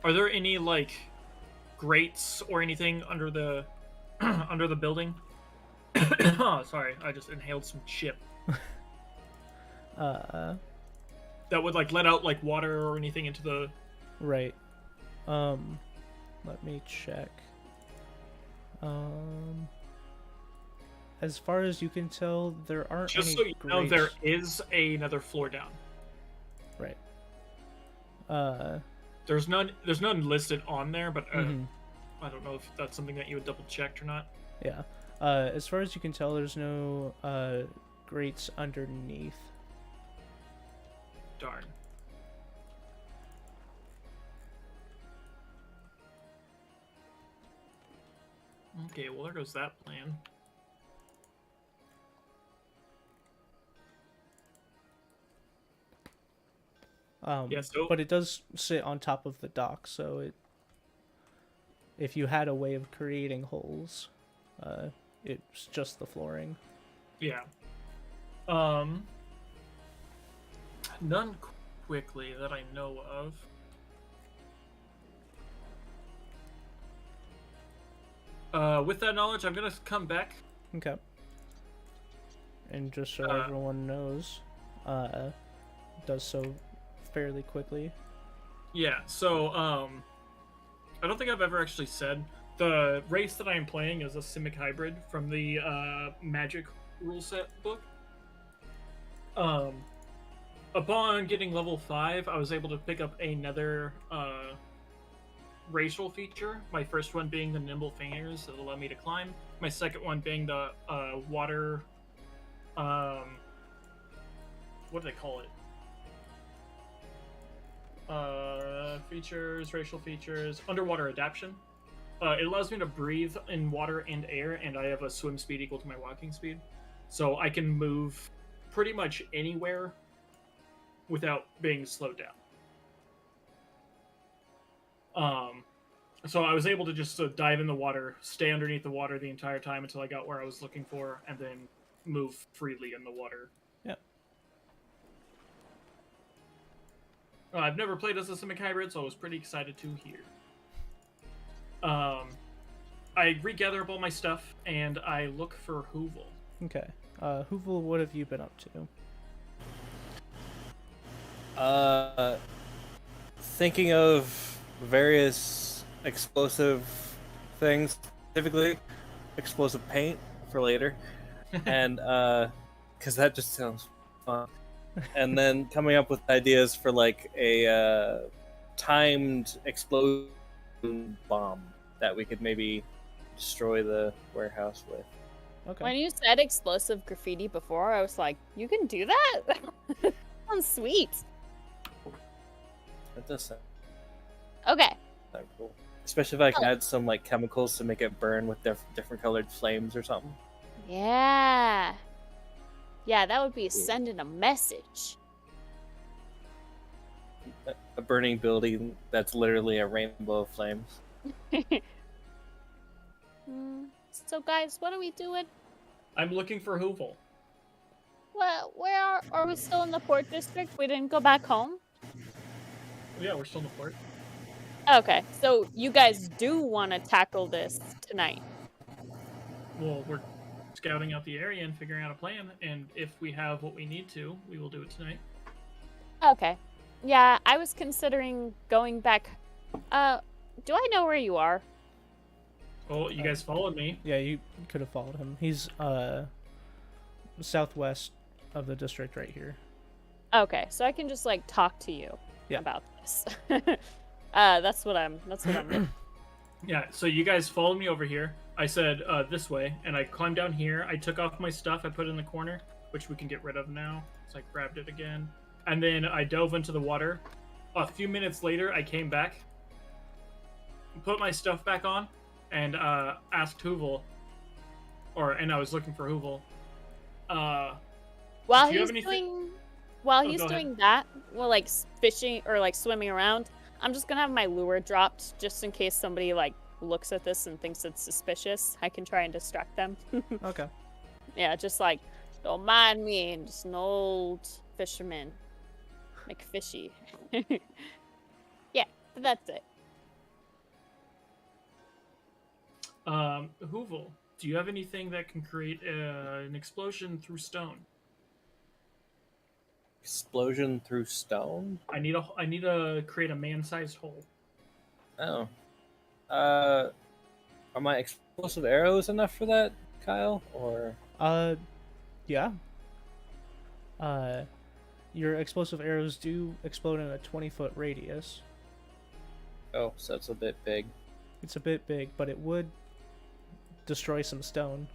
there any like grates or anything under the under the building. Oh, sorry, I just inhaled some chip. That would like let out like water or anything into the Right. Let me check. As far as you can tell, there aren't just any so you know, grates. there is another floor down. Right. There's none listed on there, but Mhm. I don't know if that's something that you would double checked or not. Yeah. As far as you can tell, there's no grates underneath. Darn. Okay, well there goes that plan. Yeah, so But it does sit on top of the dock, so if you had a way of creating holes, it's just the flooring. yeah. None quickly that I know of. With that knowledge, I'm gonna come back. Okay. And just so everyone knows, does so fairly quickly. Yeah, so, I don't think I've ever actually said. The race that I am playing is a Simic Hybrid from the, Magic rule set book. Upon getting level 5, I was able to pick up another, racial feature. My first one being the Nimble Fingers that allow me to climb. My second one being the, water, what do they call it? Features, racial features, underwater adaption. It allows me to breathe in water and air, and I have a swim speed equal to my walking speed. So I can move pretty much anywhere without being slowed down. So I was able to just dive in the water, stay underneath the water the entire time until I got where I was looking for, and then move freely in the water. Yeah. I've never played as a Simic Hybrid, so I was pretty excited to hear. I regather up all my stuff, and I look for Hoovel. Okay. Hoovel, what have you been up to? Thinking of various explosive things, specifically explosive paint for later, and because that just sounds fun. And then coming up with ideas for like a timed explosion bomb that we could maybe destroy the warehouse with. Okay. When you said explosive graffiti before, I was like, you can do that? Sounds sweet. That does sound Okay. cool. Especially if I can add some like chemicals to make it burn with different colored flames or something. Yeah. Yeah, that would be sending a message. A burning building that's literally a rainbow of flames. So guys, what are we doing? I'm looking for Hoovel. Well, where are we still in the port district? We didn't go back home? Yeah, we're still in the port. Okay, so you guys do want to tackle this tonight. Well, we're scouting out the area and figuring out a plan, and if we have what we need to, we will do it tonight. Okay. Yeah, I was considering going back. Do I know where you are? Oh, you guys followed me. Yeah, you could have followed him. He's southwest of the district right here. Okay, so I can just like talk to you Yeah. about this. That's what I'm looking. Yeah, so you guys followed me over here. I said this way, and I climbed down here. I took off my stuff I put in the corner, which we can get rid of now. So I grabbed it again. And then I dove into the water. A few minutes later, I came back, put my stuff back on, and asked Hoovel, and I was looking for Hoovel. While Do you have he's anything- doing, while Oh, he's go ahead. doing that, well, like fishing or like swimming around, I'm just gonna have my lure dropped just in case somebody like looks at this and thinks it's suspicious. I can try and distract them. Okay. Yeah, just like, don't mind me, I'm just an old fisherman. McFishy. Yeah, that's it. Hoovel, do you have anything that can create an explosion through stone? Explosion through stone? I need to create a man-sized hole. Oh. Are my explosive arrows enough for that, Kyle? Or Yeah. Your explosive arrows do explode in a 20-foot radius. oh, so it's a bit big. It's a bit big, but it would destroy some stone.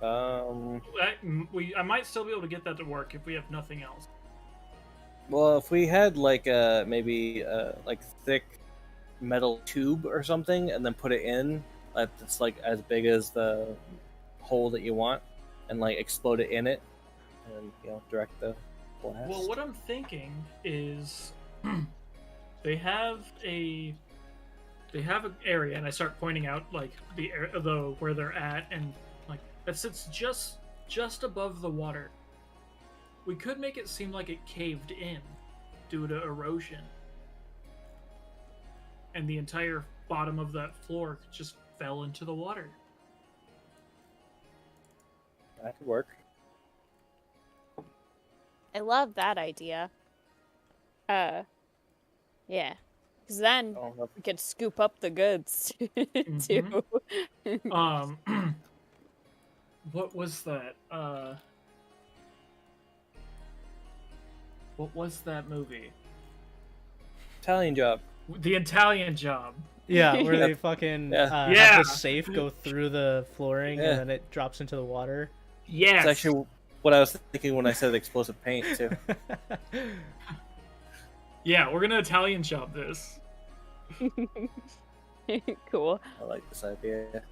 I might still be able to get that to work if we have nothing else. Well, if we had like maybe like thick metal tube or something, and then put it in, that's like as big as the hole that you want, and like explode it in it, and direct the blast. Well, what I'm thinking is they have an area, and I start pointing out like the where they're at, and like that sits just above the water. We could make it seem like it caved in due to erosion, and the entire bottom of that floor just fell into the water. That could work. I love that idea. Yeah. Because then Oh, no. we could scoop up the goods too. What was that? What was that movie? Italian Job. The Italian Job. Yeah, where Yeah. they fucking Yeah. Yeah. have the safe go through the flooring Yeah. and then it drops into the water. Yes. It's actually what I was thinking when I said explosive paint too. Yeah, we're gonna Italian Job this. Cool. I like this idea.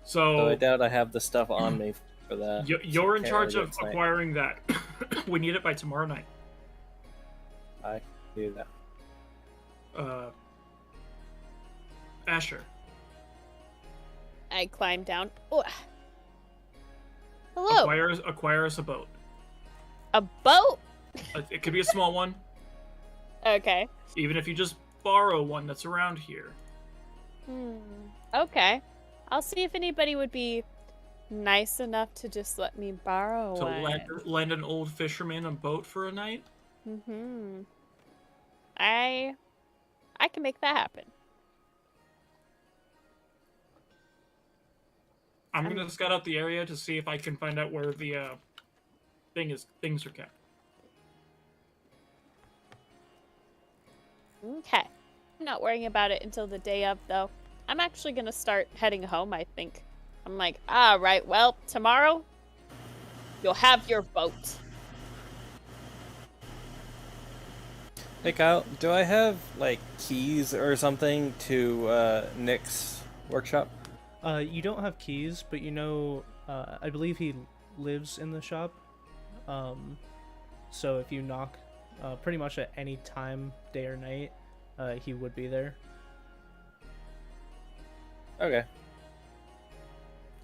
So Though I doubt I have the stuff on me for that. you're in Okay, charge I'll of do it tonight. acquiring that. We need it by tomorrow night. I can do that. Asher. I climb down. Oh. Hello. Acquire us a boat. A boat? It could be a small one, Okay. even if you just borrow one that's around here. Okay. I'll see if anybody would be nice enough to just let me borrow To one. lend an old fisherman a boat for a night. I can make that happen. I'm gonna scout out the area to see if I can find out where the things are kept. Okay. I'm not worrying about it until the day of, though. I'm actually gonna start heading home, I think. I'm like, right, well, tomorrow, you'll have your boat. Hey Kyle, do I have like keys or something to Nick's workshop? You don't have keys, but I believe he lives in the shop. So if you knock pretty much at any time, day or night, he would be there. Okay.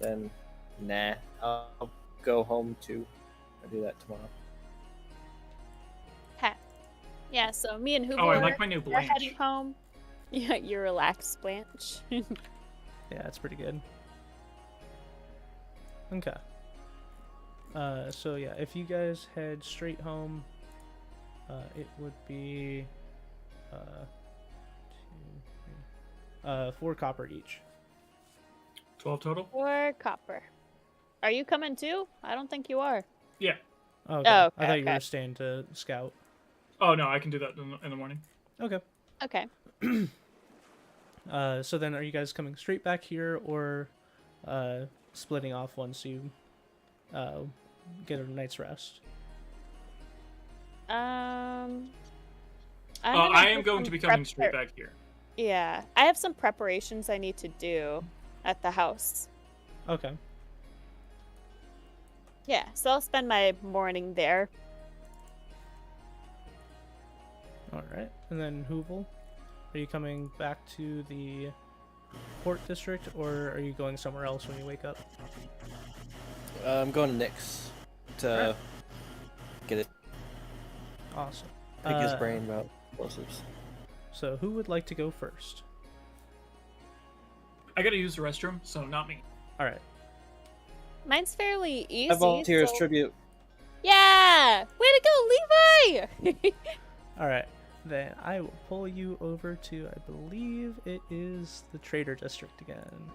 Then, nah. I'll go home too. I'll do that tomorrow. Okay. Yeah, so me and Hoover Oh, I like my new are Blanche. heading home. Yeah, you're relaxed, Blanche. Yeah, it's pretty good. Okay. So yeah, if you guys head straight home, it would be 2, 3, 4 copper each. 12 total? 4 copper. Are you coming too? I don't think you are. Yeah. Oh, okay. Oh, I okay, thought you were okay. staying to scout. Oh, no, I can do that in the morning. Okay. Okay. So then are you guys coming straight back here or splitting off once you get a night's rest? I'm I gonna am do going some to be coming prep- straight back here. Yeah, I have some preparations I need to do at the house. Okay. Yeah, so I'll spend my morning there. All right. And then Hoovel, are you coming back to the port district or are you going somewhere else when you wake up? I'm going to Nick's to get it. Awesome. Pick his brain about explosives. So who would like to go first? I gotta use the restroom, so not me. All right. Mine's fairly easy. I volunteer as so- tribute. Yeah! Way to go, Levi! All right. Then I will pull you over to, I believe it is the Trader District again.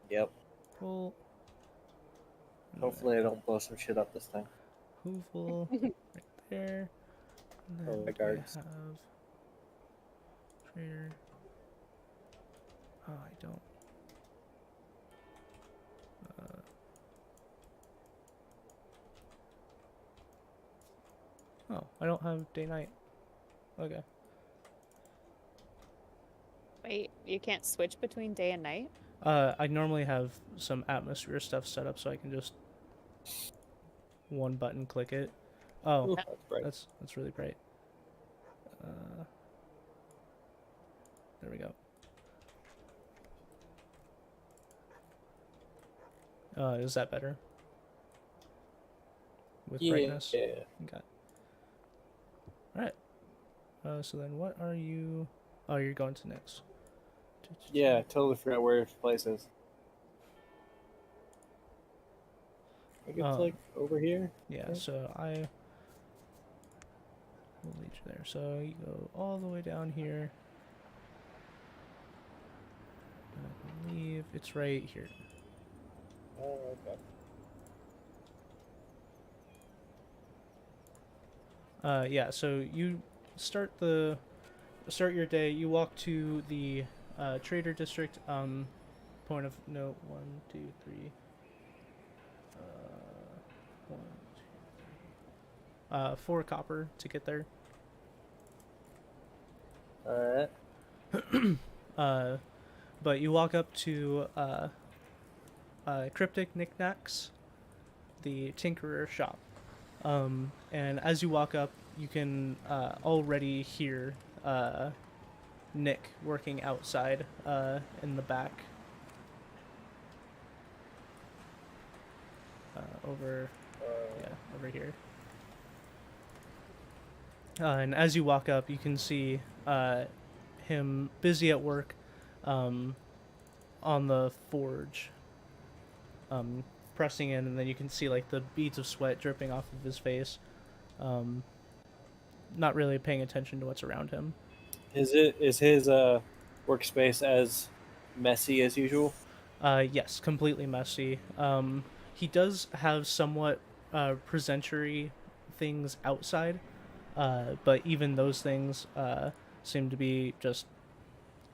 Yep. Pull. Hopefully I don't blow some shit up this time. Hoovel right there. And Oh, then my guards. I have Trader. Oh, I don't. Oh, I don't have day night. Okay. Wait, you can't switch between day and night? I normally have some atmosphere stuff set up so I can just one button click it. Oh, Ooh, that's bright. that's really bright. There we go. Is that better? With brightness? Yeah. Okay. Alright. So then what are you... Oh, you're going to next. Yeah, totally forgot where his place is. I think it's like over here. Yeah, so I will lead you there. So you go all the way down here. I believe it's right here. Oh, okay. Yeah, so you start your day. You walk to the Trader District. Point of note: 1, 2, 3. 1, 2, 3. 4 copper to get there. Alright. But you walk up to Cryptic Knickknacks, the Tinkerer shop. And as you walk up, you can already hear Nick working outside in the back. Over here. And as you walk up, you can see him busy at work on the forge, pressing in, and then you can see like the beads of sweat dripping off of his face. Not really paying attention to what's around him. Is his workspace as messy as usual? Yes, completely messy. He does have somewhat presentory things outside, but even those things seem to be just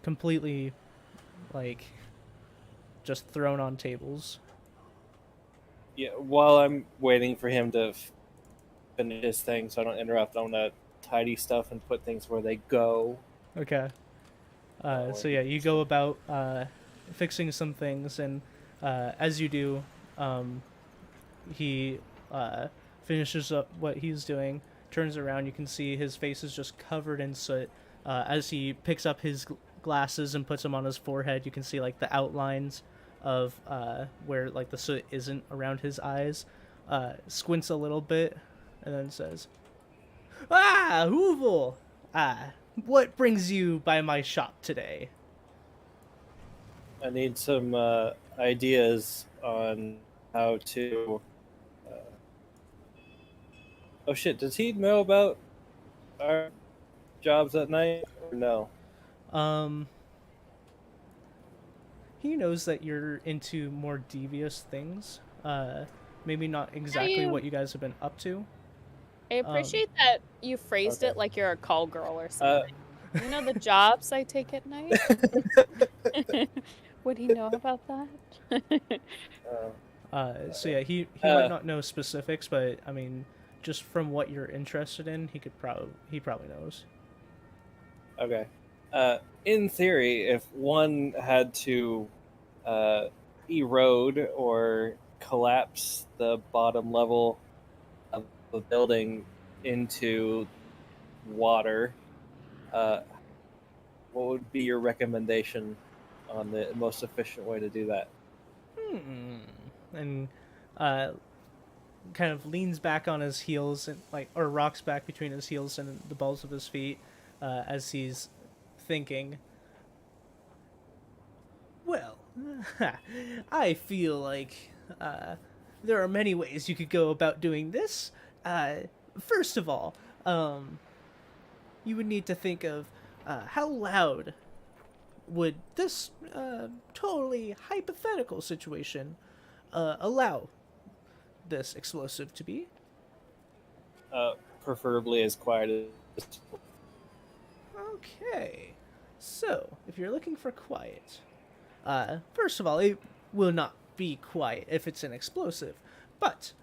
completely like just thrown on tables. Yeah, while I'm waiting for him to finish his thing so I don't interrupt, I want to tidy stuff and put things where they go. Okay. So yeah, you go about fixing some things, and as you do, he finishes up what he's doing, turns around, you can see his face is just covered in soot. As he picks up his glasses and puts them on his forehead, you can see like the outlines of where like the soot isn't around his eyes. Squints a little bit and then says, "Ah, Hoovel! What brings you by my shop today?" I need some ideas on how to... Oh shit, does he know about our jobs at night or no? Um, he knows that you're into more devious things. Maybe not exactly you- what you guys have been up to. I appreciate that you phrased Okay. it like you're a call girl or Uh, something. You know the jobs I take at night? Would he know about that? So yeah, he might not know specifics, but I mean, just from what you're interested in, he probably knows. Okay. In theory, if one had to erode or collapse the bottom level of the building into water, what would be your recommendation on the most efficient way to do that? And uh, kind of leans back on his heels and or rocks back between his heels and the balls of his feet as he's thinking. Well, I feel like there are many ways you could go about doing this. First of all, you would need to think of how loud would this totally hypothetical situation allow this explosive to be. Preferably as quiet as possible. Okay, so if you're looking for quiet, first of all, it will not be quiet if it's an explosive, but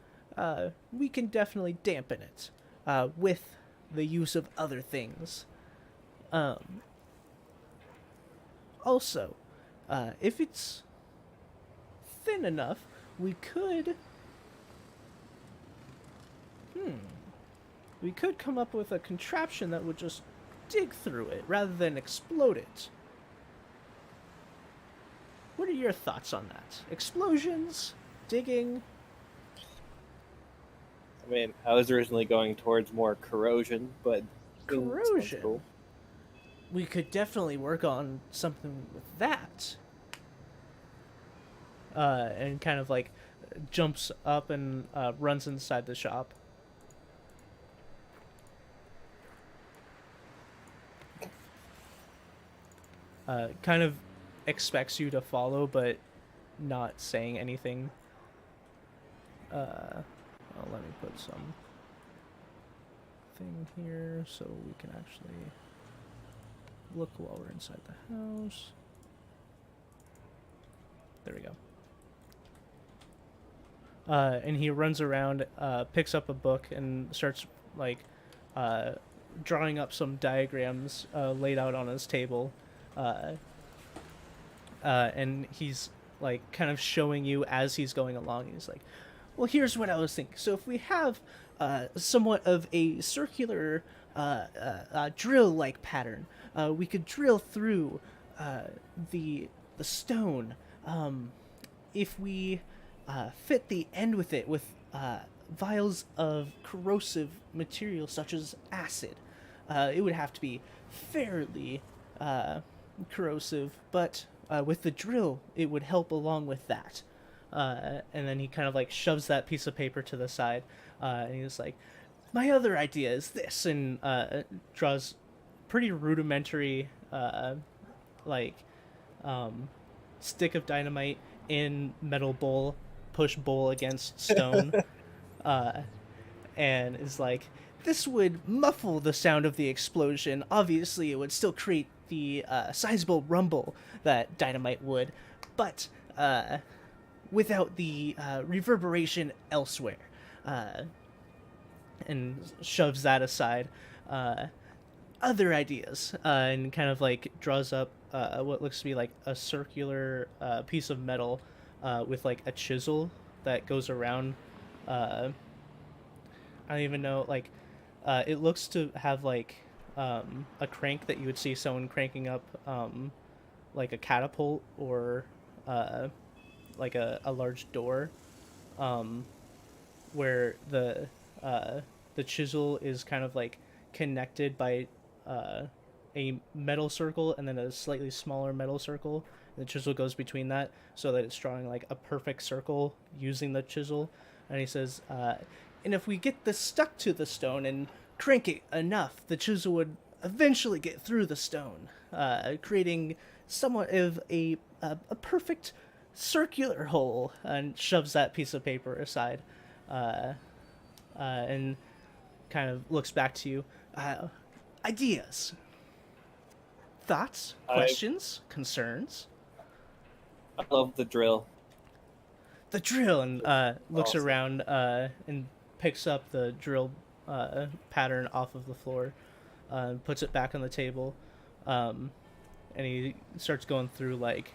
we can definitely dampen it with the use of other things. Also, if it's thin enough, we could come up with a contraption that would just dig through it rather than explode it. What are your thoughts on that? Explosions? Digging? I mean, I was originally going towards more corrosion, but Corrosion? cool. We could definitely work on something with that. And kind of like jumps up and runs inside the shop. Kind of expects you to follow, but not saying anything. Let me put some thing here so we can actually look while we're inside the house. There we go. And he runs around, picks up a book, and starts drawing up some diagrams laid out on his table. And he's kind of showing you as he's going along. He's like, well, here's what I was thinking. So if we have somewhat of a circular drill-like pattern, we could drill through the stone. If we fit the end with it with vials of corrosive material such as acid, it would have to be fairly corrosive, but with the drill, it would help along with that. And then he kind of shoves that piece of paper to the side, and he's like, my other idea is this, and draws pretty rudimentary stick of dynamite in metal bowl, push bowl against stone, and is like, this would muffle the sound of the explosion. Obviously, it would still create the sizable rumble that dynamite would, but without the reverberation elsewhere. And shoves that aside. Other ideas, and kind of draws up what looks to be a circular piece of metal with a chisel that goes around. I don't even know, it looks to have a crank that you would see someone cranking up a catapult or a large door, where the chisel is kind of connected by a metal circle and then a slightly smaller metal circle. The chisel goes between that so that it's drawing a perfect circle using the chisel. And he says, and if we get this stuck to the stone and crank it enough, the chisel would eventually get through the stone, creating somewhat of a perfect circular hole, and shoves that piece of paper aside, and kind of looks back to you. Ideas, thoughts, questions, concerns? I love the drill. The drill, and looks Awesome. around and picks up the drill pattern off of the floor, puts it back on the table, and he starts going through like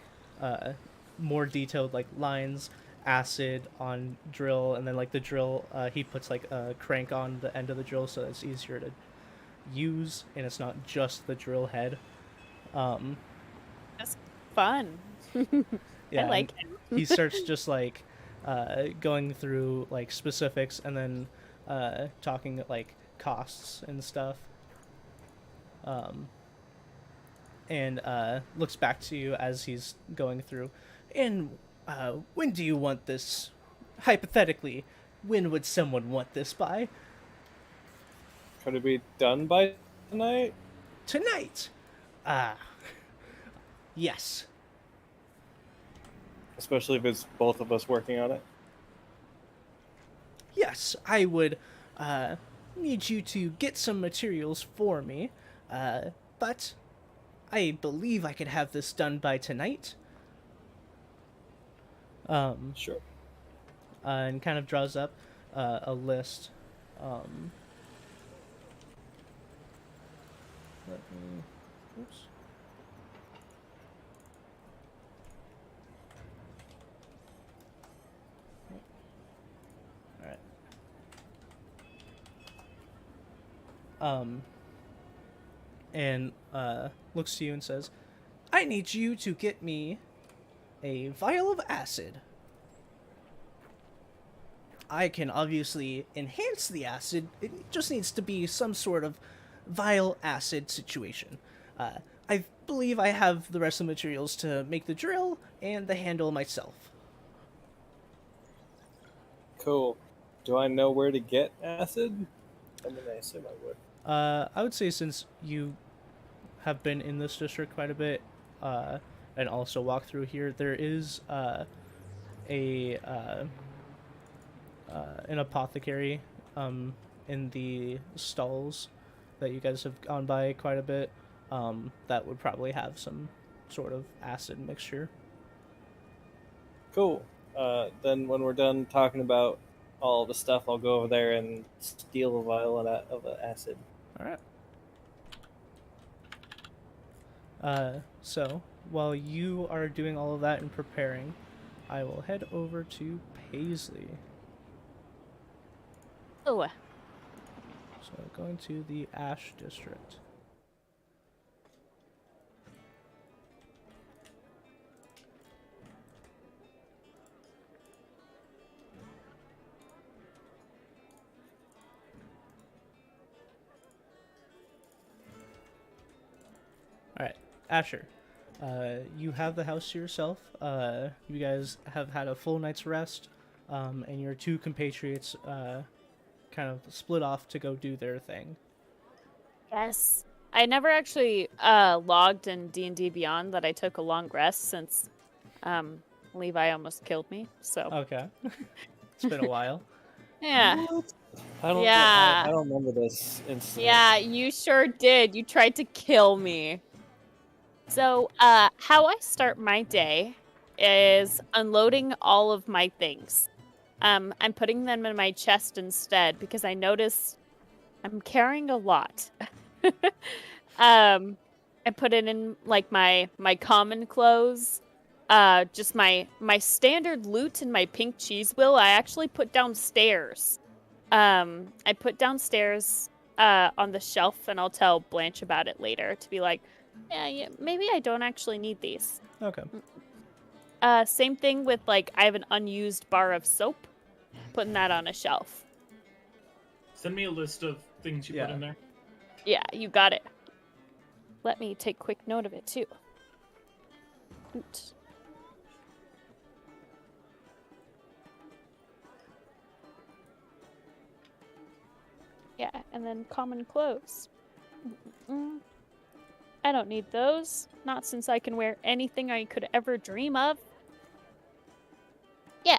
more detailed like lines, acid on drill, and then like the drill, he puts like a crank on the end of the drill so that it's easier to use and it's not just the drill head. That's fun. Yeah, I like and he starts just like going through like specifics and then talking like costs and stuff. And looks back to you as he's going through. And when do you want this? Hypothetically, when would someone want this by? Could it be done by tonight? Tonight. Yes. Especially if it's both of us working on it. Yes, I would need you to get some materials for me, but I believe I could have this done by tonight. Sure. And kind of draws up a list. Let me. Oops. All right. And looks to you and says, "I need you to get me a vial of acid. I can obviously enhance the acid. It just needs to be some sort of vial acid situation. I believe I have the rest of the materials to make the drill and the handle myself." Cool. Do I know where to get acid? I mean, I assume I would. I would say since you have been in this district quite a bit, and also walk through here, there is an apothecary in the stalls that you guys have gone by quite a bit, that would probably have some sort of acid mixture. Cool. Then when we're done talking about all the stuff, I'll go over there and steal a vial of acid. All right. So while you are doing all of that and preparing, I will head over to Paisley. Oh, So going to the Ash District. All right, Asher. You have the house to yourself. You guys have had a full night's rest, and your two compatriots kind of split off to go do their thing. yes. I never actually logged in D&D Beyond that I took a long rest since Levi almost killed me. So Okay. It's been a while. yeah, I don't. Yeah. I don't remember this incident. yeah, you sure did. You tried to kill me. So how I start my day is unloading all of my things. I'm putting them in my chest instead because I notice I'm carrying a lot. I put it in like my common clothes, just my standard loot and my pink cheese wheel. I actually put downstairs. I put downstairs on the shelf, and I'll tell Blanche about it later to be like, yeah, maybe I don't actually need these. Okay. Same thing with like I have an unused bar of soap, putting that on a shelf. Send me a list of things you put in there. Yeah, you got it. Let me take quick note of it too. Oops. Yeah, and then common clothes. Mm, I don't need those. Not since I can wear anything I could ever dream of. Yeah.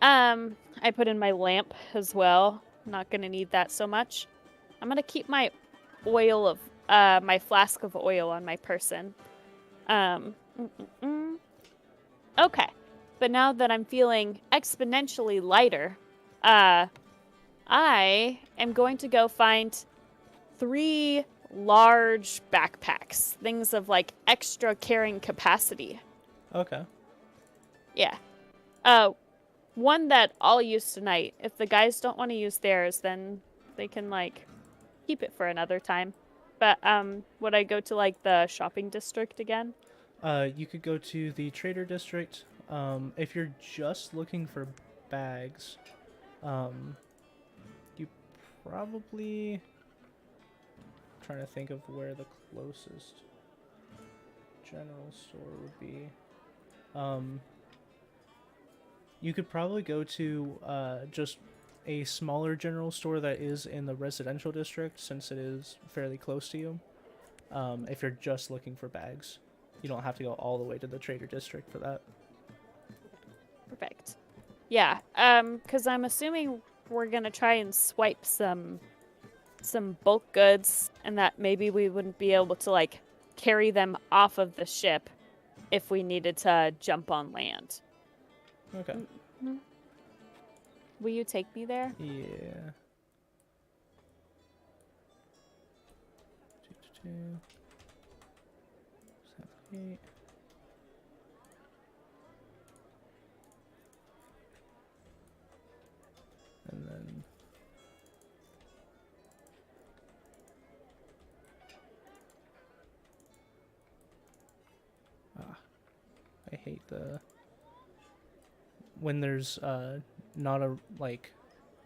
I put in my lamp as well. Not gonna need that so much. I'm gonna keep my oil of my flask of oil on my person. Mm, mm, mm. Okay. But now that I'm feeling exponentially lighter, I am going to go find 3 large backpacks, things of like extra carrying capacity. Okay. Yeah. One that I'll use tonight. If the guys don't want to use theirs, then they can like keep it for another time. But would I go to like the shopping district again? You could go to the trader district. If you're just looking for bags, you probably trying to think of where the closest general store would be. You could probably go to just a smaller general store that is in the residential district, since it is fairly close to you. If you're just looking for bags, you don't have to go all the way to the trader district for that. Perfect. Yeah. Because I'm assuming we're gonna try and swipe some bulk goods, and that maybe we wouldn't be able to like carry them off of the ship if we needed to jump on land. Okay. Mm-hmm. Will you take me there? Yeah. Two. 7, 8. And then I hate when there's not a like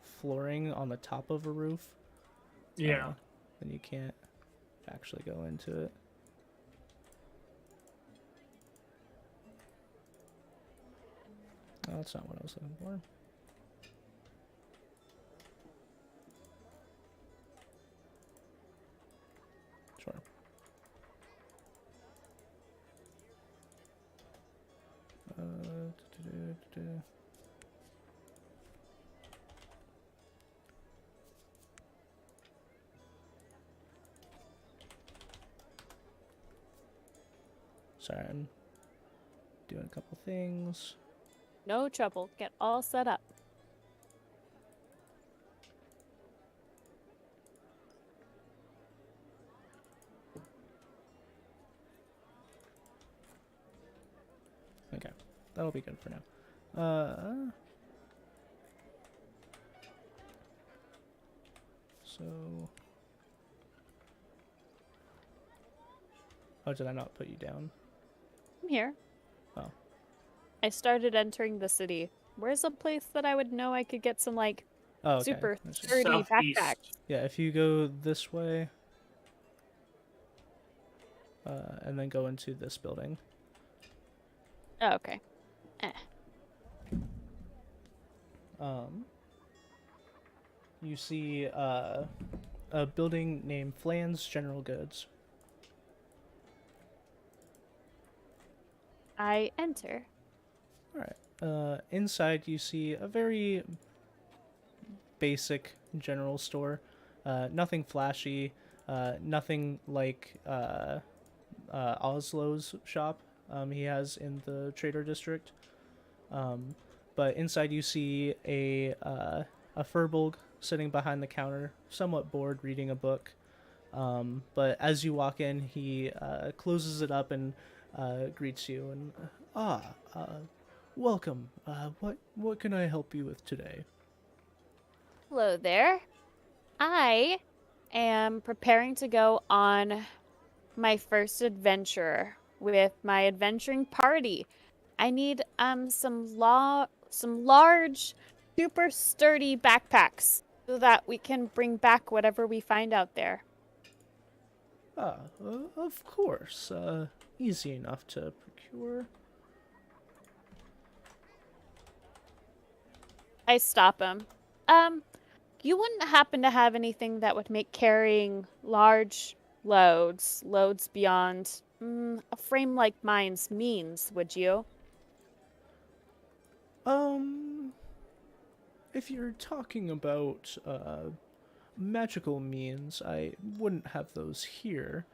flooring on the top of a roof. Yeah. Then you can't actually go into it. Oh, that's not what I was looking for. Sure. Sorry, I'm doing a couple things. No trouble. Get all set up. Okay, that'll be good for now. So, oh, did I not put you down? I'm here. Oh. I started entering the city. Where's a place that I would know I could get some like Oh, okay. super I see. sturdy Southeast. backpacks? Yeah, if you go this way, and then go into this building. Oh, okay. You see a building named Flan's General Goods. I enter. Alright. Inside you see a very basic general store. Nothing flashy. Nothing like Oslo's shop he has in the Trader District. But inside you see a Furbolg sitting behind the counter, somewhat bored, reading a book. But as you walk in, he closes it up and greets you and welcome. What can I help you with today? Hello there. I am preparing to go on my first adventure with my adventuring party. I need some large, super sturdy backpacks so that we can bring back whatever we find out there. Of course. Easy enough to procure. I stop him. You wouldn't happen to have anything that would make carrying large loads beyond a frame like mine's means, would you? Um, if you're talking about magical means, I wouldn't have those here.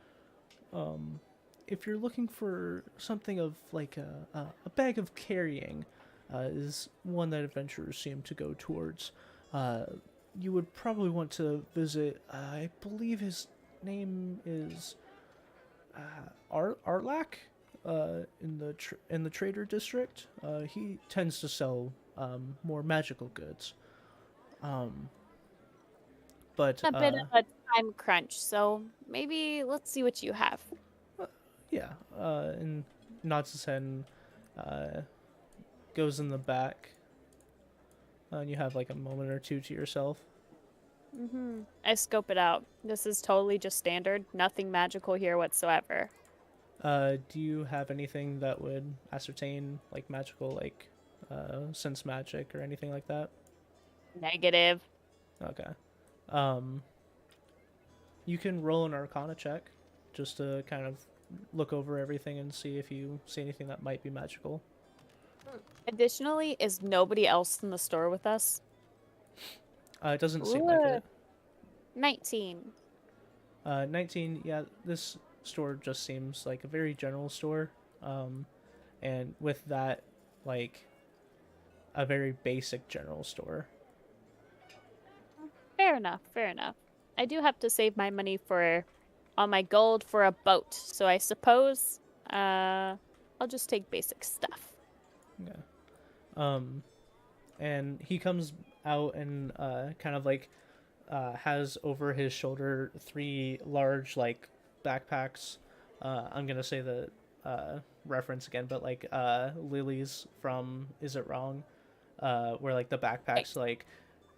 If you're looking for something of like a bag of carrying, is one that adventurers seem to go towards. You would probably want to visit. I believe his name is Arlak. In the trader district, he tends to sell more magical goods. Um, but A bit of a time crunch, so maybe let's see what you have. yeah, and nods his head and uh, goes in the back. And you have like a moment or two to yourself. I scope it out. This is totally just standard. Nothing magical here whatsoever. Do you have anything that would ascertain like magical, like sense magic or anything like that? Negative. Okay. You can roll an Arcana check just to kind of look over everything and see if you see anything that might be magical. Additionally, is nobody else in the store with us? It doesn't seem like it. 19. 19. Yeah, this store just seems like a very general store, and with that, like a very basic general store. Fair enough, fair enough. I do have to save my money for all my gold for a boat, so I suppose I'll just take basic stuff. Yeah. And he comes out and kind of like has over his shoulder 3 large like backpacks. I'm gonna say the reference again, but like Lily's from Is It Wrong? Where like the backpack's like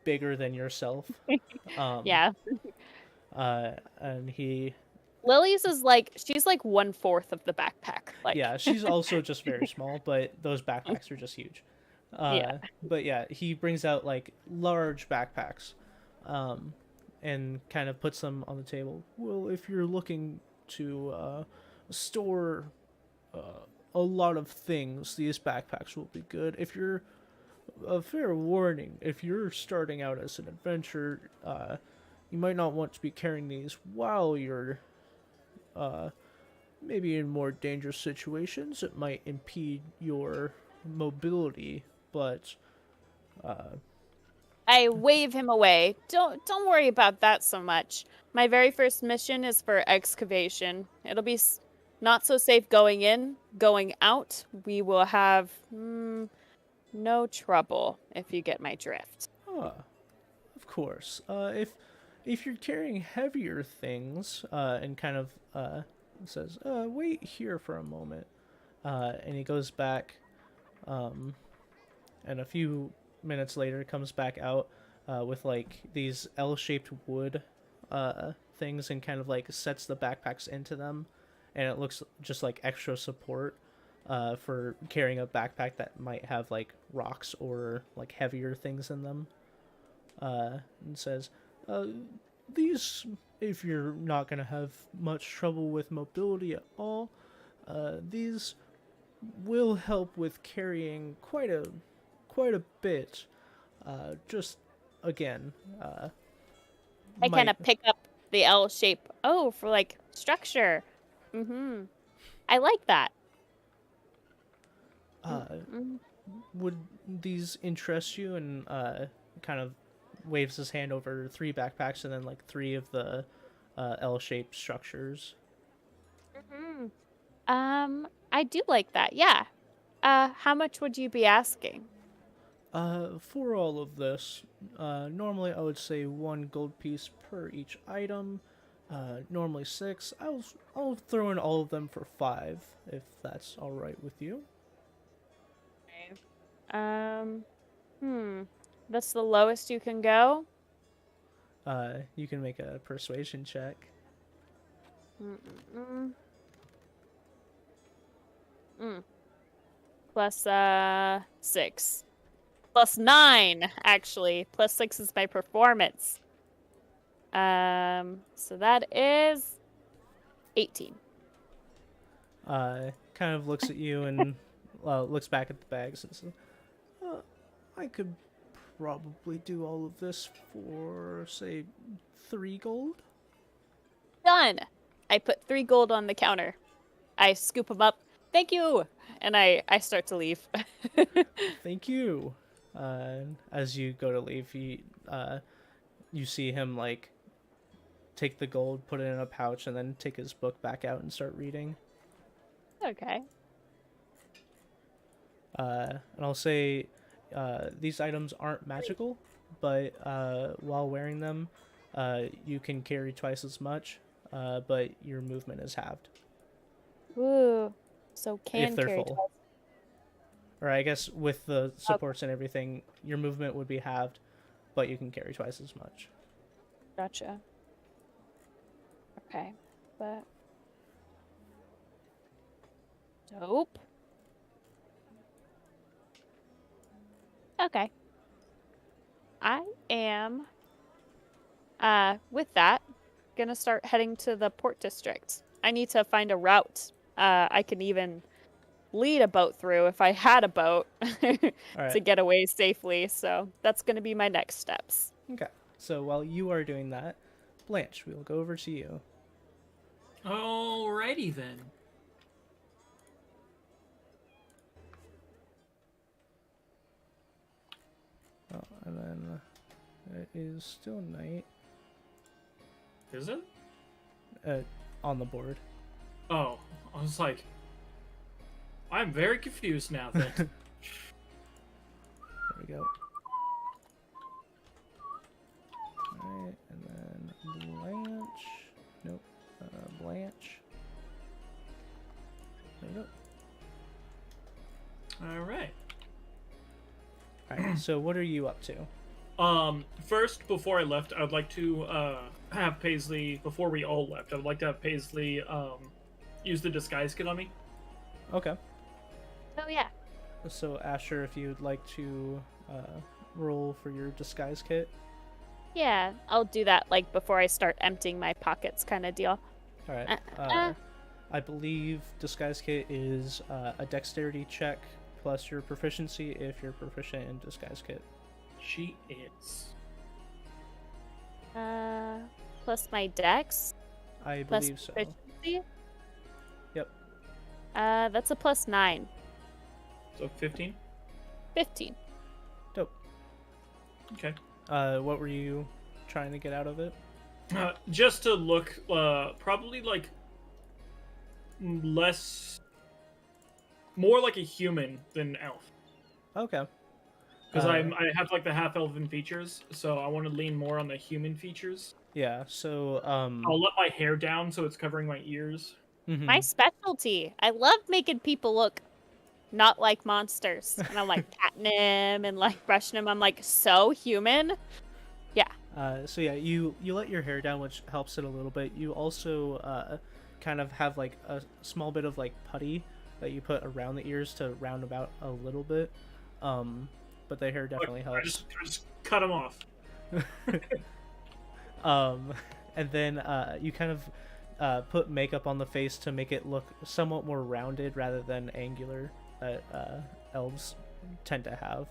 bigger than yourself. Yeah. And he Lily's is like, she's like 1/4 of the backpack. Like, yeah, she's also just very small, but those backpacks are just huge. Yeah. But yeah, he brings out like large backpacks, and kind of puts them on the table. Well, if you're looking to store a lot of things, these backpacks will be good. If you're a fair warning, if you're starting out as an adventurer, you might not want to be carrying these while you're maybe in more dangerous situations. It might impede your mobility, but I wave him away. Don't worry about that so much. My very first mission is for excavation. It'll be not so safe going in. Going out, we will have no trouble, if you get my drift. of course, if you're carrying heavier things, and kind of says, wait here for a moment, and he goes back, and a few minutes later comes back out with like these L-shaped wood things, and kind of like sets the backpacks into them, and it looks just like extra support for carrying a backpack that might have like rocks or like heavier things in them, and says, these, if you're not going to have much trouble with mobility at all, these will help with carrying quite a bit. Just again, I kind of might pick up the L shape. Oh, for like structure. I like that. would these interest you? And kind of waves his hand over 3 backpacks and then like 3 of the L-shaped structures. I do like that. Yeah. How much would you be asking? For all of this, normally I would say 1 gold piece per each item. Normally 6. I'll throw in all of them for 5, if that's all right with you. That's the lowest you can go? You can make a persuasion check. Plus 6. +9, actually. +6 is my performance. So that is 18. Kind of looks at you and looks back at the bags and says, I could probably do all of this for, say, 3 gold? Done! I put 3 gold on the counter. I scoop them up. Thank you! And I start to leave. Thank you. As you go to leave, you see him, like, take the gold, put it in a pouch, and then take his book back out and start reading. Okay. And I'll say these items aren't magical, but while wearing them, you can carry twice as much, but your movement is halved. Ooh. So can if they're carry full. twice. Or I guess with the supports and everything, your movement would be halved, but you can carry twice as much. Gotcha. Okay. But dope. Okay. I am with that gonna start heading to the port district. I need to find a route I can even lead a boat through if I had a boat to Alright. get away safely. So that's gonna be my next steps. Okay. So while you are doing that, Blanche, we'll go over to you. Alrighty then. Oh, and then it is still night Is it? on the board. Oh, I was like, I'm very confused now then. There we go. Alright, and then Blanche. Nope. Blanche. There we go. Alright. Alright, so what are you up to? First, before I left, I would like to have Paisley, before we all left, I would like to have Paisley use the disguise kit on me. Okay. Oh yeah. So Asher, if you'd like to roll for your disguise kit. Yeah, I'll do that like before I start emptying my pockets kind of deal. Alright. I believe disguise kit is a dexterity check plus your proficiency if you're proficient in disguise kit. She is. Plus my dex. I Plus believe so. proficiency. Yep. That's a +9. So 15? 15. Dope. Okay. What were you trying to get out of it? Just to look, probably like more like a human than elf. Okay. Because I have like the half elven features, so I want to lean more on the human features. Yeah, so I'll let my hair down so it's covering my ears. mhm. My specialty. I love making people look not like monsters. And I'm like patting him and like brushing him. I'm like so human. So yeah, you let your hair down, which helps it a little bit. You also kind of have like a small bit of like putty that you put around the ears to round about a little bit. But the hair definitely I helps. just cut them off. And then you kind of put makeup on the face to make it look somewhat more rounded rather than angular that elves tend to have.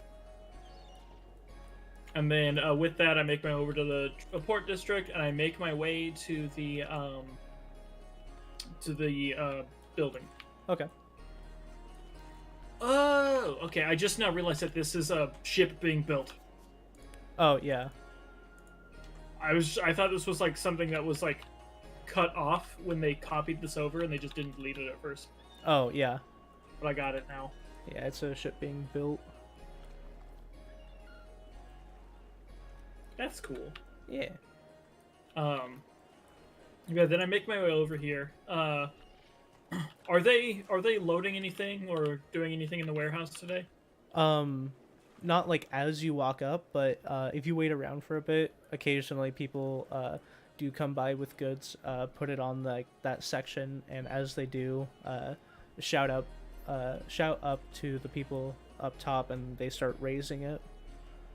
And then with that, I make my way over to the port district, and I make my way to the building. Okay. Oh, okay. I just now realized that this is a ship being built. Oh yeah. I thought this was like something that was like cut off when they copied this over, and they just didn't delete it at first. Oh yeah. But I got it now. Yeah, it's a ship being built. That's cool. Yeah. Yeah. Then I make my way over here. Are they loading anything or doing anything in the warehouse today? Not like as you walk up, but if you wait around for a bit, occasionally people do come by with goods, put it on that section, and as they do, shout up to the people up top, and they start raising it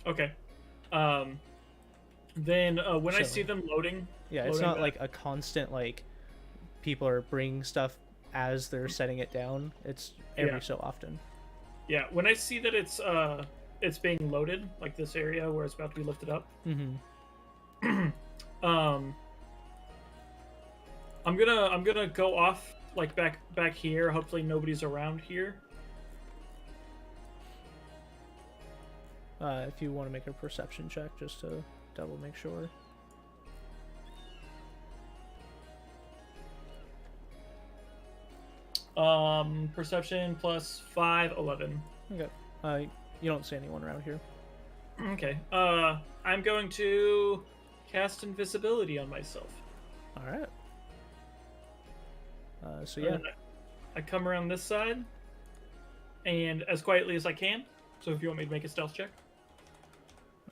Okay. Then when I So- see them loading, Yeah, it's loading not back- like a constant like people are bringing stuff as they're setting it down. It's every Yeah. so often. yeah, when I see that it's being loaded, like this area where it's about to be lifted up, Mm-hmm. I'm gonna go off like back here. Hopefully nobody's around here. If you want to make a perception check, just to double make sure. Perception plus 5, 11. Okay. You don't see anyone around here. Okay. I'm going to cast invisibility on myself. All right. So yeah. And I come around this side, and as quietly as I can. So if you want me to make a stealth check.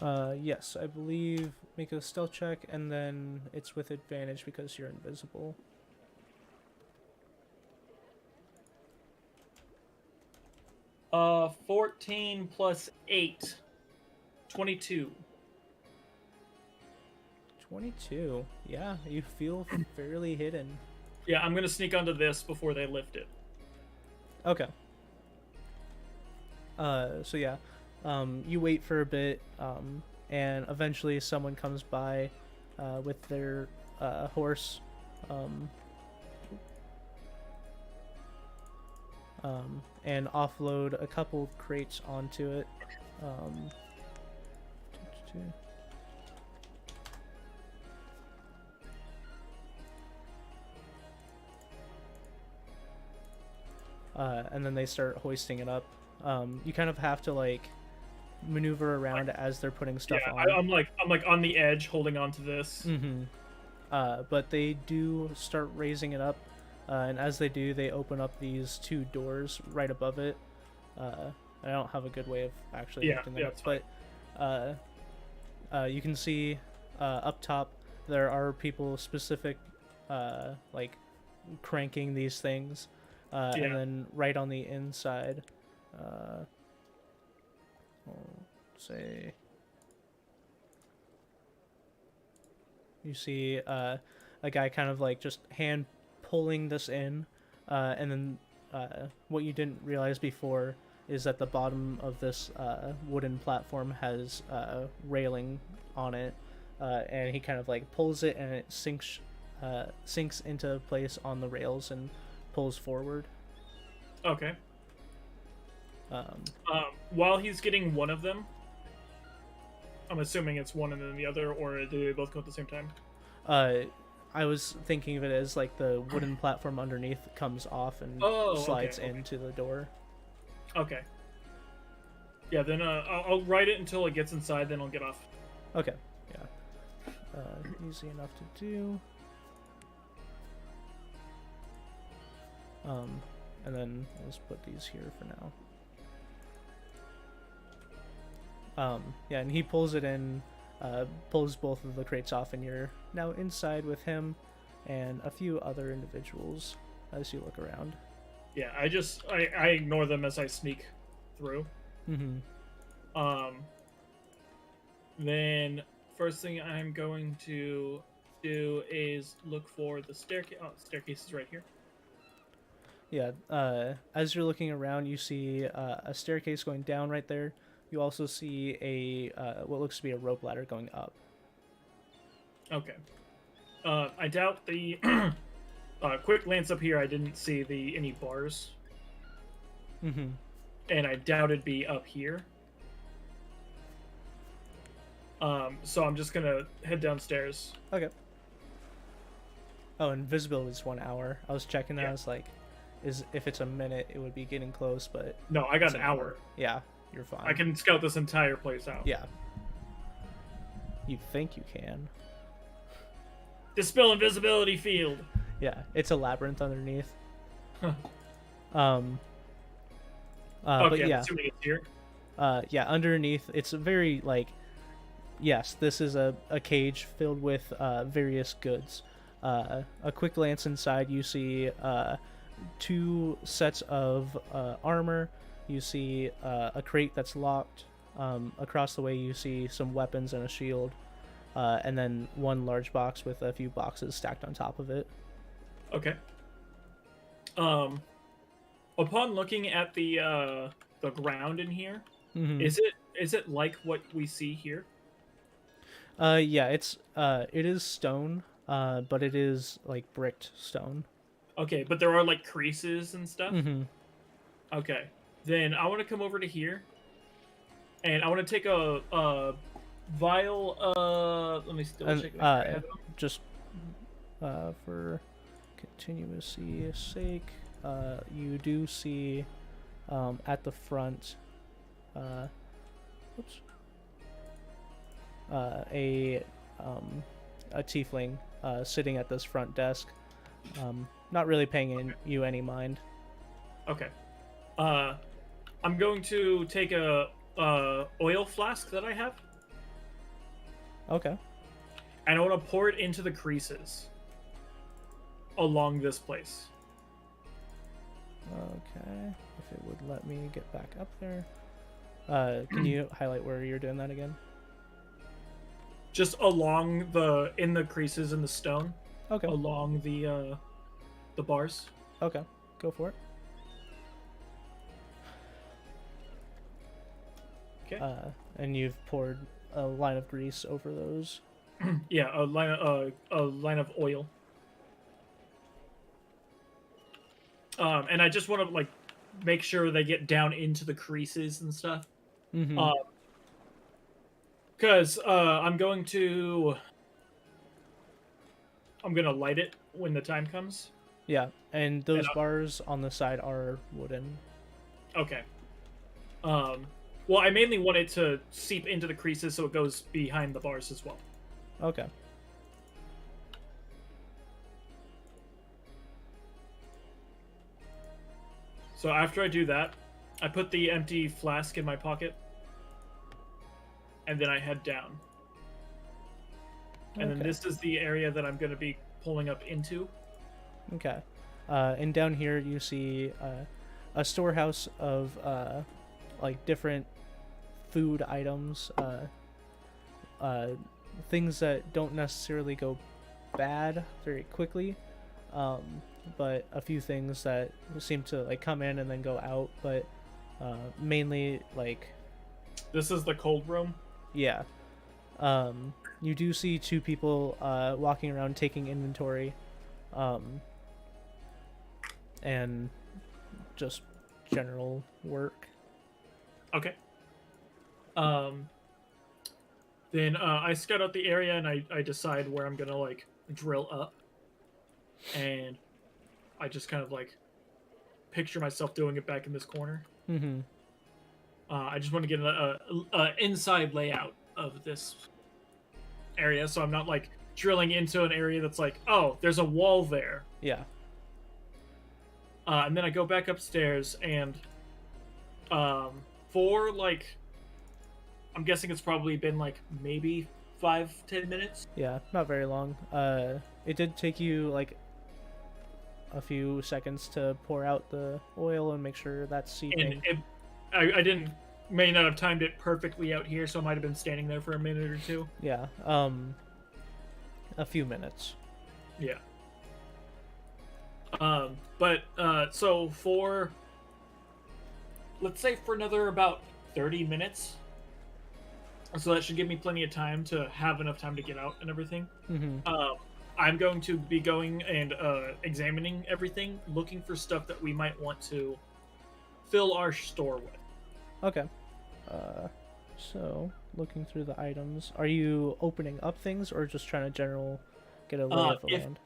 Yes, I believe make a stealth check, and then it's with advantage because you're invisible. Uh, 14 plus 8. 22. 22. Yeah, you feel fairly hidden. Yeah, I'm gonna sneak onto this before they lift it. Okay. So yeah, you wait for a bit, and eventually someone comes by, with their horse, and offload a couple crates onto it. And then they start hoisting it up. You kind of have to like maneuver around as they're putting stuff Yeah, on. I'm like on the edge, holding on to this. Mm-hmm. But they do start raising it up, and as they do, they open up these two doors right above it. I don't have a good way of actually lifting them up, but you can see up top there are people specific, like cranking these things, and then right on the inside, I'll say. You see a guy kind of like just hand pulling this in, and then what you didn't realize before is that the bottom of this wooden platform has railing on it, and he kind of like pulls it and it sinks into place on the rails and pulls forward. Okay. While he's getting one of them, I'm assuming it's one and then the other, or do they both go at the same time? I was thinking of it as like the wooden platform underneath comes off and slides into the door. Okay. Yeah, then I'll ride it until it gets inside, then I'll get off. Okay, yeah. Easy enough to do. And then let's put these here for now. Yeah, and he pulls it in, pulls both of the crates off, and you're now inside with him and a few other individuals as you look around. Yeah, I ignore them as I sneak through. Mm-hmm. Then first thing I'm going to do is look for the staircase. Oh, the staircase is right here. Yeah, as you're looking around, you see a staircase going down right there. You also see a what looks to be a rope ladder going up. Okay. I doubt the quick glance up here. I didn't see any bars. Mm-hmm. And I doubt it'd be up here. So I'm just gonna head downstairs. Okay. Oh, and visibility is 1 hour. I was checking that. Yeah. I was like, if it's a minute, it would be getting close, but No, I got it's an hour. Yeah, you're fine. I can scout this entire place out. Yeah. You think you can? Dispel invisibility field. Yeah, it's a labyrinth underneath. Huh. Okay, but I'm yeah, assuming it's here. yeah, underneath it's a very like, yes, this is a cage filled with various goods. A quick glance inside, you see 2 sets of armor. You see a crate that's locked, Across the way, you see some weapons and a shield, and then one large box with a few boxes stacked on top of it. Okay. Upon looking at the ground in here, Mm-hmm. is it like what we see here? Yeah, it is stone, but it is like bricked stone. Okay, but there are like creases and stuff. Mm-hmm. Okay, then I want to come over to here, and I want to take a vial. Let me double check. Just for continuity's sake, you do see at the front, oops, a tiefling sitting at this front desk, not really paying you any mind. Okay. I'm going to take a oil flask that I have, Okay. and I want to pour it into the creases along this place. Okay. If it would let me get back up there. Can you highlight where you're doing that again? Just in the creases in the stone, Okay. along the bars. Okay. Go for it. Okay. And you've poured a line of grease over those. Yeah, a line of oil. And I just want to like make sure they get down into the creases and stuff. Mm-hmm. Because I'm gonna light it when the time comes. Yeah, and those And bars on the side are wooden. Okay. Well, I mainly want it to seep into the creases so it goes behind the bars as well. Okay. So after I do that, I put the empty flask in my pocket, and then I head down. And then Okay. this is the area that I'm going to be pulling up into. Okay. And down here you see a storehouse of like different food items, things that don't necessarily go bad very quickly, but a few things that seem to like come in and then go out, but mainly like This is the cold room. yeah. You do see two people walking around taking inventory, and just general work. Okay. Then I scout out the area and I decide where I'm gonna like drill up, and I just kind of like picture myself doing it back in this corner. Mm-hmm. I just want to get a inside layout of this area, so I'm not like drilling into an area that's like, oh, there's a wall there. Yeah. And then I go back upstairs and for like, I'm guessing it's probably been like maybe 5-10 minutes. Yeah, not very long. It did take you like a few seconds to pour out the oil and make sure that's seeping. And I may not have timed it perfectly out here, so I might have been standing there for a minute or two. Yeah, a few minutes. Yeah. So for, let's say for another about 30 minutes, so that should give me plenty of time to have enough time to get out and everything. Mm-hmm. I'm going to be going and examining everything, looking for stuff that we might want to fill our store with. Okay. So looking through the items, are you opening up things or just trying to get a lay of the land?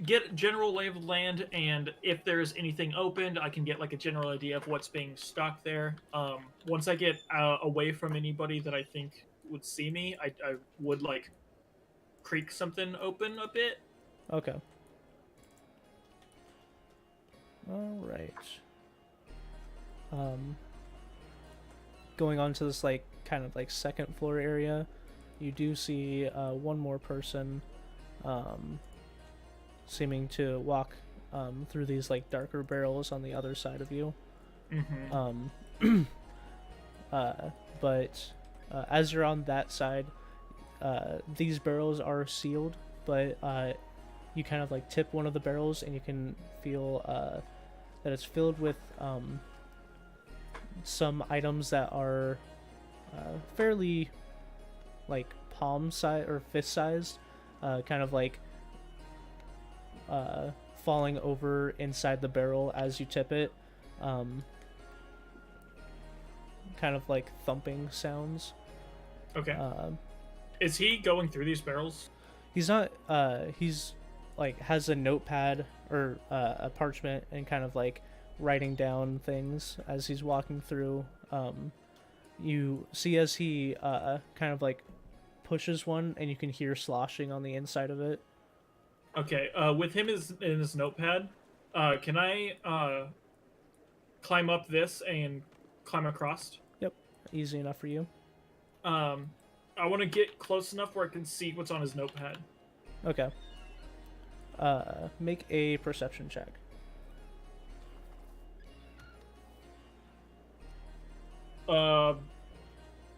Get general lay of the land, and if there's anything opened, I can get like a general idea of what's being stocked there. Once I get away from anybody that I think would see me, I would like creak something open a bit. Okay. All right. Going on to this like kind of like second floor area, you do see one more person seeming to walk through these like darker barrels on the other side of you. Mm-hmm. But as you're on that side, these barrels are sealed, but you kind of like tip one of the barrels and you can feel that it's filled with some items that are fairly like palm size or fist sized, kind of like falling over inside the barrel as you tip it, kind of like thumping sounds. Okay. Is he going through these barrels? He's not. He's like has a notepad or a parchment and kind of like writing down things as he's walking through. You see as he kind of like pushes one, and you can hear sloshing on the inside of it. Okay. With him in his notepad, can I climb up this and climb across? Yep, easy enough for you. I want to get close enough where I can see what's on his notepad. Okay. Make a perception check.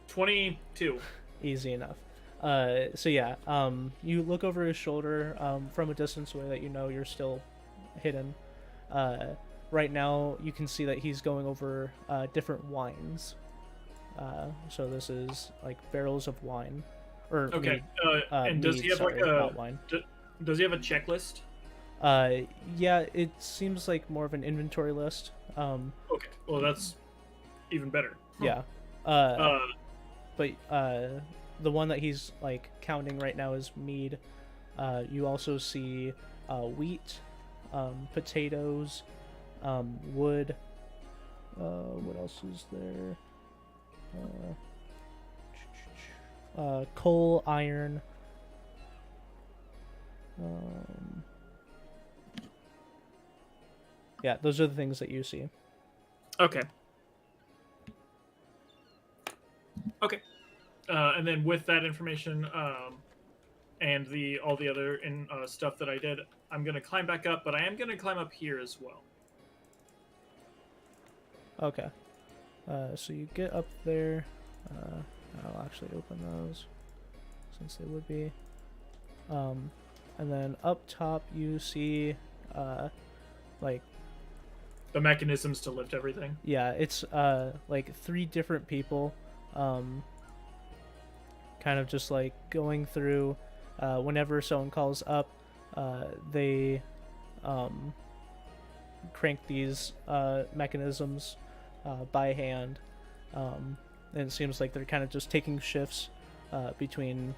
22. Easy enough. So yeah, you look over his shoulder from a distance away that you know you're still hidden. Right now, you can see that he's going over different wines. So this is like barrels of wine, or Okay. mead, And does mead, he have sorry, like not wine? Does he have a checklist? Yeah, it seems like more of an inventory list. Okay. Well, that's even better. Yeah. But the one that he's like counting right now is mead. You also see wheat, potatoes, wood. What else is there? Coal, iron. Yeah, those are the things that you see. Okay. Okay. And then with that information, and all the other stuff that I did, I'm gonna climb back up, but I am gonna climb up here as well. Okay. So you get up there. I'll actually open those since they would be. And then up top you see like The mechanisms to lift everything. yeah, it's like 3 different people kind of just like going through whenever someone calls up, they crank these mechanisms by hand, and it seems like they're kind of just taking shifts between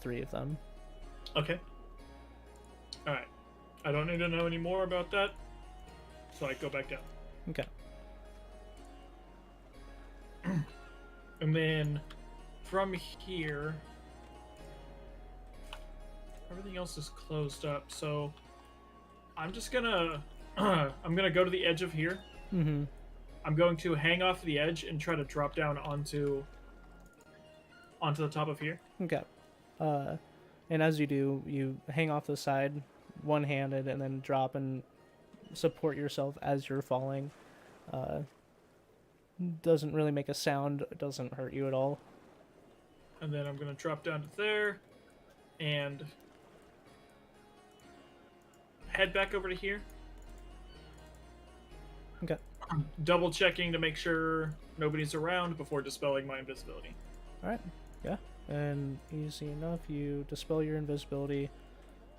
3 of them. Okay. All right. I don't need to know any more about that, so I go back down. Okay. And then from here, everything else is closed up. So I'm just gonna I'm gonna go to the edge of here. Mm-hmm. I'm going to hang off the edge and try to drop down onto the top of here. Okay. And as you do, you hang off the side, one-handed, and then drop and support yourself as you're falling. Doesn't really make a sound. It doesn't hurt you at all. And then I'm gonna drop down to there, and head back over to here. Okay. Double checking to make sure nobody's around before dispelling my invisibility. All right. Yeah. And easy enough. You dispel your invisibility.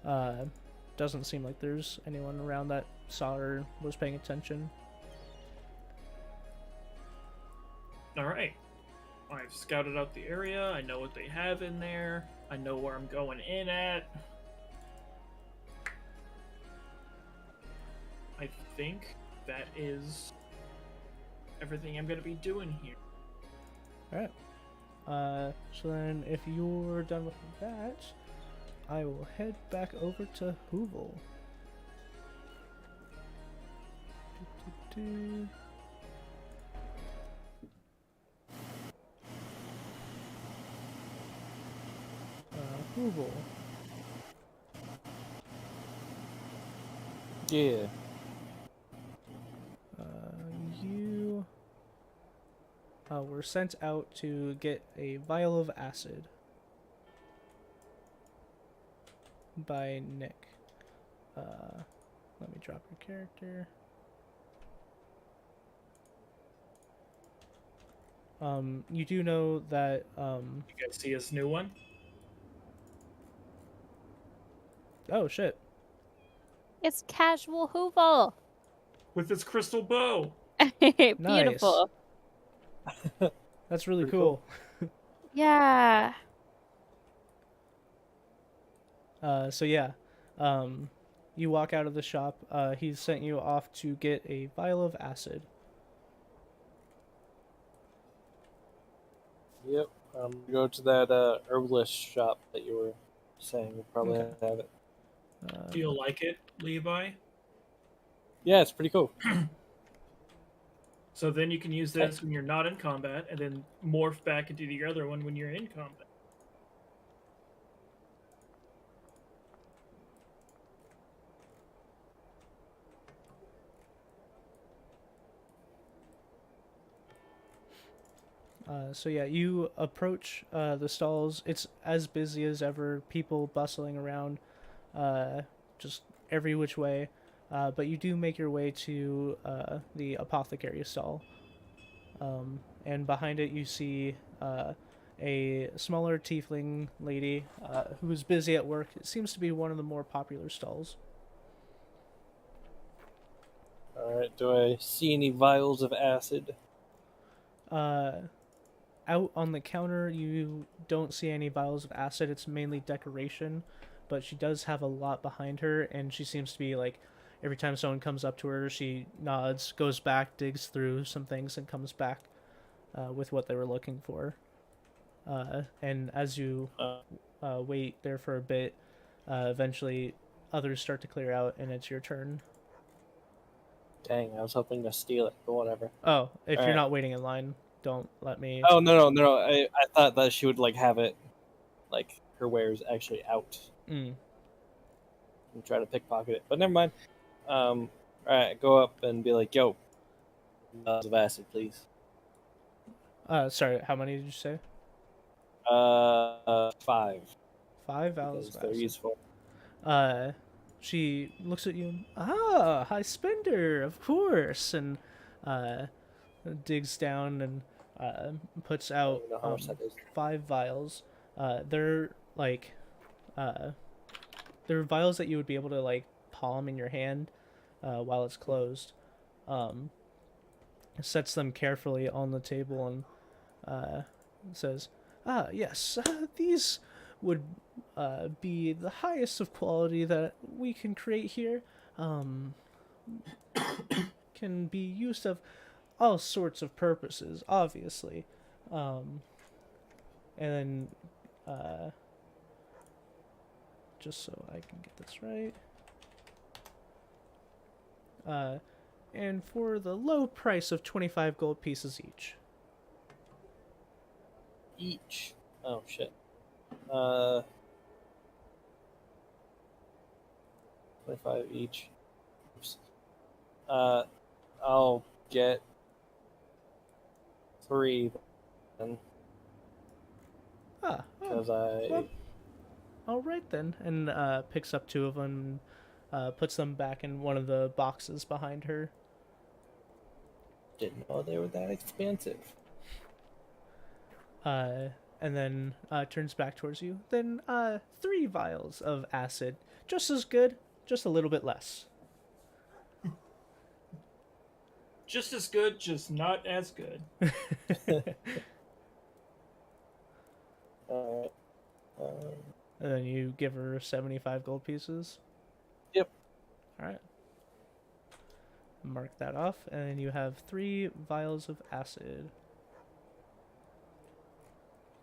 Doesn't seem like there's anyone around that saw or was paying attention. All right. I've scouted out the area. I know what they have in there. I know where I'm going in at. I think that is everything I'm going to be doing here. All right. So then, if you're done with that, I will head back over to Hoovel. Hoovel. Yeah. You were sent out to get a vial of acid by Nick. Let me drop your character. You do know that, You guys see his new one? oh shit. It's casual Hoovel. With his crystal bow. Beautiful. That's really Pretty cool. Yeah. So yeah, you walk out of the shop. He sent you off to get a vial of acid. Yep. Go to that herbalist shop that you were saying. You probably Okay. have it. Do you like it, Levi? Yeah, it's pretty cool. So then you can use this when you're not in combat, and then morph back into the other one when you're in combat. So yeah, you approach the stalls. It's as busy as ever. People bustling around, just every which way. But you do make your way to the Apothecary Stall. And behind it you see a smaller tiefling lady who's busy at work. It seems to be one of the more popular stalls. Alright, do I see any vials of acid? Out on the counter, you don't see any vials of acid. It's mainly decoration, but she does have a lot behind her, and she seems to be like, every time someone comes up to her, she nods, goes back, digs through some things, and comes back with what they were looking for. And as you wait there for a bit, eventually others start to clear out, and it's your turn. Dang, I was hoping to steal it, but whatever. Oh, if you're Alright. not waiting in line, don't let me... Oh, no. I thought that she would, like, have it, like, her wares actually out Mm. and try to pickpocket it. But never mind. Alright, go up and be like, yo, vials of acid, please. Sorry, how many did you say? 5. 5 vials Because of they're acid. useful. She looks at you. Ah, high spender, of course, and digs down and puts out I don't know how much that is. 5 vials. They're like, they're vials that you would be able to like palm in your hand while it's closed. Sets them carefully on the table and says, "Ah, yes, these would be the highest of quality that we can create here. Can be used of all sorts of purposes, obviously. And then, just so I can get this right. And for the low price of 25 gold pieces each." Each. Oh, shit. 25 each. Oops. I'll get 3 then, Ah, oh, because I... well, all right then. And picks up 2 of them, puts them back in one of the boxes behind her. didn't know they were that expensive. And then turns back towards you. Then 3 vials of acid, just as good, just a little bit less. Just as good, just not as good. Alright. And then you give her 75 gold pieces. Yep. All right. Mark that off, and then you have 3 vials of acid.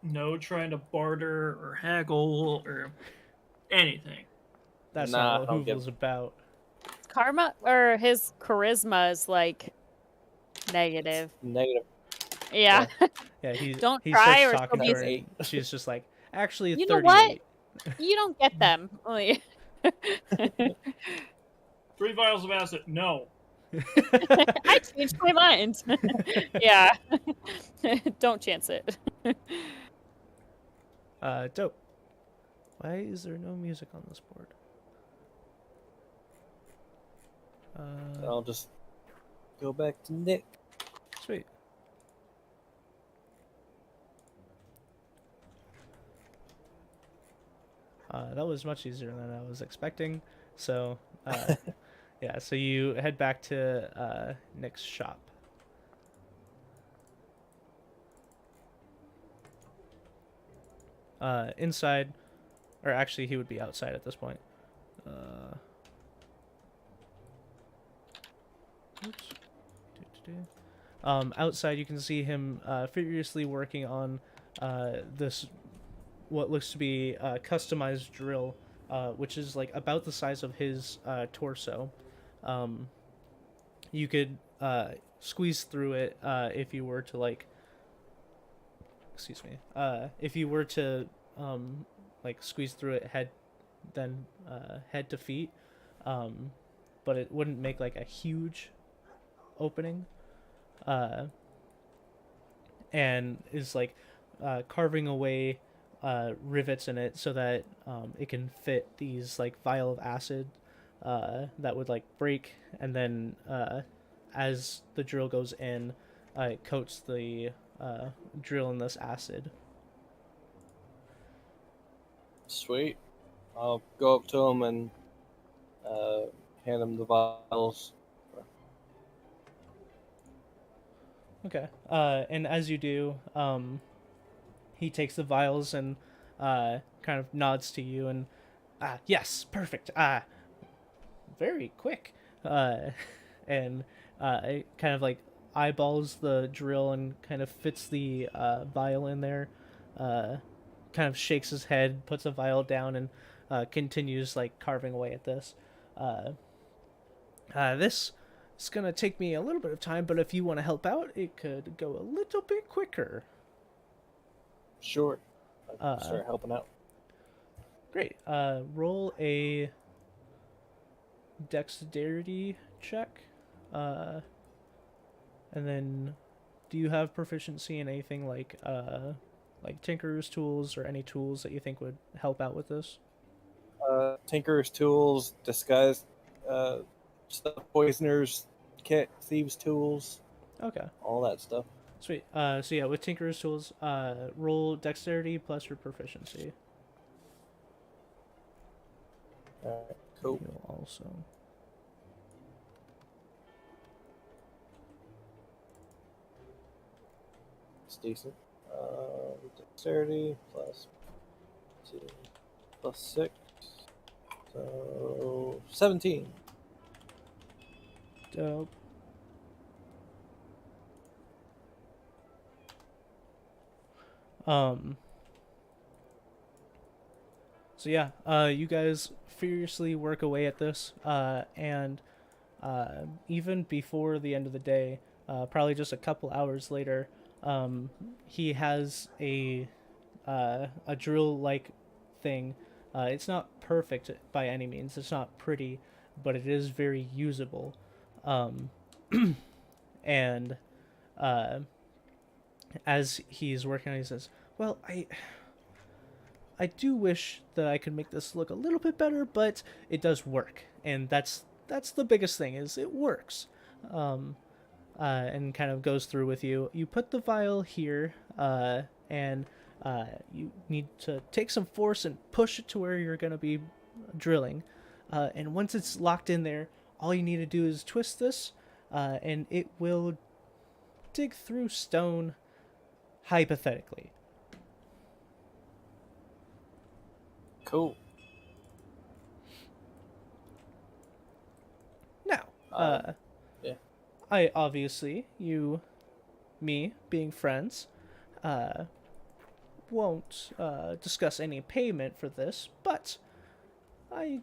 No trying to barter or haggle or anything. That's Nah, not what I'll give- Hoovel's about. Karma or his charisma is like negative. Negative. Yeah. Yeah, he Don't he try starts or talking to she'll her, be- and she's just like, actually, You know 38. what? You don't get them. 3 vials of acid. No. I changed my mind. Yeah. Don't chance it. Dope. Why is there no music on this board? I'll just go back to Nick. Sweet. That was much easier than I was expecting. So, yeah, so you head back to Nick's shop. Inside, or actually, he would be outside at this point. Oops. Outside, you can see him furiously working on this, what looks to be a customized drill, which is like about the size of his torso. You could squeeze through it if you were to like. Excuse me. If you were to like squeeze through it head to feet, but it wouldn't make like a huge opening. And is like carving away rivets in it so that it can fit these like vial of acid that would like break, and then as the drill goes in, it coats the drill in this acid. Sweet. I'll go up to him and hand him the vials. Okay. And as you do, he takes the vials and kind of nods to you and, yes, perfect. Very quick. And it kind of like eyeballs the drill and kind of fits the vial in there. Kind of shakes his head, puts a vial down, and continues like carving away at this. This is gonna take me a little bit of time, but if you want to help out, it could go a little bit quicker. Sure. I'll start helping out. Great. Roll a dexterity check. And then, do you have proficiency in anything like Tinkerer's tools or any tools that you think would help out with this? Tinkerer's tools, disguise stuff, poisoners, kit, thieves' tools. Okay. All that stuff. Sweet. So yeah, with Tinkerer's tools, roll dexterity plus your proficiency. Alright, cool. You'll also. It's decent. Dexterity plus 2 plus 6. So 17. Dope. So yeah, you guys furiously work away at this, and even before the end of the day, probably just a couple hours later, he has a drill-like thing. It's not perfect by any means. It's not pretty, but it is very usable. And as he's working on it, he says, well, I do wish that I could make this look a little bit better, but it does work. And that's the biggest thing, is it works. And kind of goes through with you. You put the vial here, and you need to take some force and push it to where you're going to be drilling. And once it's locked in there, all you need to do is twist this, and it will dig through stone, hypothetically. Cool. Now, yeah. I obviously, me, being friends, won't discuss any payment for this, but I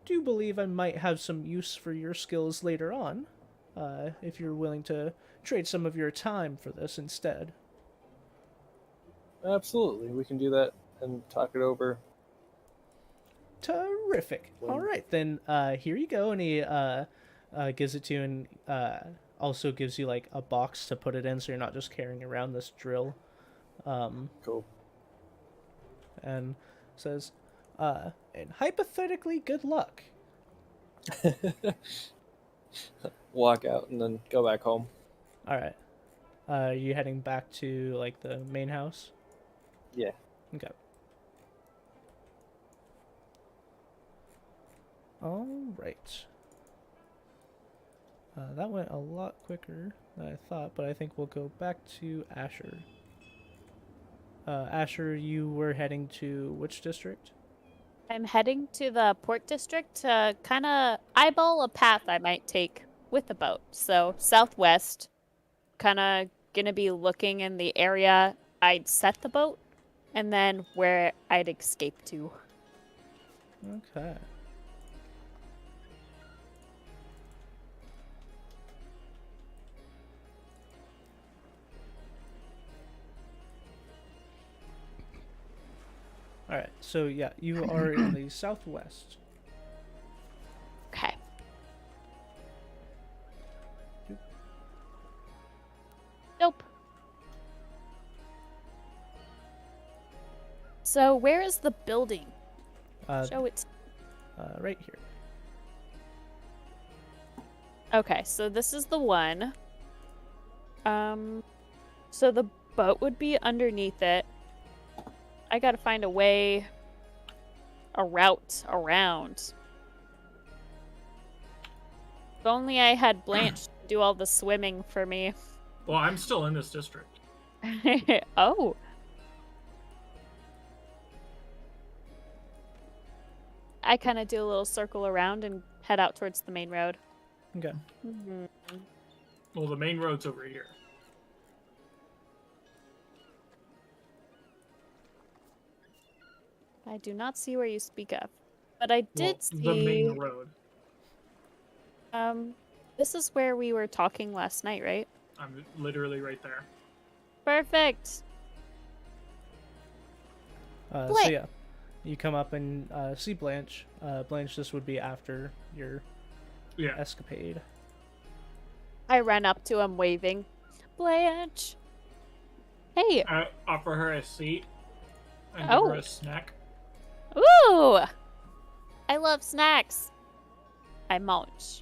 do believe I might have some use for your skills later on, if you're willing to trade some of your time for this instead. Absolutely. We can do that and talk it over. Terrific. All right, then here you go. And he gives it to you, and also gives you like a box to put it in, so you're not just carrying around this drill. Cool. And says, and hypothetically, good luck. Walk out and then go back home. All right. Are you heading back to like the main house? Yeah. Okay. All right. That went a lot quicker than I thought, but I think we'll go back to Asher. Asher, you were heading to which district? I'm heading to the port district to kind of eyeball a path I might take with the boat. So southwest, kind of gonna be looking in the area I'd set the boat, and then where I'd escape to. Okay. All right. So yeah, you are in the southwest. Okay. Nope. So where is the building? Show it. Right here. Okay, so this is the one. So the boat would be underneath it. I gotta find a way, a route around. If only I had Blanche do all the swimming for me. Well, I'm still in this district. Oh. I kind of do a little circle around and head out towards the main road. Okay. Mm-hmm. Well, the main road's over here. I do not see where you speak of, but I did Well, see. the main road. This is where we were talking last night, right? I'm literally right there. Perfect. So Blanche. yeah, you come up and see Blanche. Blanche, this would be after your Yeah. escapade. I run up to him, waving. Blanche. Hey. I offer her a seat and Oh. give her a snack. Ooh. I love snacks. I munch.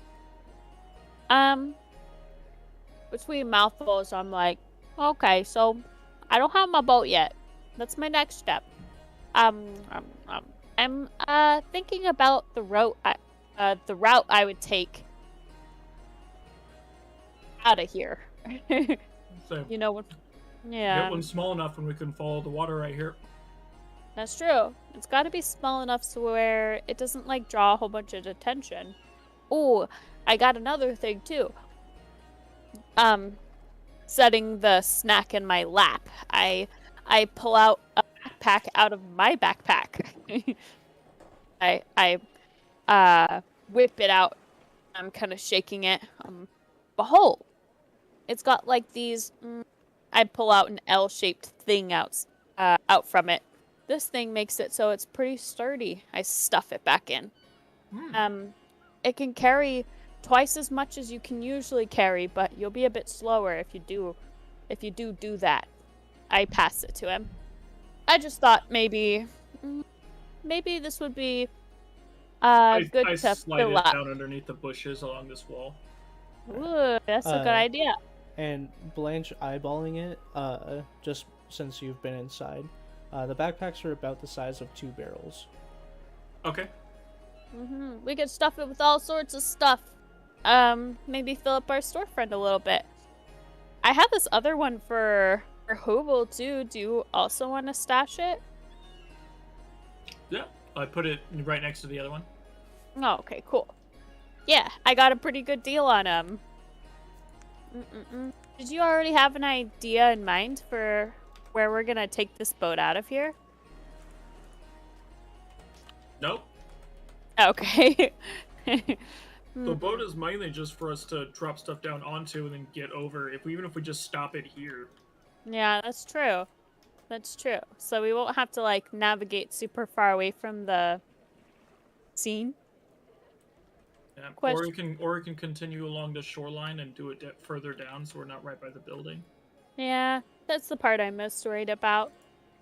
Between mouthfuls, I'm like, okay, so I don't have my boat yet. That's my next step. I'm thinking about the route I would take out of here. So You know what? Yeah, get one small enough and we can follow the water right here. that's true. It's got to be small enough so where it doesn't like draw a whole bunch of attention. Oh, I got another thing too. Setting the snack in my lap, I pull out a backpack out of my backpack. I whip it out. I'm kind of shaking it. Behold, it's got like these. I pull out an L-shaped thing out from it. This thing makes it so it's pretty sturdy. I stuff it back in. It can carry twice as much as you can usually carry, but you'll be a bit slower if you do that. I pass it to him. I just thought maybe this would be good I to slide fill it up. down underneath the bushes along this wall. Ooh, that's a good idea. And Blanche eyeballing it, just since you've been inside, the backpacks are about the size of 2 barrels. Okay. We could stuff it with all sorts of stuff. Maybe fill up our storefront a little bit. I have this other one for Hobel too. Do you also want to stash it? Yeah. I put it right next to the other one. Oh, okay, cool. Yeah, I got a pretty good deal on them. Did you already have an idea in mind for where we're gonna take this boat out of here? Nope. Okay. The boat is mainly just for us to drop stuff down onto and then get over. Even if we just stop it here. Yeah, that's true. That's true. So we won't have to like navigate super far away from the scene. Yeah. Question. Or we can continue along the shoreline and do it further down, so we're not right by the building. Yeah, that's the part I'm most worried about.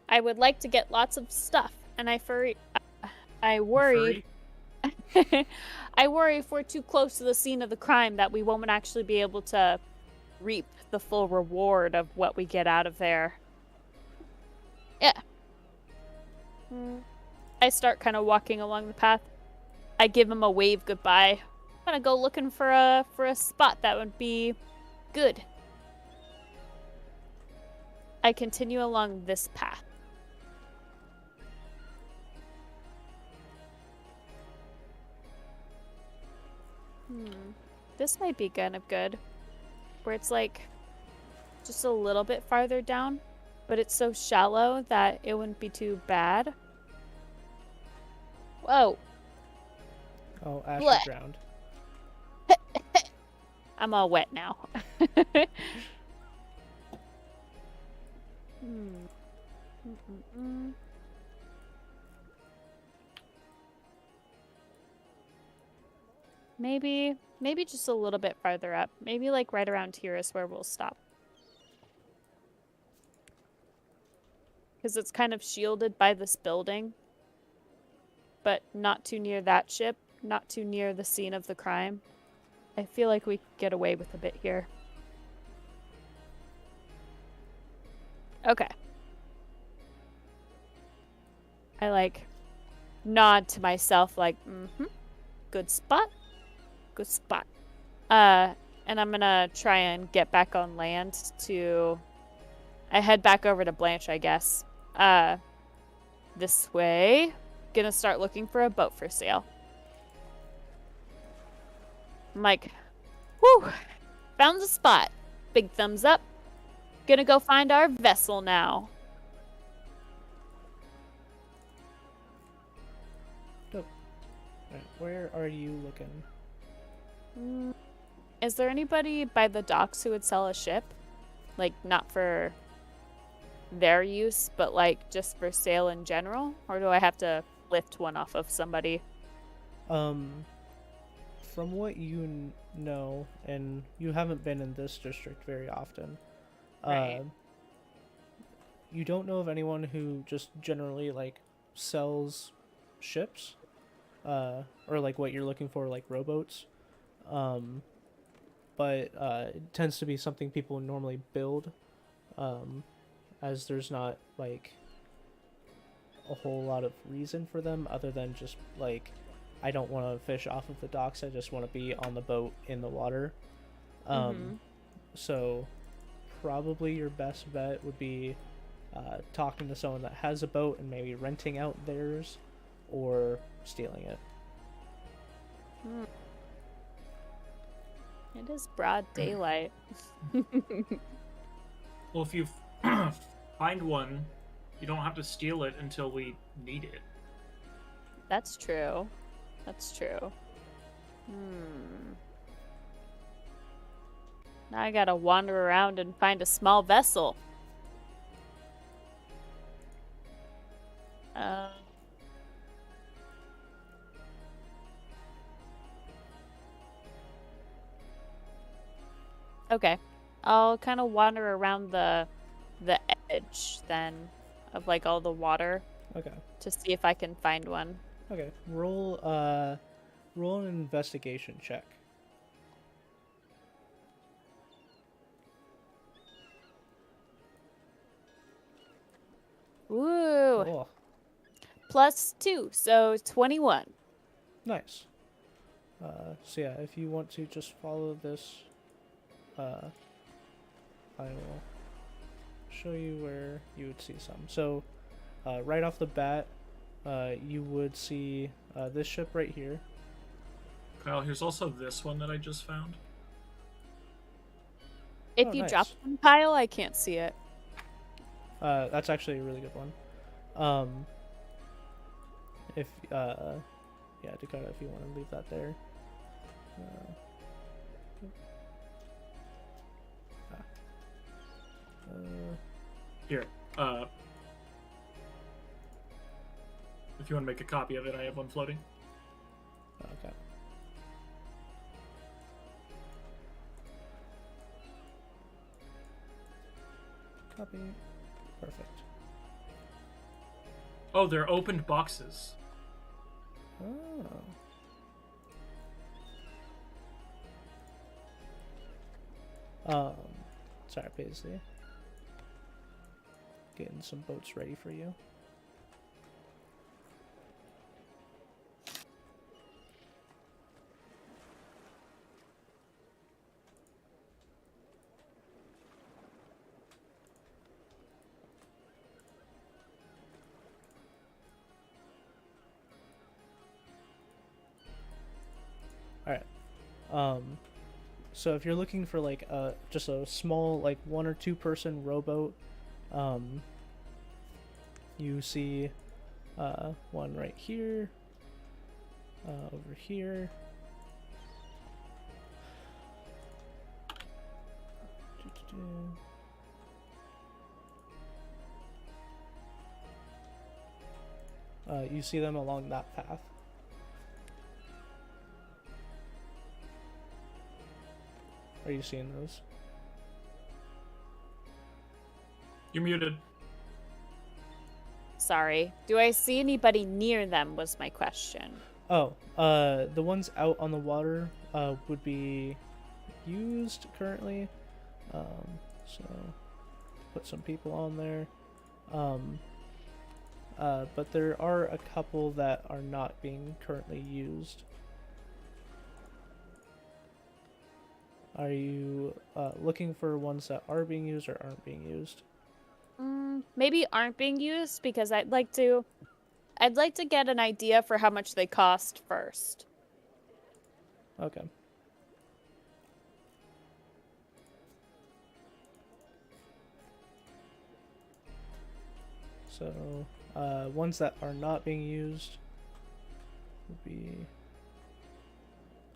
I would like to get lots of stuff, and I worry. Furry? I worry if we're too close to the scene of the crime that we won't actually be able to reap the full reward of what we get out of there. Yeah. I start kind of walking along the path. I give him a wave goodbye. I'm gonna go looking for a spot that would be good. I continue along this path. This might be kind of good. Where it's like just a little bit farther down, but it's so shallow that it wouldn't be too bad. Whoa. Oh, Ash Blech. drowned. I'm all wet now. Maybe just a little bit farther up. Maybe like right around here is where we'll stop. Because it's kind of shielded by this building. But not too near that ship. Not too near the scene of the crime. I feel like we could get away with a bit here. Okay. I like nod to myself like, good spot. Good spot. And I'm gonna try and get back on land to... I head back over to Blanche, I guess. This way. Gonna start looking for a boat for sale. I'm like, whew, found the spot. Big thumbs up. Gonna go find our vessel now. Dope. Alright, where are you looking? Is there anybody by the docks who would sell a ship? Like, not for their use, but like just for sale in general? Or do I have to lift one off of somebody? From what you know, and you haven't been in this district very often, Right. You don't know of anyone who just generally like sells ships, or like what you're looking for, like rowboats. But it tends to be something people normally build, as there's not like a whole lot of reason for them other than just like, I don't want to fish off of the docks, I just want to be on the boat in the water. So probably your best bet would be talking to someone that has a boat and maybe renting out theirs or stealing it. It is broad daylight. Well, if you find one, you don't have to steal it until we need it. That's true. That's true. Now I gotta wander around and find a small vessel. Okay. I'll kind of wander around the edge then of like all the water Okay. to see if I can find one. Okay. Roll an investigation check. Ooh. Oh, +2, so 21. nice. So yeah, if you want to just follow this, I will show you where you would see some. So, right off the bat, you would see this ship right here. Kyle, here's also this one that I just found. If Oh, you nice. drop one, Kyle, I can't see it. That's actually a really good one. If yeah, Dakota, if you want to leave that there. Here. If you want to make a copy of it, I have one floating. Okay. Copy. Perfect. Oh, they're opened boxes. Oh. Sorry, Paisley. Getting some boats ready for you. Alright. So if you're looking for like just a small like 1 or 2 person rowboat, you see one right here, over here. You see them along that path. Are you seeing those? You're muted. Sorry. Do I see anybody near them was my question. Oh, the ones out on the water would be used currently. So put some people on there. But there are a couple that are not being currently used. Are you looking for ones that are being used or aren't being used? Maybe aren't being used because I'd like to get an idea for how much they cost first. Okay. So, ones that are not being used would be...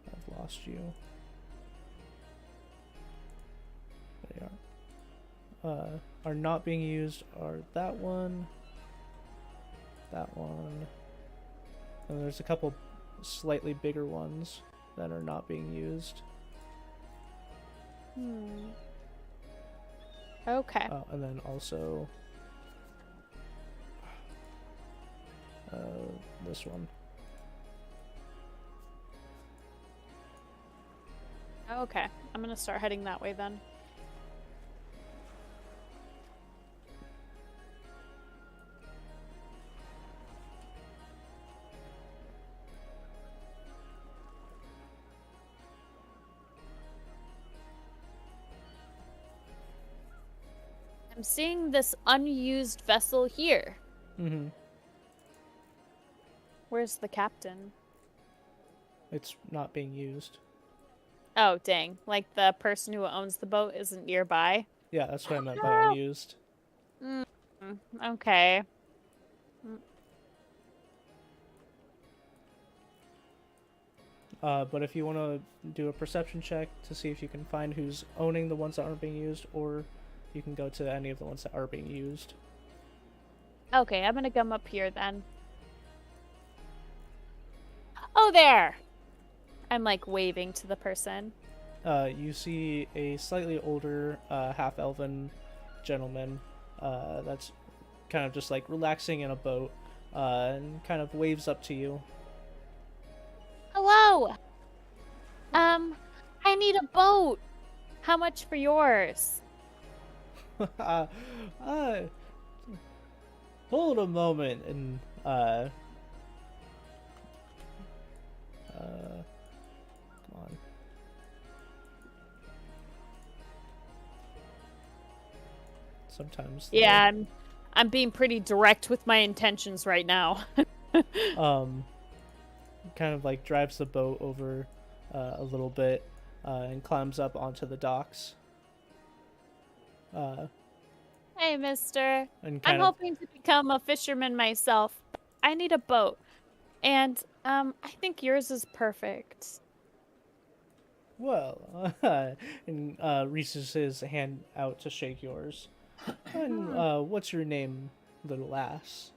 I've lost you. There you are. Are not being used are that one, and there's a couple slightly bigger ones that are not being used. Okay. And then also this one. Okay. I'm gonna start heading that way then. I'm seeing this unused vessel here. Mm-hmm. Where's the captain? It's not being used. Oh, dang. Like the person who owns the boat isn't nearby? Yeah, that's what I meant by unused. Okay. But if you want to do a perception check to see if you can find who's owning the ones that aren't being used, or you can go to any of the ones that are being used. Okay, I'm gonna come up here then. Oh, there! I'm like waving to the person. You see a slightly older, half-elven gentleman that's kind of just like relaxing in a boat and kind of waves up to you. Hello! I need a boat! How much for yours? Hold a moment and come on. Sometimes Yeah, I'm being pretty direct with my intentions right now. kind of like drives the boat over a little bit and climbs up onto the docks. Hey, mister. And I'm hoping to become a fisherman myself. I need a boat. And, I think yours is perfect. Well, and reaches his hand out to shake yours. And what's your name, little ass?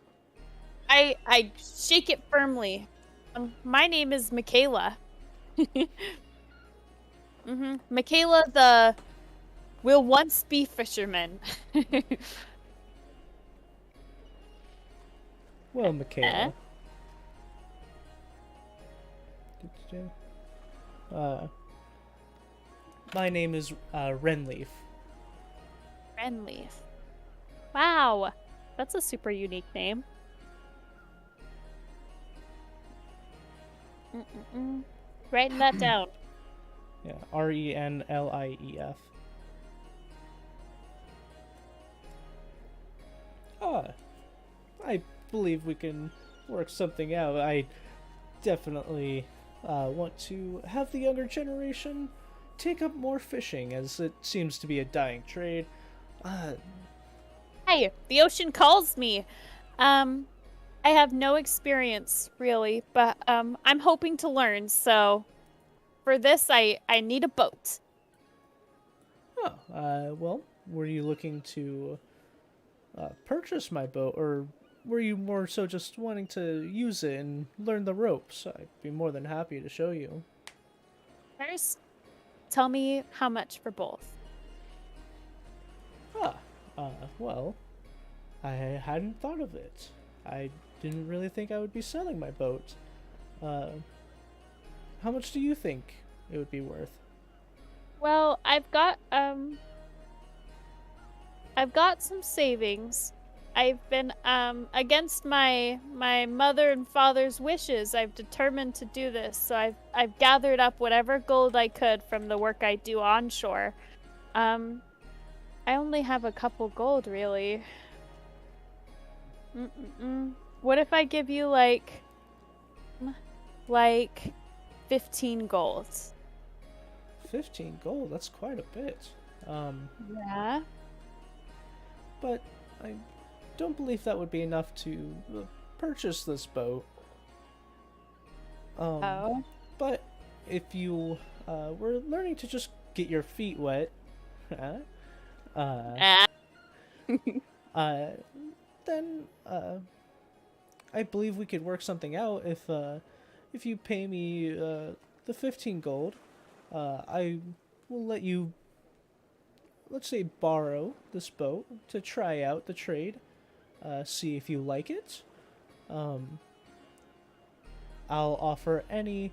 I shake it firmly. My name is Michaela. Michaela We'll once be fishermen. Well, Michaela. My name is Renleaf. Renleaf. Wow. That's a super unique name. Writing that down. Yeah, Renlief. I believe we can work something out. I definitely want to have the younger generation take up more fishing, as it seems to be a dying trade. Hey, the ocean calls me. I have no experience, really, but I'm hoping to learn, so for this, I need a boat. Well, were you looking to purchase my boat, or were you more so just wanting to use it and learn the ropes? I'd be more than happy to show you. First, tell me how much for both. Well, I hadn't thought of it. I didn't really think I would be selling my boat. How much do you think it would be worth? Well, I've got some savings. I've been against my mother and father's wishes. I've determined to do this, so I've gathered up whatever gold I could from the work I do onshore. I only have a couple gold, really. What if I give you like 15 gold? 15 gold? That's quite a bit. Yeah. But I don't believe that would be enough to purchase this boat. Oh. But if you were learning to just get your feet wet, then I believe we could work something out if you pay me the 15 gold. I will let you, let's say, borrow this boat to try out the trade, see if you like it. I'll offer any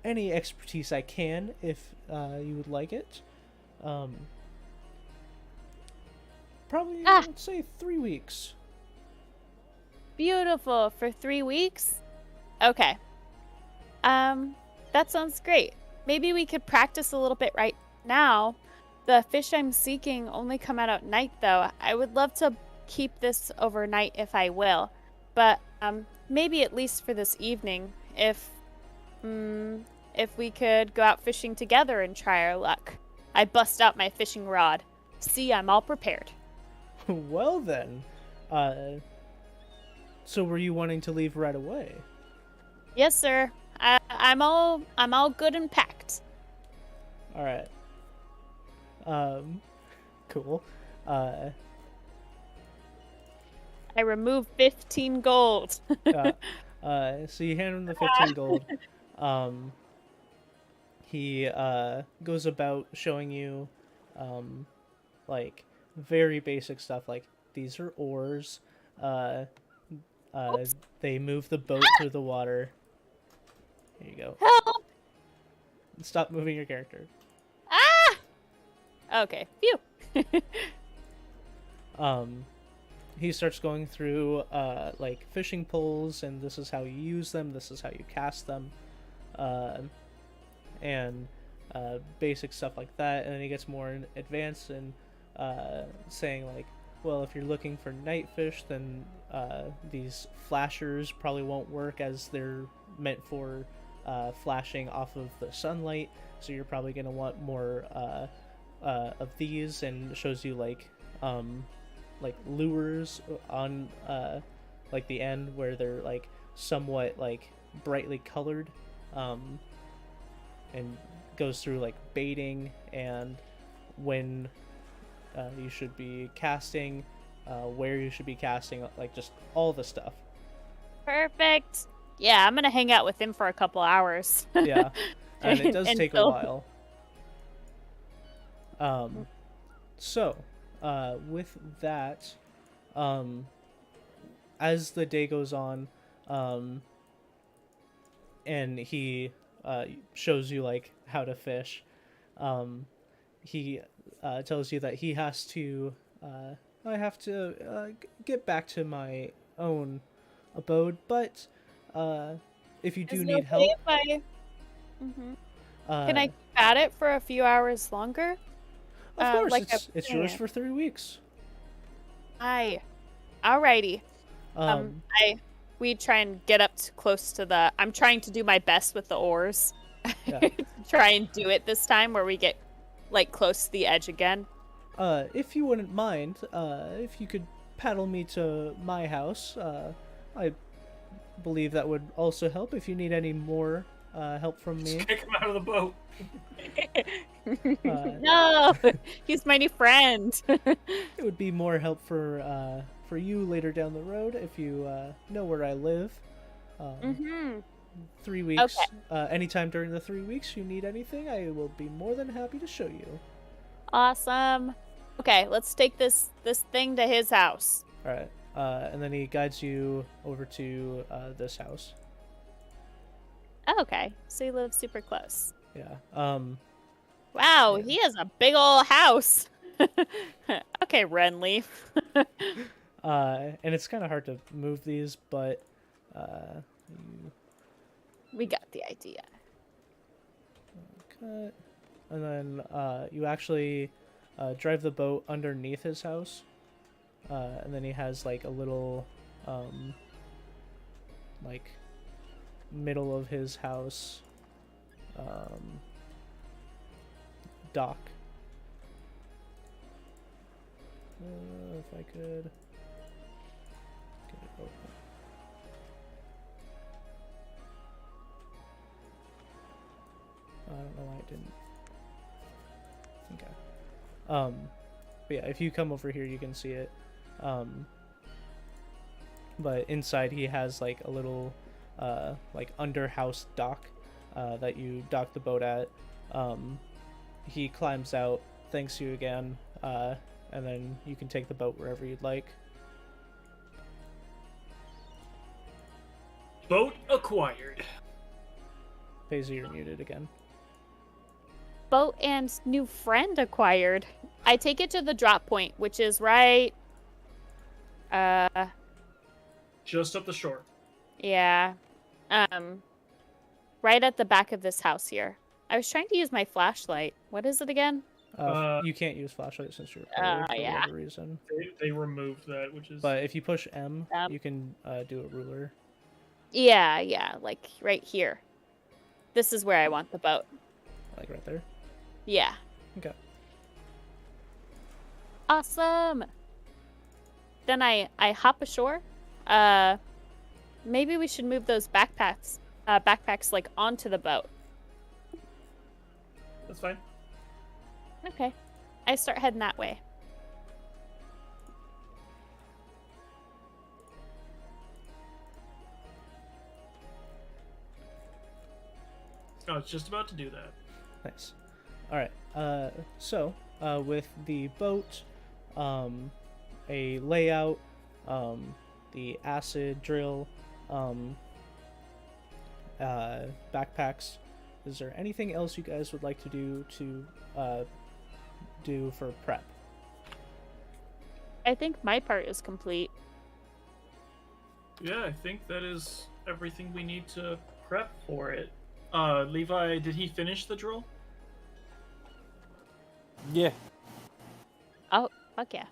expertise I can if you would like it. Probably, let's say 3 weeks. Beautiful. For 3 weeks? Okay. That sounds great. Maybe we could practice a little bit right now. The fish I'm seeking only come out at night, though. I would love to keep this overnight if I will. But, maybe at least for this evening, if we could go out fishing together and try our luck. I bust out my fishing rod. See, I'm all prepared. Well then, so were you wanting to leave right away? Yes, sir. I'm all good and packed. All right. Cool. I removed 15 gold. So you hand him the 15 gold. He goes about showing you, like, very basic stuff, like these are oars. They move the boat through the water. Here you go. Help! Stop moving your character. Ah! Okay. Phew. He starts going through like fishing poles, and this is how you use them, this is how you cast them, and basic stuff like that. And then he gets more advanced and saying like, well, if you're looking for night fish, then these flashers probably won't work, as they're meant for flashing off of the sunlight, so you're probably going to want more of these, and shows you like lures on like the end where they're like somewhat like brightly colored, and goes through like baiting and when you should be casting, where you should be casting, like just all the stuff. Perfect. Yeah, I'm gonna hang out with him for a couple hours. Yeah, and it does take a while. So, with that, as the day goes on, and he shows you like how to fish, he tells you that he has to. I have to get back to my own abode, but if you do Is it need okay help, if I... Mhm. uh, Can I keep at it for a few hours longer? Of course, like it's yours for 3 weeks. Aye. Alrighty. Um, We try and get up close to the... I'm trying to do my best with the oars. Yeah. Try and do it this time where we get like close to the edge again. If you wouldn't mind, if you could paddle me to my house, I believe that would also help. If you need any more help from me, Just kick him out of the boat. No, he's my new friend. it would be more help for you later down the road if you know where I live. 3 weeks. Okay. Anytime during the 3 weeks you need anything, I will be more than happy to show you. Awesome. Okay, let's take this thing to his house. All right. And then he guides you over to this house. Oh, okay, so he lives super close. Yeah. Wow, Yeah. he has a big old house. Okay, Renly. And it's kind of hard to move these, but We got the idea. cut. And then you actually drive the boat underneath his house. And then he has like a little like middle of his house dock. If I could get it open. I don't know why it didn't. Okay. But yeah, if you come over here, you can see it. But inside he has like a little like under house dock that you dock the boat at. He climbs out, thanks you again, and then you can take the boat wherever you'd like. Boat acquired. Paisy, you're muted again. Boat and new friend acquired. I take it to the drop point, which is right. Just up the shore. Yeah. Right at the back of this house here. I was trying to use my flashlight. What is it again? You can't use flashlight since you're a player for yeah. whatever reason. They removed that, which is. But if you push M, Yep. you can do a ruler. Yeah, like right here. This is where I want the boat. Like right there. Yeah. Okay. Awesome. Then I hop ashore. Maybe we should move those backpacks like onto the boat. That's fine. Okay. I start heading that way. I was just about to do that. Nice. All right. So with the boat, a layout, the acid drill, backpacks. Is there anything else you guys would like to do for prep? I think my part is complete. Yeah, I think that is everything we need to prep for it. Levi, did he finish the drill? Yeah, Oh, fuck yeah.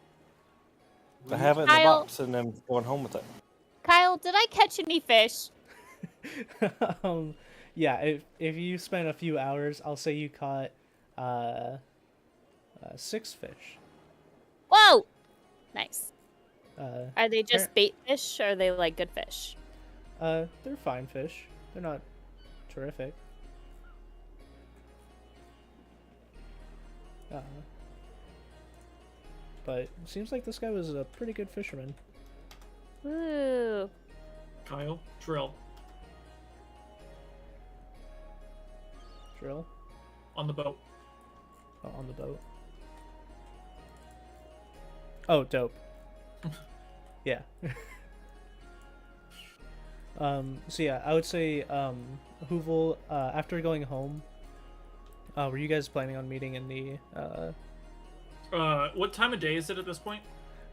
I have it in the Kyle- box and I'm going home with it. Kyle, did I catch any fish? Yeah. If you spend a few hours, I'll say you caught 6 fish. Whoa! Nice. Uh, Are they just bait fish, or are they like good fish? they're fine fish. They're not terrific. But it seems like this guy was a pretty good fisherman. Ooh. Kyle, drill. Drill On the boat. on the boat. Oh, dope. Yeah. So yeah, I would say, Hoovel, after going home, were you guys planning on meeting in the, What time of day is it at this point?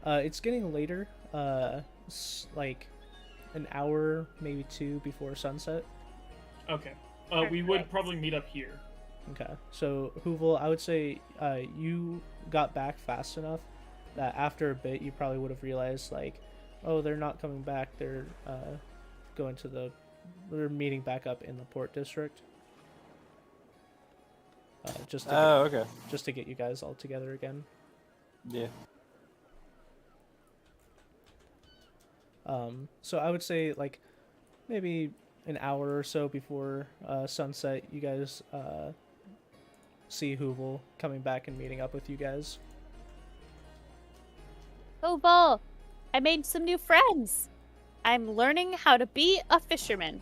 it's getting later, like an hour, maybe two before sunset. Okay. We would probably meet up here. Okay, so Hoovel, I would say, you got back fast enough that after a bit you probably would have realized, like, oh, they're not coming back. They're they're meeting back up in the port district. Just Okay. to get you guys all together again. Yeah. So I would say, like, maybe an hour or so before sunset, you guys see Hoovel coming back and meeting up with you guys. Oval, I made some new friends. I'm learning how to be a fisherman.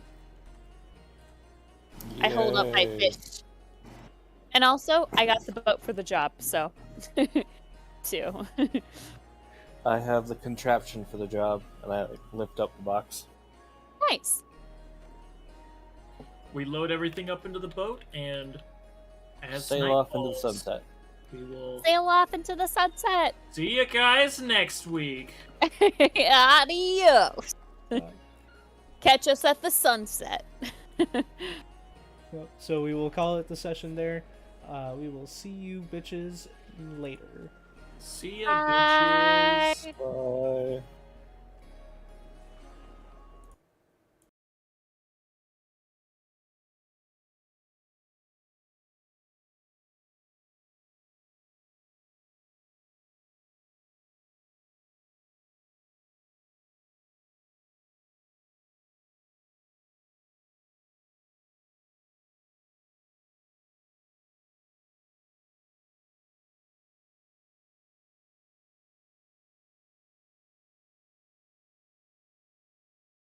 I hold up my Yay. fish. And also, I got the boat for the job, so... too. I have the contraption for the job, and I lift up the box. Nice. We load everything up into the boat, and as Sail night off into the falls, sunset. we will Sail off into the sunset. see you guys next week. Adios. Uh, Catch us at the sunset. Yep, so we will call it the session there. We will see you bitches later. See ya, Bye. bitches. Bye.